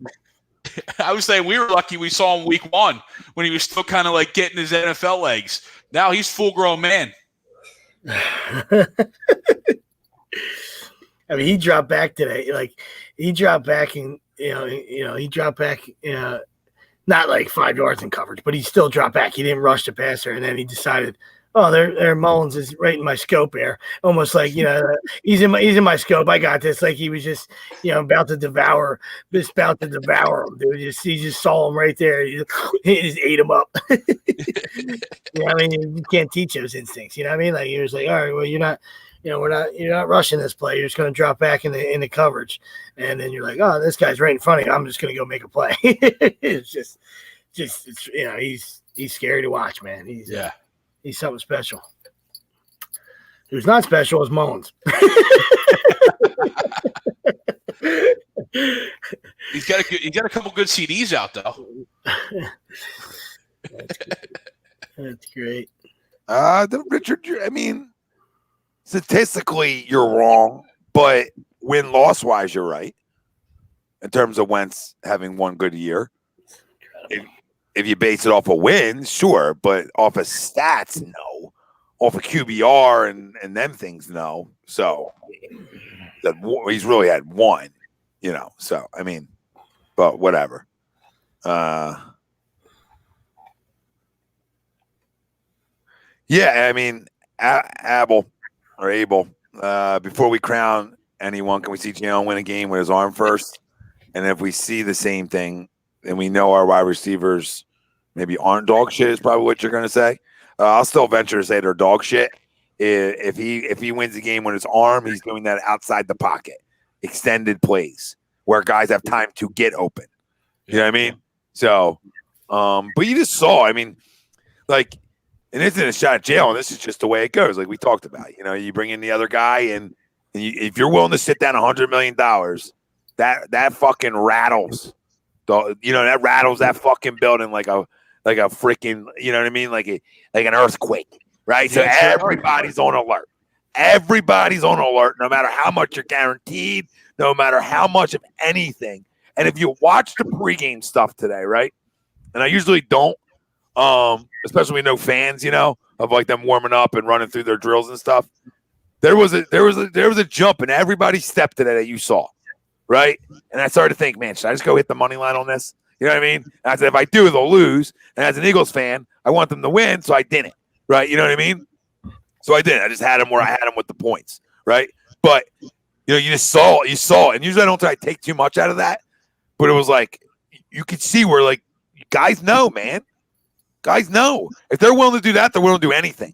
I was saying we were lucky we saw him week 1 when he was still kind of like getting his NFL legs. Now he's full-grown man.
I mean, he dropped back today. Like he dropped back and he dropped back. Not like 5 yards in coverage, but he still dropped back. He didn't rush the passer, and then he decided, oh, there Mullins is right in my scope there. Almost like, he's in my scope. I got this. Like he was just, about to devour him, dude. He just saw him right there. He just ate him up. I mean, you can't teach those instincts. You know what I mean? Like he was like, all right, well, you're not rushing this play. You're just going to drop back in the coverage. And then you're like, oh, this guy's right in front of you. I'm just going to go make a play. It's just he's scary to watch, man. He's something special. Who's not special is Mullins.
He's got a couple good CDs out though.
That's great.
Richard, I mean, statistically, you're wrong, but win-loss wise, you're right. In terms of Wentz having one good year, if you base it off of wins, sure, but off of stats, no. Off of QBR and them things, no. So he's really had one, So I mean, but whatever. Yeah, I mean, Abel. Before we crown anyone, can we see Jalen win a game with his arm first? And if we see the same thing, and we know our wide receivers maybe aren't dog shit, is probably what you're going to say. I'll still venture to say they're dog shit. If he wins the game with his arm, he's doing that outside the pocket, extended plays where guys have time to get open. You know what I mean? So, but you just saw. I mean, like. And this isn't a shot at Jalen. This is just the way it goes, like we talked about. You bring in the other guy, and if you're willing to sit down $100 million, that fucking rattles. That rattles that fucking building like a freaking, you know what I mean, like an earthquake, right? So everybody's on alert. Everybody's on alert, no matter how much you're guaranteed, no matter how much of anything. And if you watch the pregame stuff today, right? And I usually don't. Especially with no fans, of like them warming up and running through their drills and stuff. There was a jump in everybody's step today that you saw, right? And I started to think, man, should I just go hit the money line on this? You know what I mean? And I said, if I do, they'll lose. And as an Eagles fan, I want them to win, so I didn't, right? You know what I mean? So I didn't. I just had them where I had them with the points, right? But you just saw, and usually I don't try to take too much out of that, but it was like you could see where like guys know, man. Guys know if they're willing to do that, they're willing to do anything.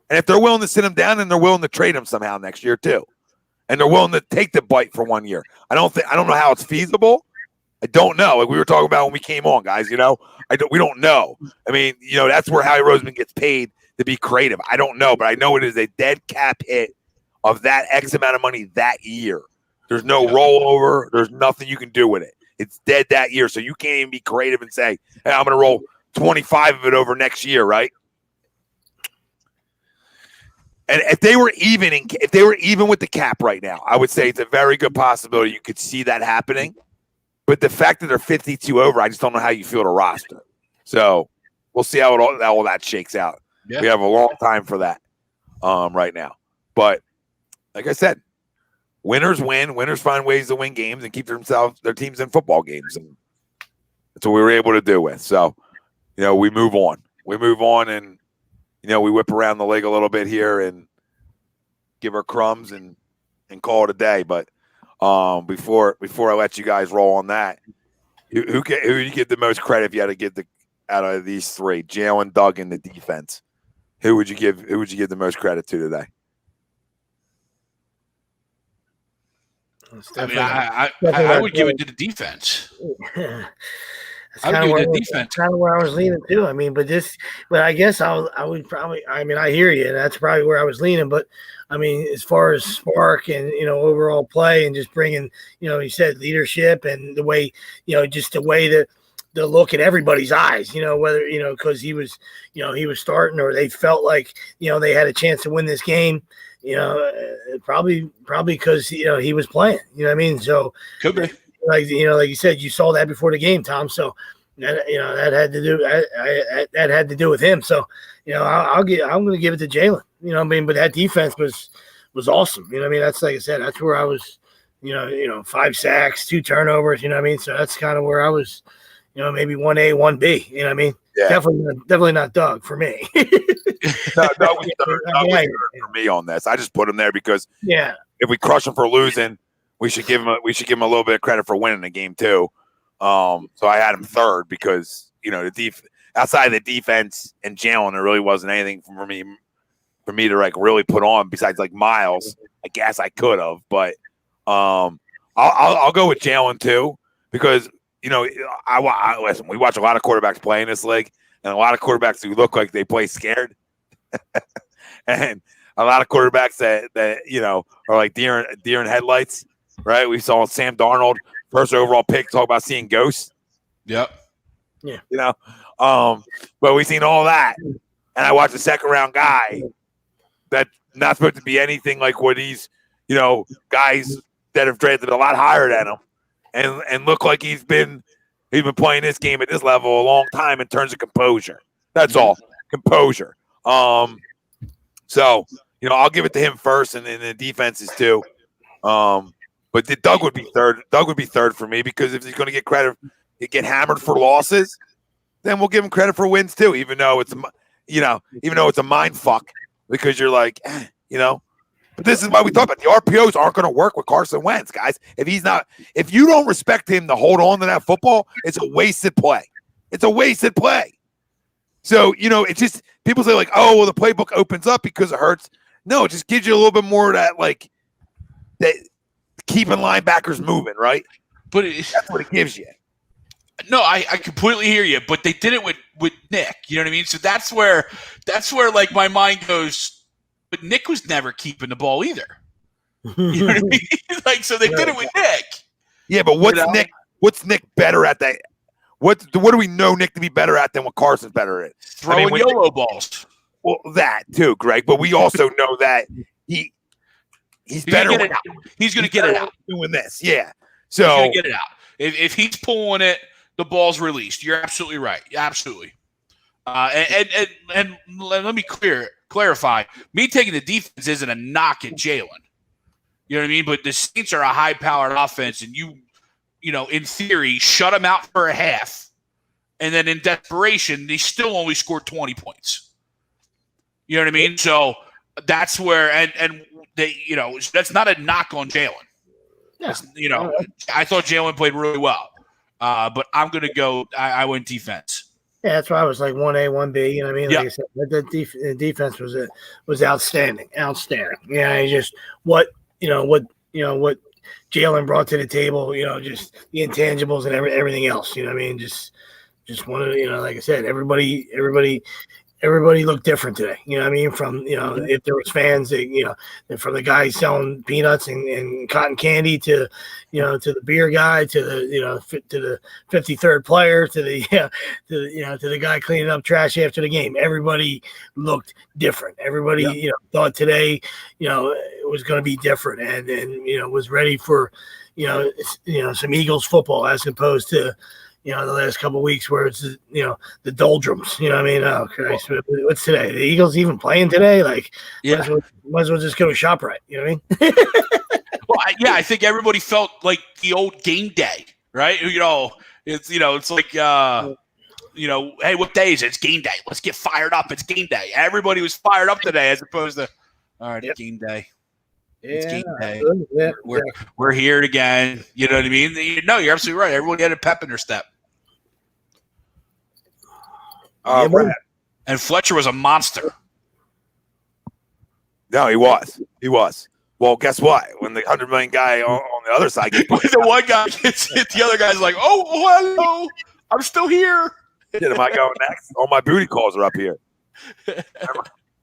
And if they're willing to sit him down, then they're willing to trade him somehow next year too. And they're willing to take the bite for 1 year. I don't know how it's feasible. I don't know. Like we were talking about when we came on, guys. We don't know. I mean, that's where Howie Roseman gets paid to be creative. I don't know, but I know it is a dead cap hit of that X amount of money that year. There's no rollover. There's nothing you can do with it. It's dead that year. So you can't even be creative and say, hey, I'm going to roll 25 of it over next year, right? And if they were even with the cap right now, I would say it's a very good possibility you could see that happening. But the fact that they're 52 over, I just don't know how you feel to roster. So we'll see how all that shakes out. Yeah. We have a long time for that right now. But like I said, winners win. Winners find ways to win games and keep their teams in football games. And that's what we were able to do with. So, we move on. And, we whip around the leg a little bit here and give her crumbs and call it a day. But before I let you guys roll on that, who do you give the most credit if you had to give out of these three? Jalen, Doug, and the defense. Who would you give the most credit to today?
I would give it to the defense.
That's kind of where I was leaning too. I mean, but I guess I would probably. I mean, I hear you, and that's probably where I was leaning. But I mean, as far as spark and overall play and just bringing, you said leadership and the way, just the way that the look in everybody's eyes, whether because he was starting or they felt like they had a chance to win this game. Probably because he was playing. You know what I mean? So
Could be.
like you said, you saw that before the game, Tom. So that had to do that had to do with him. So I'm going to give it to Jalen. You know what I mean? But that defense was awesome. You know what I mean? That's like I said. That's where I was. 5 sacks, 2 turnovers. You know what I mean? So that's kind of where I was. Maybe 1A, 1B. You know what I mean?
Yeah.
Definitely not Doug for me.
No, Doug was third for me on this. I just put him there because if we crush him for losing, we should give him a little bit of credit for winning the game too. So I had him third because outside of the defense and Jalen, there really wasn't anything for me to like really put on besides like Miles. I guess I could have, but I'll go with Jalen too because I listen. We watch a lot of quarterbacks play in this league, and a lot of quarterbacks who look like they play scared, and a lot of quarterbacks that are like deer in headlights. Right? We saw Sam Darnold, first overall pick, talk about seeing ghosts.
Yep.
Yeah.
But we've seen all that, and I watched a second round guy that's not supposed to be anything like what he's, guys that have drafted a lot higher than him. And look like he's been playing this game at this level a long time in terms of composure. That's all. Composure. So, I'll give it to him first and then the defenses too. But Doug would be third. Doug would be third for me because if he's going to get credit, get hammered for losses, then we'll give him credit for wins too, even though it's a mind fuck because you're like, But this is why we talk about the RPOs aren't going to work with Carson Wentz, guys. If you don't respect him to hold on to that football, it's a wasted play. It's a wasted play. So, it's just people say like, oh, well, the playbook opens up because it hurts. No, it just gives you a little bit more of that, like that keeping linebackers moving, right?
But
that's what it gives you.
No, I completely hear you, but they did it with Nick. You know what I mean? So that's where like my mind goes. But Nick was never keeping the ball either. You know what I mean? Like, so they did it with Nick.
Yeah, but what's Nick better at that? What do we know Nick to be better at than what Carson's better at?
Throwing YOLO balls.
Well, that too, Greg. But we also know that he's better.
He's going to get it out.
Doing this, yeah. So
he's going to get it out. If he's pulling it, the ball's released. You're absolutely right. Absolutely. And let me clarify. Me taking the defense isn't a knock at Jalen. You know what I mean? But the Saints are a high-powered offense, and you in theory, shut them out for a half, and then in desperation, they still only scored 20 points. You know what I mean? So that's where, and they, that's not a knock on Jalen. Yeah. I thought Jalen played really well, but I'm going to go. I went defense.
Yeah, that's why I was like 1A, 1B. You know what I mean? Like I said, the defense was outstanding. Yeah, just what Jalen brought to the table. Just the intangibles and everything else. You know what I mean? Just one of like I said, everybody looked different today. You know what I mean? From if there was fans, from the guy selling peanuts and cotton candy to to the beer guy to the 53rd player to the guy cleaning up trash after the game. Everybody looked different. Everybody thought today it was going to be different and was ready for some Eagles football as opposed to the last couple of weeks where it's the doldrums. You know what I mean? Oh Christ, what's today? The Eagles even playing today? Like, might as well just go to ShopRite. You know what I mean?
Well, I think everybody felt like the old game day, right? It's like hey, what day is it? It's game day. Let's get fired up. It's game day. Everybody was fired up today, as opposed to all right, game day. It's game day. Yeah. We're here again. You know what I mean? No, you're absolutely right. Everybody had a pep in their step. And Fletcher was a monster.
No, he was. Well, guess what? When the $100 million guy on the other side gets
the one guy gets hit, the other guy's like, "Oh, hello, I'm still here."
Am I going next? All my booty calls are up here.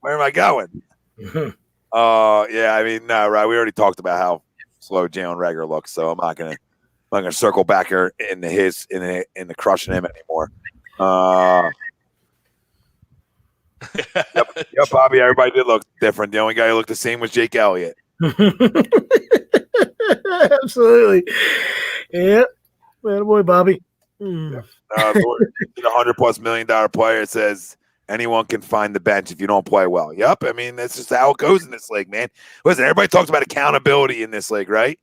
Where am I going? Yeah, I mean, no, right. We already talked about how slow Jalen Reagor looks, so I'm not gonna circle back here in the crushing him anymore. Yep, Bobby. Everybody did look different. The only guy who looked the same was Jake Elliott.
Absolutely. Yeah. Man, boy, Bobby.
The $100+ million player says anyone can find the bench if you don't play well. Yep. I mean, that's just how it goes in this league, man. Listen, everybody talks about accountability in this league, right?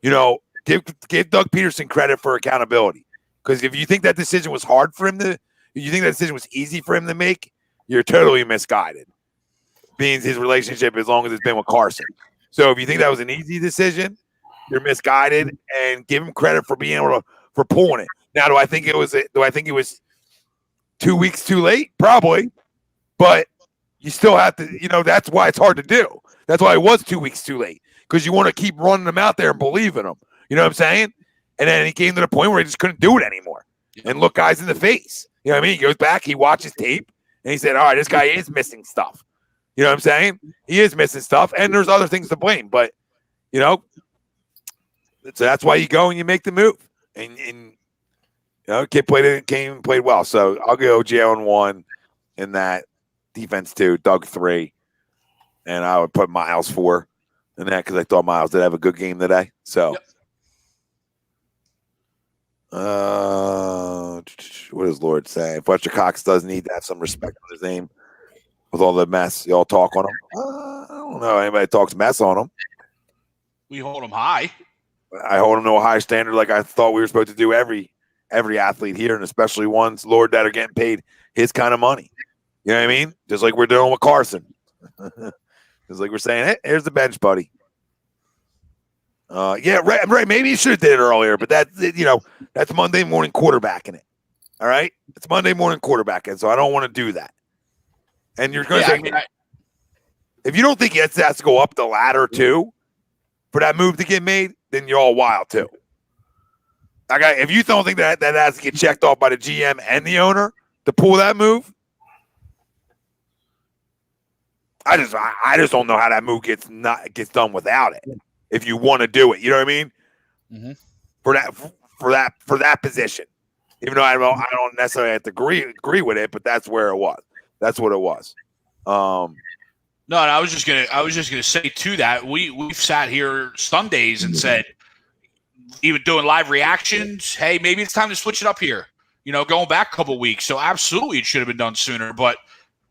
You know, give Doug Peterson credit for accountability. Because if you think that decision was hard for him to, you think that decision was easy for him to make, you're totally misguided. Being his relationship as long as it's been with Carson. So if you think that was an easy decision, you're misguided, and give him credit for being able to for pulling it. Now, do I think it was 2 weeks too late? Probably, but you still have to. You know, that's why it's hard to do. That's why it was 2 weeks too late, because you want to keep running them out there and believe in them. You know what I'm saying? And then he came to the point where he just couldn't do it anymore and look guys in the face. You know what I mean? He goes back, he watches tape, and he said, all right, this guy is missing stuff. You know what I'm saying? He is missing stuff, and there's other things to blame. But, you know, so that's why you go and you make the move. And you know, kid came and played well. So I'll go Jalen 1 in that, defense 2, Doug 3. And I would put Miles 4 in that because I thought Miles did have a good game today. So. Yep. What does Lord say? Fletcher Cox does need to have some respect on his name with all the mess y'all talk on him. I don't know anybody talks mess on him.
We hold him high.
I hold him to a high standard, like I thought we were supposed to do every athlete here, and especially ones, Lord, that are getting paid his kind of money. You know what I mean? Just like we're doing with Carson. Just like we're saying, hey, here's the bench, buddy. Yeah, right. Maybe you should have did it earlier, but that's Monday morning quarterbacking it. All right, it's Monday morning quarterbacking, so I don't want to do that. And you're going to say, if you don't think it has to go up the ladder too for that move to get made, then you're all wild too. If you don't think that has to get checked off by the GM and the owner to pull that move, I just don't know how that move gets done without it. If you want to do it, you know what I mean? Mm-hmm. For that position, even though I don't necessarily have to agree with it, but that's where it was. That's what it was.
No, and I was just gonna say to that, we've sat here Sundays and said, even doing live reactions, hey, maybe it's time to switch it up here. You know, going back a couple of weeks. So absolutely, it should have been done sooner. But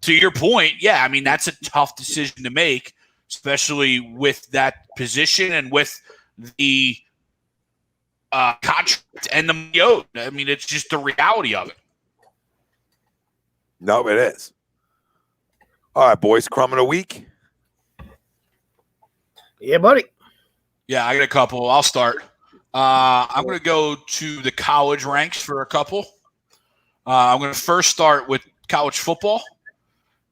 to your point, yeah, I mean that's a tough decision to make, especially with that position and with the contract and the money owed. I mean, it's just the reality of it.
No, it is. All right, boys, Crumb of the week.
Yeah, buddy.
Yeah, I got a couple. I'll start. I'm going to go to the college ranks for a couple. I'm going to first start with college football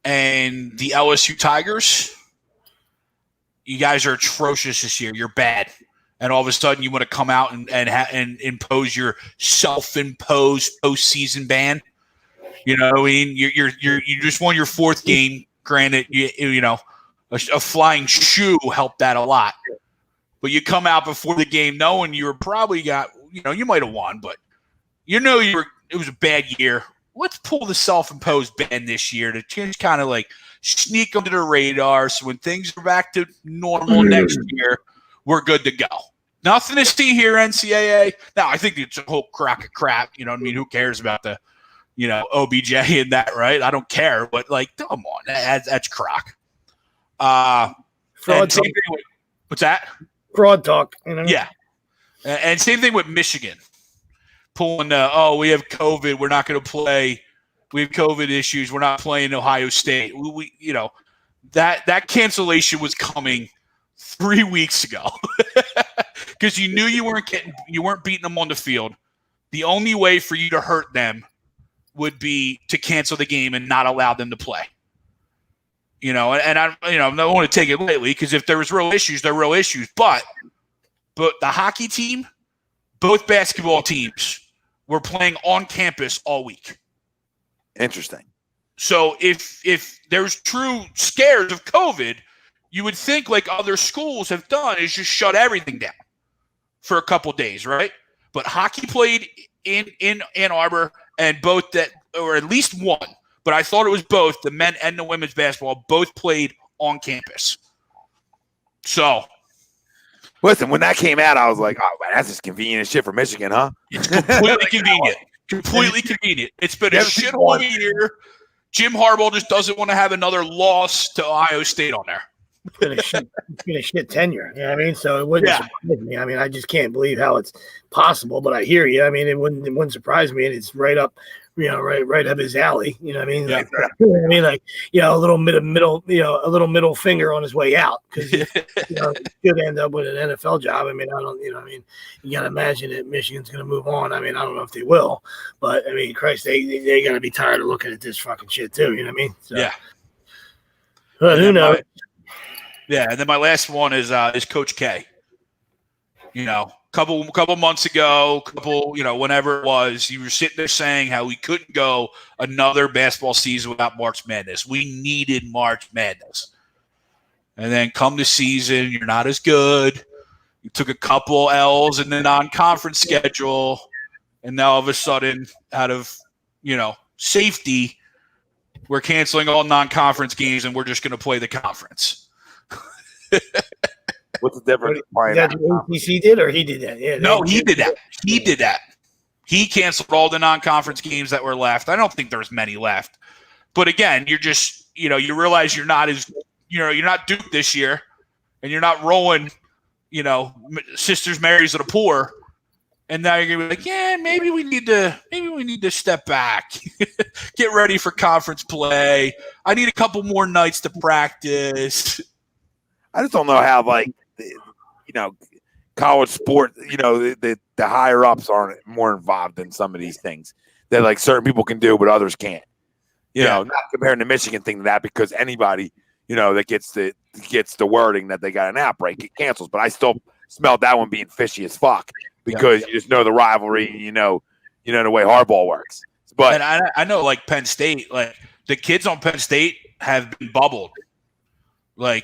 and the LSU Tigers. You guys are atrocious this year. You're bad. And all of a sudden you want to come out and impose your self-imposed postseason ban. You know what I mean? You just won your fourth game. Granted, you know, a flying shoe helped that a lot. But you come out before the game knowing you were probably you might have won, but it was a bad year. Let's pull the self-imposed ban this year to just kind of like sneak under the radar, so when things are back to normal next year, we're good to go. Nothing to see here, NCAA. Now, I think it's a whole crock of crap. You know what I mean? Who cares about the, OBJ and that, right? I don't care. But, come on. That's crock.
Fraud talk.
What's that?
Fraud talk.
Yeah. And same thing with Michigan. Pulling we have COVID. We're not going to play. We have COVID issues. We're not playing Ohio State. That cancellation was coming 3 weeks ago because you knew you weren't beating them on the field. The only way for you to hurt them would be to cancel the game and not allow them to play. And I don't want to take it lightly because if there was real issues, they're real issues. But the hockey team, both basketball teams were playing on campus all week.
Interesting.
So if there's true scares of COVID, you would think like other schools have done is just shut everything down for a couple days, right? But hockey played in Ann Arbor, and both that, or at least one, but I thought it was both the men and the women's basketball both played on campus. So,
listen, when that came out, I was like, oh, man, that's just convenient as shit for Michigan, huh?
It's completely convenient. Completely convenient. It's been a shithole year. Jim Harbaugh just doesn't want to have another loss to Ohio State on there.
It's been a shit tenure. You know what I mean? So it wouldn't surprise me. I mean, I just can't believe how it's possible, but I hear you. I mean, it wouldn't surprise me. And it's right up, right up his alley. You know what I mean? Like, a little middle finger on his way out, because he could end up with an NFL job. I mean, you got to imagine that Michigan's going to move on. I mean, I don't know if they will, but I mean, Christ, they got to be tired of looking at this fucking shit too. You know what I mean? So,
yeah.
But who knows?
And then my last one is Coach K. Couple months ago, whenever it was, you were sitting there saying how we couldn't go another basketball season without March Madness. We needed March Madness. And then come the season, you're not as good. You took a couple L's in the non-conference schedule, and now all of a sudden, out of, safety, we're canceling all non-conference games and we're just going to play the conference.
What's the difference?
That ACC did, or he did that? Yeah,
no, he did that. He did that. He canceled all the non-conference games that were left. I don't think there's many left. But again, you're just, you realize you're not Duke this year, and you're not rolling, Sisters Marys of the poor. And now you're gonna be like, yeah, maybe we need to step back, get ready for conference play. I need a couple more nights to practice.
I just don't know how, college sport, the higher ups aren't more involved in some of these things that certain people can do, but others can't. Not comparing the Michigan thing to that, because anybody, that gets the wording that they got an outbreak, it cancels. But I still smelled that one being fishy as fuck, because you just know the rivalry, and you know the way Harbaugh works. But
and I know, Penn State, the kids on Penn State have been bubbled. I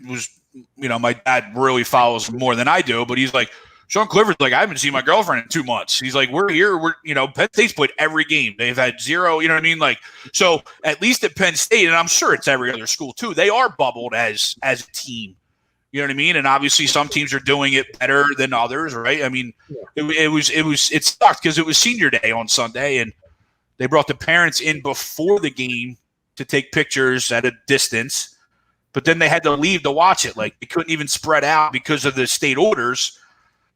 was, my dad really follows more than I do, but he's like, Sean Clifford's like, I haven't seen my girlfriend in 2 months. He's like, we're here. Penn State's played every game. They've had zero, so at least at Penn State, and I'm sure it's every other school too, they are bubbled as a team. You know what I mean? And obviously some teams are doing it better than others, right? I mean, it sucked because it was senior day on Sunday, and they brought the parents in before the game to take pictures at a distance. But then they had to leave to watch it. They couldn't even spread out because of the state orders.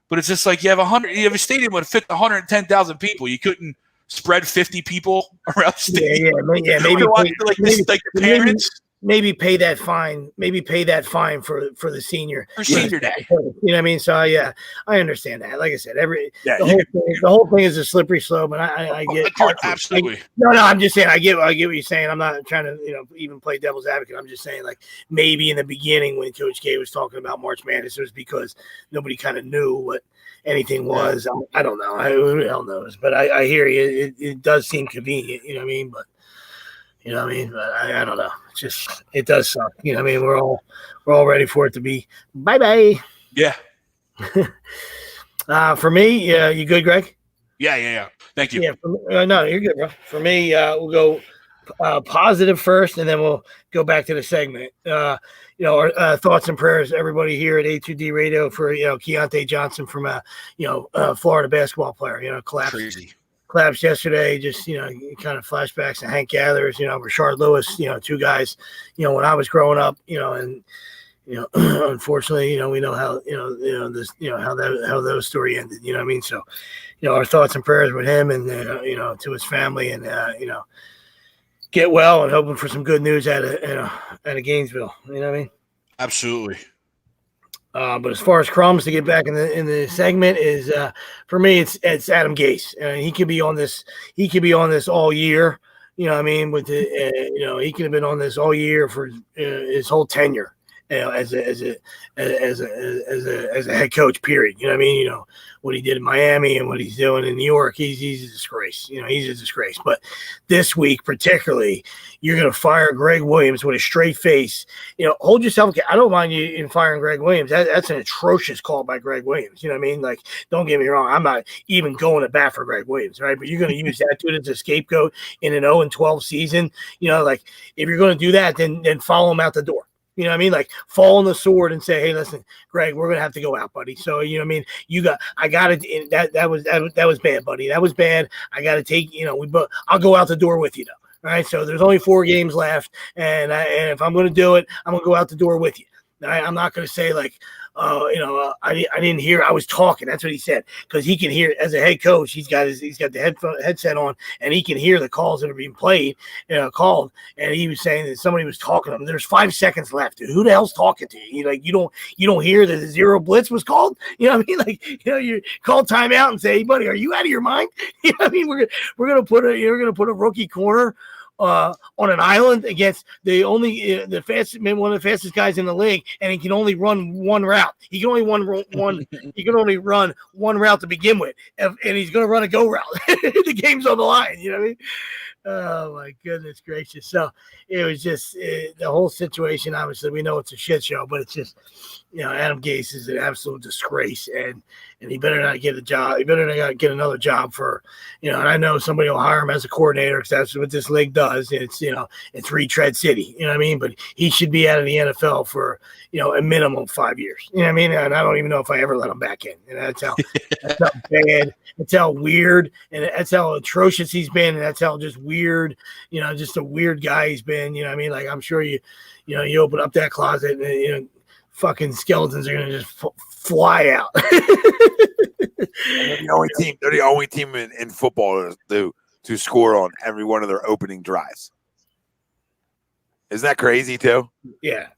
But it's just you have a stadium that fit 110,000 people. You couldn't spread 50 people around the stadium.
Maybe
the parents.
Maybe pay that fine. Maybe pay that fine for the senior
day.
You know what I mean? So I understand that. Like I said, the whole thing is a slippery slope, and I get
absolutely.
I'm just saying I get what you're saying. I'm not trying to even play devil's advocate. I'm just saying maybe in the beginning when Coach K was talking about March Madness, it was because nobody kind of knew what anything was. I don't know. Who the hell knows? But I hear you. It does seem convenient. You know what I mean? But. You know what I mean? But I don't know. It does suck. You know what I mean? We're all ready for it to be bye-bye.
Yeah.
For me, you good, Greg?
Yeah. Thank you.
Yeah. No, you're good, bro. For me, we'll go positive first, and then we'll go back to the segment. Our thoughts and prayers, everybody here at A2D Radio, for Keontae Johnson from Florida basketball player. Collapsed yesterday, just kind of flashbacks to Hank Gathers, Rashard Lewis, two guys, when I was growing up, and unfortunately, we know how how those story ended. You know what I mean? So, our thoughts and prayers with him, and to his family, and get well, and hoping for some good news out of Gainesville. You know what I mean?
Absolutely.
But as far as Crumbs, to get back in the segment, is for me it's Adam Gase. He could be on this. He could be on this all year. You know what I mean? With the he could have been on this all year for his whole tenure as a head coach. Period. You know what I mean? You know what he did in Miami and what he's doing in New York. He's a disgrace. You know, he's a disgrace. But this week particularly, you're going to fire Greg Williams with a straight face. You know, hold yourself. I don't mind you in firing Greg Williams. That's an atrocious call by Greg Williams. You know what I mean? Like, don't get me wrong. I'm not even going to bat for Greg Williams, right? But you're going to use that dude as a scapegoat in an 0-12 season. You know, like if you're going to do that, then follow him out the door. You know what I mean? Like fall on the sword and say, hey, listen, Greg, we're going to have to go out, buddy. So, you know what I mean? I got it. That was bad, buddy. That was bad. I got to take, you know, I'll go out the door with you though. All right. So there's only 4 games left. And if I'm going to do it, I'm going to go out the door with you. I'm not going to say like, I didn't hear. I was talking. That's what he said, because he can hear as a head coach. He's got the headset on, and he can hear the calls that are being played, called. And he was saying that somebody was talking to him. There's 5 seconds left. Dude, who the hell's talking to you? You don't hear that the 0 blitz was called. You know what I mean? Like, you call timeout and say, hey, buddy, are you out of your mind? You know what I mean? We're gonna put a rookie corner on an island against one of the fastest guys in the league, and he can only run one route. He can only run one route to begin with, and he's going to run a go route. The game's on the line. You know what I mean? Oh my goodness gracious! So it was just the whole situation. Obviously, we know it's a shit show, but it's just, Adam Gase is an absolute disgrace, and he better not get a job. He better not get another job for, and I know somebody will hire him as a coordinator because that's what this league does. It's retread city. You know what I mean? But he should be out of the NFL for a minimum of 5 years. You know what I mean? And I don't even know if I ever let him back in. And that's how bad. That's how weird, and that's how atrocious he's been, and that's how just weird, just a weird guy he's been. You know what I mean? Like, I'm sure you open up that closet and fucking skeletons are gonna just fly out.
They're the only team in football to score on every one of their opening drives. Isn't that crazy too?
Yeah.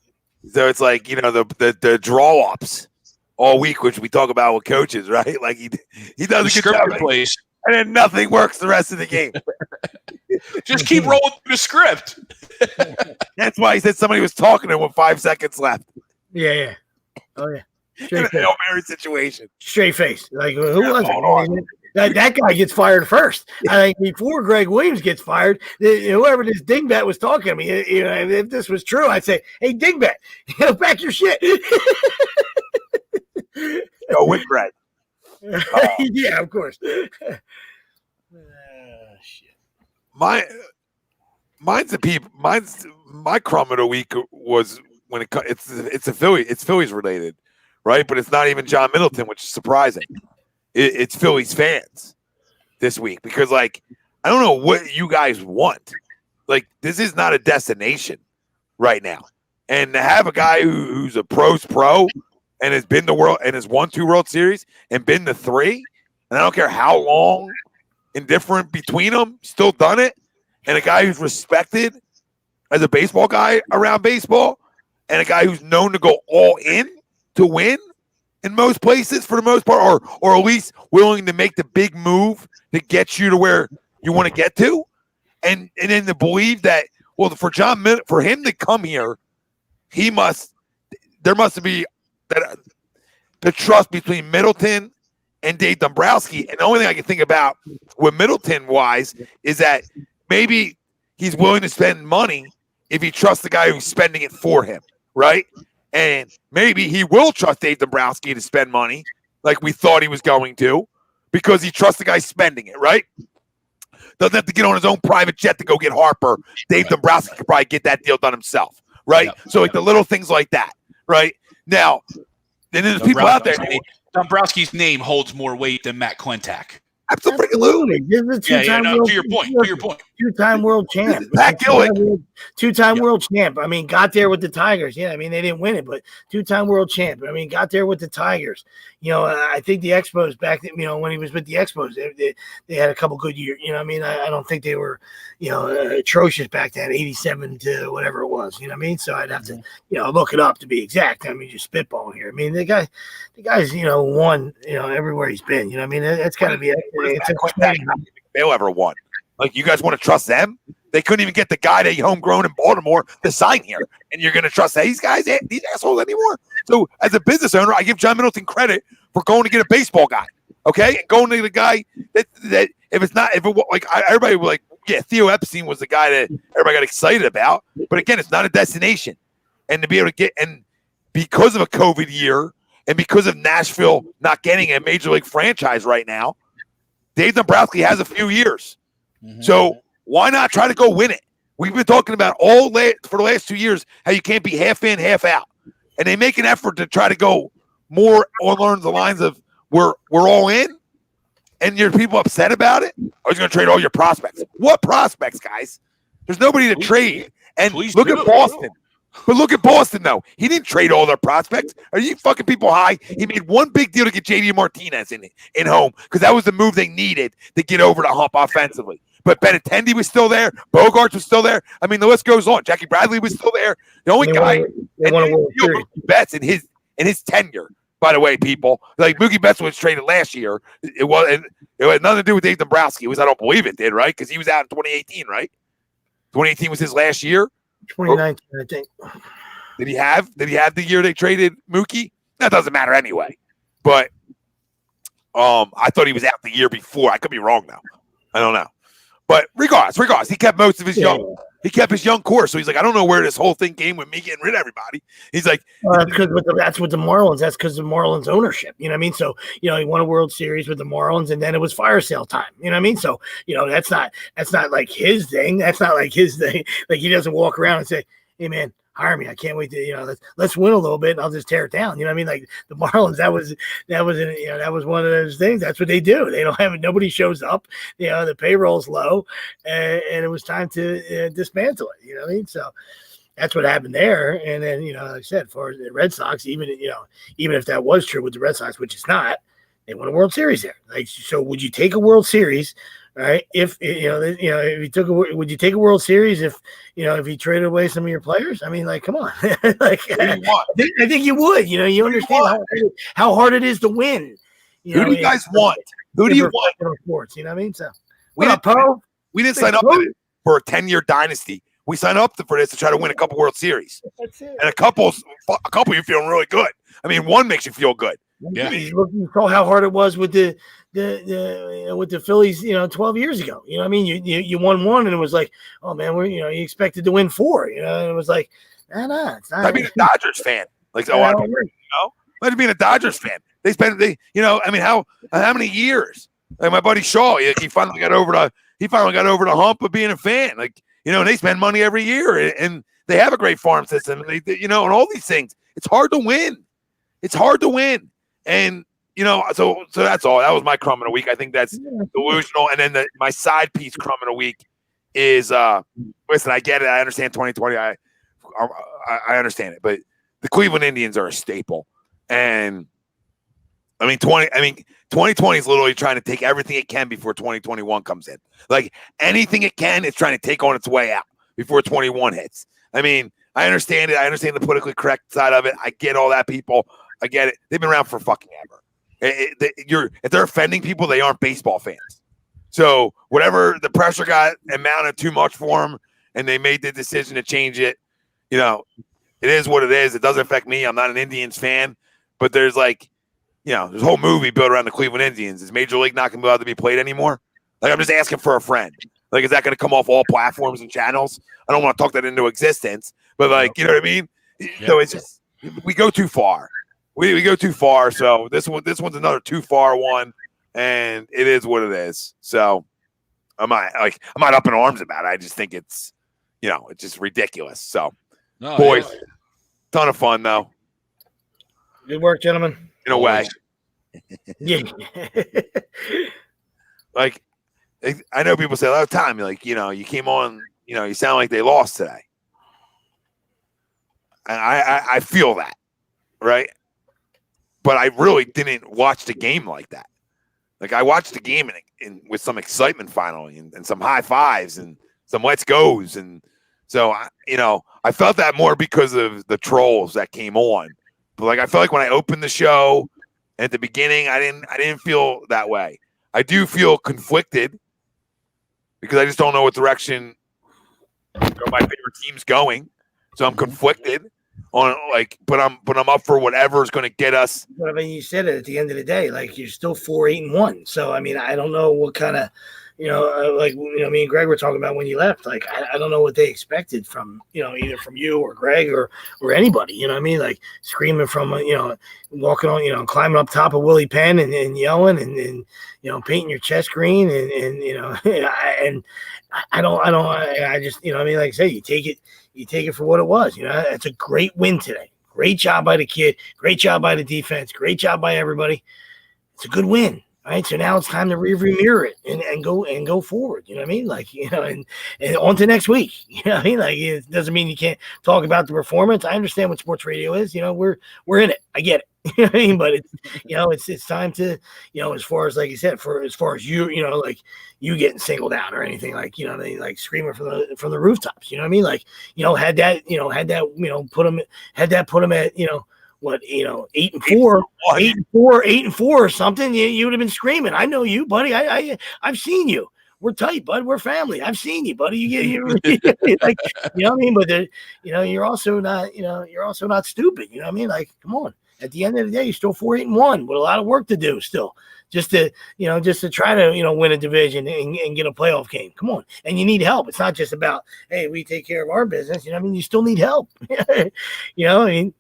So it's like, the draw ups all week, which we talk about with coaches, right? Like he does a good job,
plays,
and then nothing works the rest of the game.
Just keep rolling through the script.
That's why he said somebody was talking to him with 5 seconds left.
Yeah. Oh yeah.
Straight face. Hail Mary situation.
Straight face. Like, who was it? That guy gets fired first. I think before Greg Williams gets fired, whoever this dingbat was talking to me, if this was true, I'd say, hey, dingbat, back your shit.
Go with Greg.
Yeah, of course. Shit.
My crumb of the week was when it's Phillies related, right? But it's not even John Middleton, which is surprising. It's Phillies fans this week because, like, I don't know what you guys want. Like, this is not a destination right now, and to have a guy who's a pro's pro and has been the world and has won 2 World Series and been to 3, and I don't care how long indifferent between them, still done it, and a guy who's respected as a baseball guy around baseball, and a guy who's known to go all in to win in most places for the most part, or at least willing to make the big move to get you to where you want to get to, and then to believe that, well, for him to come here, there must be that the trust between Middleton and Dave Dombrowski. And the only thing I can think about with Middleton wise is that maybe he's willing to spend money if he trusts the guy who's spending it for him, right? And maybe he will trust Dave Dombrowski to spend money like we thought he was going to because he trusts the guy spending it, right? Doesn't have to get on his own private jet to go get Harper. Dave Dombrowski could probably get that deal done himself, right? Yep. So, like, the little things like that, right? Now, then there's people out there.
Dombrowski's name holds more weight than Matt Klentak.
Absolutely.
To your point.
Two-time world champ.
Pat Gillick.
Two-time world champ. I mean, got there with the Tigers. Yeah, I mean, they didn't win it, but two-time world champ. I mean, got there with the Tigers. I think the Expos back then, when he was with the Expos, they had a couple good years. I mean, I don't think they were, atrocious back then, 87 to whatever it was. You know what I mean? So I'd have to, look it up to be exact. I mean, just spitballing here. I mean, the guy's, won, everywhere he's been. You know what I mean? That's got to be
they'll ever won. Like, you guys want to trust them? They couldn't even get the guy that homegrown in Baltimore to sign here. And you're going to trust these guys, these assholes anymore? So as a business owner, I give John Middleton credit for going to get a baseball guy, okay? And going to the guy that everybody was like, yeah, Theo Epstein was the guy that everybody got excited about. But again, it's not a destination. And to be able to get, and because of a COVID year and because of Nashville not getting a major league franchise right now, Dave Dombrowski has a few years. Mm-hmm. So why not try to go win it? We've been talking about for the last 2 years how you can't be half in, half out. And they make an effort to try to go more along the lines of we're all in, and your people upset about it? Or is going to trade all your prospects? What prospects, guys? There's nobody to trade. And look at Boston. But look at Boston, though. He didn't trade all their prospects. Are you fucking people high? He made one big deal to get J.D. Martinez in home because that was the move they needed to get over the hump offensively. But Benintendi was still there. Bogarts was still there. I mean, the list goes on. Jackie Bradley was still there. The only guy Mookie Betts in his tenure. By the way, people, like Mookie Betts was traded last year. It had nothing to do with Dave Dombrowski. I don't believe it did, right? Because he was out in 2018, right? 2018 was his last year.
2019, I think.
Did he have the year they traded Mookie? That doesn't matter anyway. But I thought he was out the year before. I could be wrong now. I don't know. But regardless, he kept most of his he kept his young core. So he's like, I don't know where this whole thing came with me getting rid of everybody. He's like,
that's with the Marlins. That's because of Marlins ownership. You know what I mean? So, he won a World Series with the Marlins, and then it was fire sale time. You know what I mean? So, that's not like his thing. That's not like his thing. Like, he doesn't walk around and say, hey man, hire me. I can't wait to, let's win a little bit and I'll just tear it down. You know what I mean? Like the Marlins, that was one of those things. That's what they do. They don't have it. Nobody shows up, the payroll's low and it was time to dismantle it. You know what I mean? So that's what happened there. And then, like I said, for the Red Sox, even if that was true with the Red Sox, which it's not, they won a World Series there. Like, so would you take a World Series? Right. If would you take a World Series if he traded away some of your players? I mean, like, come on. Like, I think you would. You understand how hard it is to win.
Who do you guys want? Who do you want?
Sports, you know what I mean? So
we didn't sign up for a 10-year dynasty. We signed up for this to try to win a couple World Series. That's it. And a couple you're feeling really good. I mean, one makes you feel good.
Yeah. You saw how hard it was with the Phillies, 12 years ago. You know what I mean? You won one and it was like, oh man, you expected to win four, and it was like, nah, it's not.
I'd be a Dodgers fan. Like, imagine being a Dodgers fan. They spent how many years? Like my buddy Shaw, he finally got over the hump of being a fan. Like, they spend money every year and they have a great farm system. And and all these things. It's hard to win. And so that's all. That was my crumb of the week. I think that's delusional. And then my side piece crumb of the week is listen, I get it. I understand 2020. I understand it, but the Cleveland Indians are a staple. And 2020 is literally trying to take everything it can before 2021 comes in. Like anything it can, it's trying to take on its way out before 21 hits. I mean, I understand it. I understand the politically correct side of it. I get all that, people. I get it. They've been around for fucking ever. If they're offending people, they aren't baseball fans. So whatever the pressure got amounted too much for them, and they made the decision to change it. It is what it is. It doesn't affect me. I'm not an Indians fan, but there's there's a whole movie built around the Cleveland Indians. Is Major League not going to be allowed to be played anymore? Like, I'm just asking for a friend. Like, is that going to come off all platforms and channels? I don't want to talk that into existence, but you know what I mean? Yeah. So it's just, we go too far. We go too far. So this one's another too far one, and it is what it is. So I'm not up in arms about it. I just think it's, it's just ridiculous. So, boys, ton of fun though.
Good work, gentlemen.
In a way.
Yeah.
Like, I know people say a lot of time, you came on, you sound like they lost today. And I feel that, right? But I really didn't watch the game like that. Like, I watched the game in with some excitement finally and some high fives and some let's goes. And so, I felt that more because of the trolls that came on. But I felt like when I opened the show at the beginning, I didn't feel that way. I do feel conflicted because I just don't know what direction my favorite team's going, so I'm conflicted on but I'm up for whatever is going to get us.
But I mean, you said it at the end of the day, like you're still 4-8-1. So I mean, I don't know what kind of, me and Greg were talking about when you left. Like I don't know what they expected from either from you or Greg or anybody. You know what I mean? Like screaming from walking on climbing up top of Willie Penn and yelling and painting your chest green and I just like I say, you take it for what it was. It's a great win today. Great job by the kid. Great job by the defense. Great job by everybody. It's a good win. Right. So now it's time to rearview mirror it and go forward. You know what I mean? Like, and on to next week. You know what I mean? Like, it doesn't mean you can't talk about the performance. I understand what sports radio is. We're in it. I get it. You know what I mean? But it's time to, as far as, like you said, as far as you, like you getting singled out or anything like, they like screaming from the rooftops, you know what I mean? Like, had that put them at, 8-4 or something, you would have been screaming. I know you, buddy. I've seen you. We're tight, bud. We're family. I've seen you, buddy. You like, you know what I mean? But you're also not stupid. You know what I mean? Like, come on. At the end of the day, you're still 4-8-1 with a lot of work to do still, just to try to, win a division and get a playoff game. Come on. And you need help. It's not just about, hey, we take care of our business. You know what I mean? You still need help. I mean,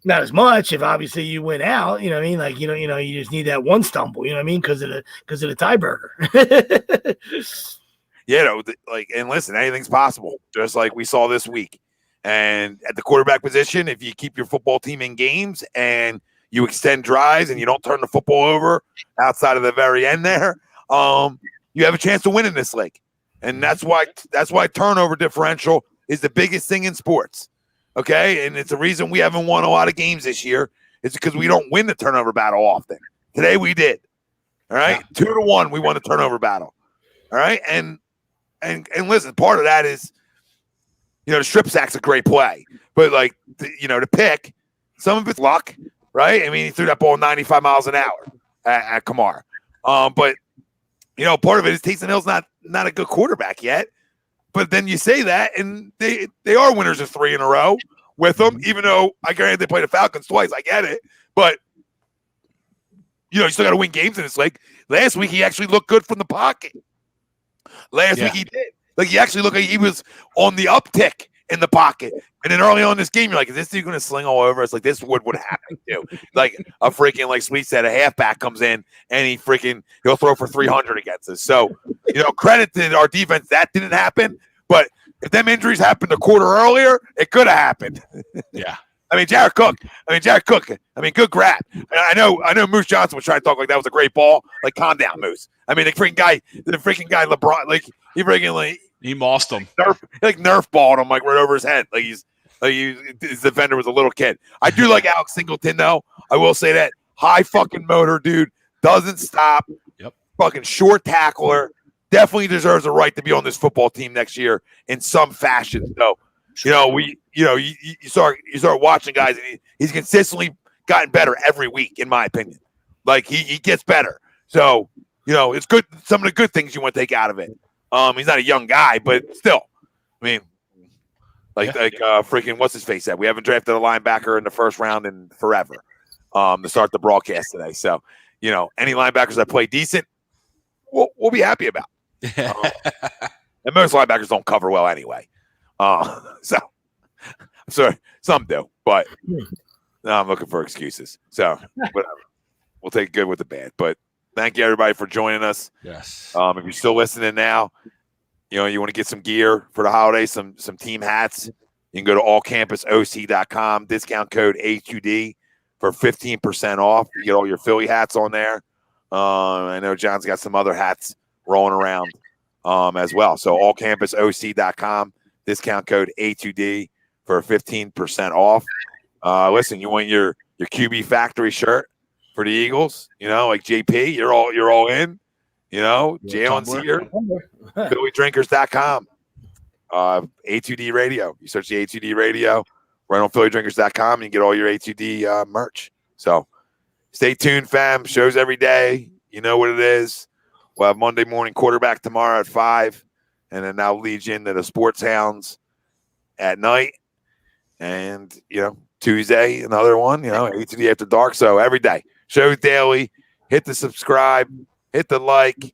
not as much if obviously you win out, you know what I mean? Like, you just need that one stumble, you know what I mean? Because of the tiebreaker.
And listen, anything's possible, just like we saw this week. And at the quarterback position, if you keep your football team in games and you extend drives and you don't turn the football over outside of the very end there, you have a chance to win in this league. And that's why turnover differential is the biggest thing in sports. Okay, and it's the reason we haven't won a lot of games this year. It's because we don't win the turnover battle often. Today we did. All right, 2-1, we won the turnover battle. All right, and listen, part of that is, the strip sack's a great play, but to pick, some of it's luck, right? I mean, he threw that ball 95 miles an hour at Kamar. But part of it is Taysom Hill's not a good quarterback yet. But then you say that, and they are winners of 3 in a row with them, even though I guarantee they played the Falcons twice. I get it. But, you still got to win games in this league. Last week, he actually looked good from the pocket. Last week, he did. Like, he actually looked like he was on the uptick in the pocket. And then early on in this game, you're like, is this dude going to sling all over us? Like, this would happen, too. Like, a freaking, like Sweet said, a halfback comes in, and he'll throw for 300 against us. So, credit to our defense. That didn't happen. But if them injuries happened a quarter earlier, it could have happened.
Yeah.
Jared Cook. Good grab. I know Moose Johnson was trying to talk like that was a great ball. Like, calm down, Moose. I mean, the freaking guy, LeBron, like,
he mossed him.
Nerf balled him like right over his head. His defender was a little kid. I do like Alex Singleton though. I will say that high fucking motor dude, doesn't stop.
Yep.
Fucking short tackler. Definitely deserves a right to be on this football team next year in some fashion. So, you start watching guys, and he's consistently gotten better every week, in my opinion. Like he gets better. So, it's good. Some of the good things you want to take out of it. He's not a young guy, but still, I mean, freaking what's his face said, we haven't drafted a linebacker in the first round in forever. To start the broadcast today. So, any linebackers that play decent, we'll be happy about. And most linebackers don't cover well anyway. So I'm sorry, some do, but I'm looking for excuses. So whatever. We'll take good with the bad. But thank you everybody for joining us.
Yes.
If you're still listening now, you want to get some gear for the holidays, some team hats. You can go to allcampusoc.com, discount code A2D for 15% off. You get all your Philly hats on there. I know John's got some other hats rolling around as well. So allcampusoc.com, discount code A2D for 15% off. Listen, you want your QB factory shirt for the Eagles, like JP, you're all in, Jalen's here, PhillyDrinkers.com, A2D Radio. You search the A2D Radio right on PhillyDrinkers.com and you get all your A2D merch. So stay tuned, fam. Shows every day. You know what it is. We'll have Monday morning quarterback tomorrow at 5. and then now leads you into the Sports Hounds at night. And, Tuesday, another one, 8 to the After Dark. So every day, shows daily, hit the subscribe, hit the like,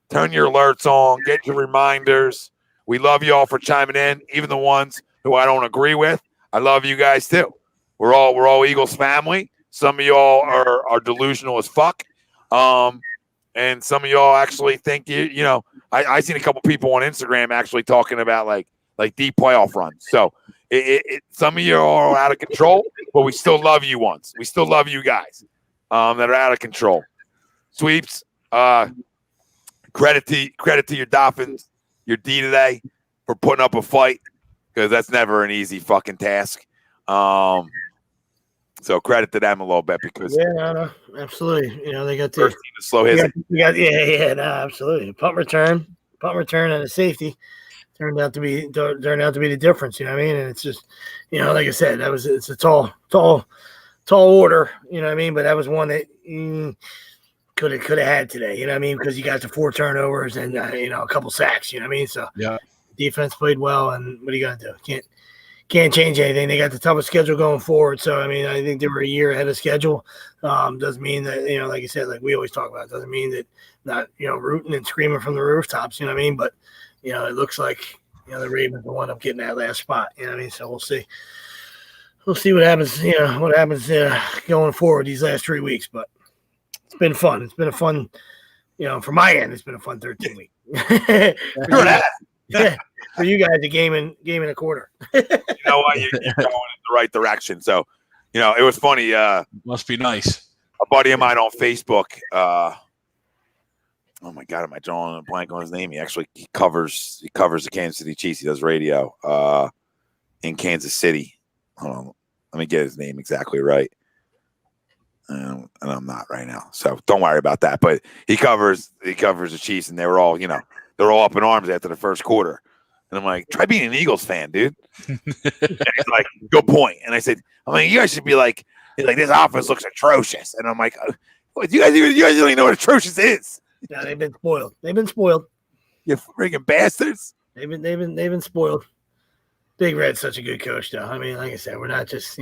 turn your alerts on, get your reminders. We love you all for chiming in, even the ones who I don't agree with. I love you guys too. We're all Eagles family. Some of y'all are delusional as fuck. And some of y'all actually think I seen a couple people on Instagram actually talking about like deep playoff runs. So some of you are out of control, but we still love you ones. We still love you guys that are out of control. Sweeps, credit to your Dolphins, your D today for putting up a fight, because that's never an easy fucking task. So credit to them a little bit, because
no, absolutely. They got the
first team to slow his.
Absolutely. Punt return, and a safety turned out to be the difference. You know what I mean? And it's just, like I said, it's a tall order. You know what I mean? But that was one that could have had today. You know what I mean? Because you got the 4 turnovers and a couple sacks. You know what I mean? So
yeah,
defense played well, and what are you gonna do? Can't change anything. They got the toughest schedule going forward. So I mean, I think they were a year ahead of schedule. Doesn't mean that like you said, like we always talk about, doesn't mean that not rooting and screaming from the rooftops. You know what I mean? But it looks like the Ravens will wind up getting that last spot. You know what I mean? So we'll see. We'll see what happens. What happens going forward these last 3 weeks. But it's been fun. It's been a fun. From my end, it's been a fun 13 week. Yeah, for you guys, a game and a quarter.
You know what? You're going in the right direction. So, it was funny.
Must be nice.
A buddy of mine on Facebook. Oh my God, am I drawing a blank on his name? He covers the Kansas City Chiefs. He does radio in Kansas City. Hold on, let me get his name exactly right. And I'm not right now, so don't worry about that. But he covers the Chiefs, and they were all they're all up in arms after the first quarter. And I'm like, try being an Eagles fan, dude. And he's like, good point. And I said, you guys should be like this offense looks atrocious. And I'm like, you guys don't even know what atrocious is.
Yeah, they've been spoiled.
You freaking bastards.
They've been spoiled. Big Red's such a good coach, though. I mean, like I said, we're not just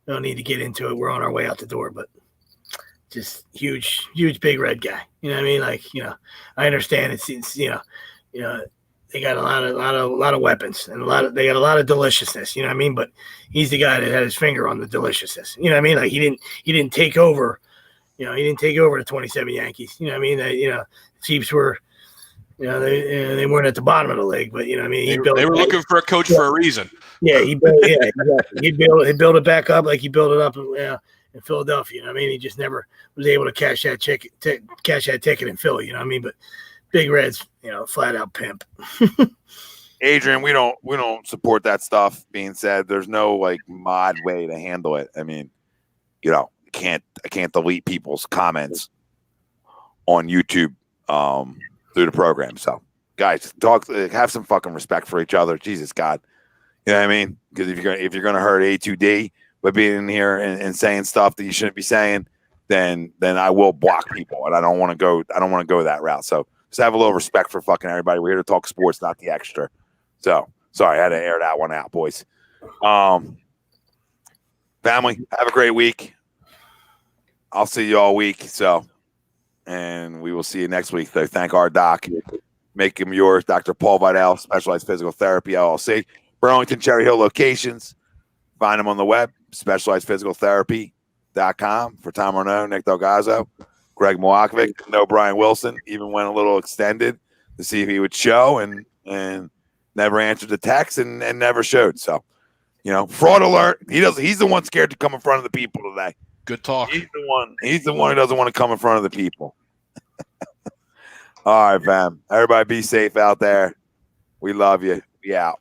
don't need to get into it. We're on our way out the door, but just huge Big Red guy. You know what I mean? Like, I understand it's they got a lot of weapons and they got a lot of deliciousness, you know what I mean? But he's the guy that had his finger on the deliciousness. You know what I mean? Like he didn't take over, he didn't take over the 27 Yankees. You know what I mean? That Chiefs were they weren't at the bottom of the league, but you know what I mean,
they were looking for a coach for a reason.
Yeah, he built exactly. He built it back up like he built it up in Philadelphia. You know what I mean? He just never was able to cash that ticket in Philly. You know what I mean? But Big Red's flat out pimp.
Adrian, we don't support that stuff. Being said, there's no like mod way to handle it. I mean, I can't delete people's comments on YouTube through the program. So guys, have some fucking respect for each other. Jesus God. You know what I mean? Because if you're gonna hurt A2D by being in here and saying stuff that you shouldn't be saying, then I will block people, and I don't want to go that route. So just have a little respect for fucking everybody. We're here to talk sports, not the extra. So sorry, I had to air that one out, boys. Family, have a great week. I'll see you all week. So, and we will see you next week. So thank our doc. Make him yours, Dr. Paul Vidal, Specialized Physical Therapy, LLC. Burlington, Cherry Hill locations. Find them on the web, specializedphysicaltherapy.com. For Tom Arnone, Nick DelGozzo, Greg Milakovic, no Brian Wilson, even went a little extended to see if he would show and never answered the text and never showed. So, fraud alert. He's the one scared to come in front of the people today.
Good talk.
He's the one who doesn't want to come in front of the people. All right, fam. Everybody be safe out there. We love you. We out.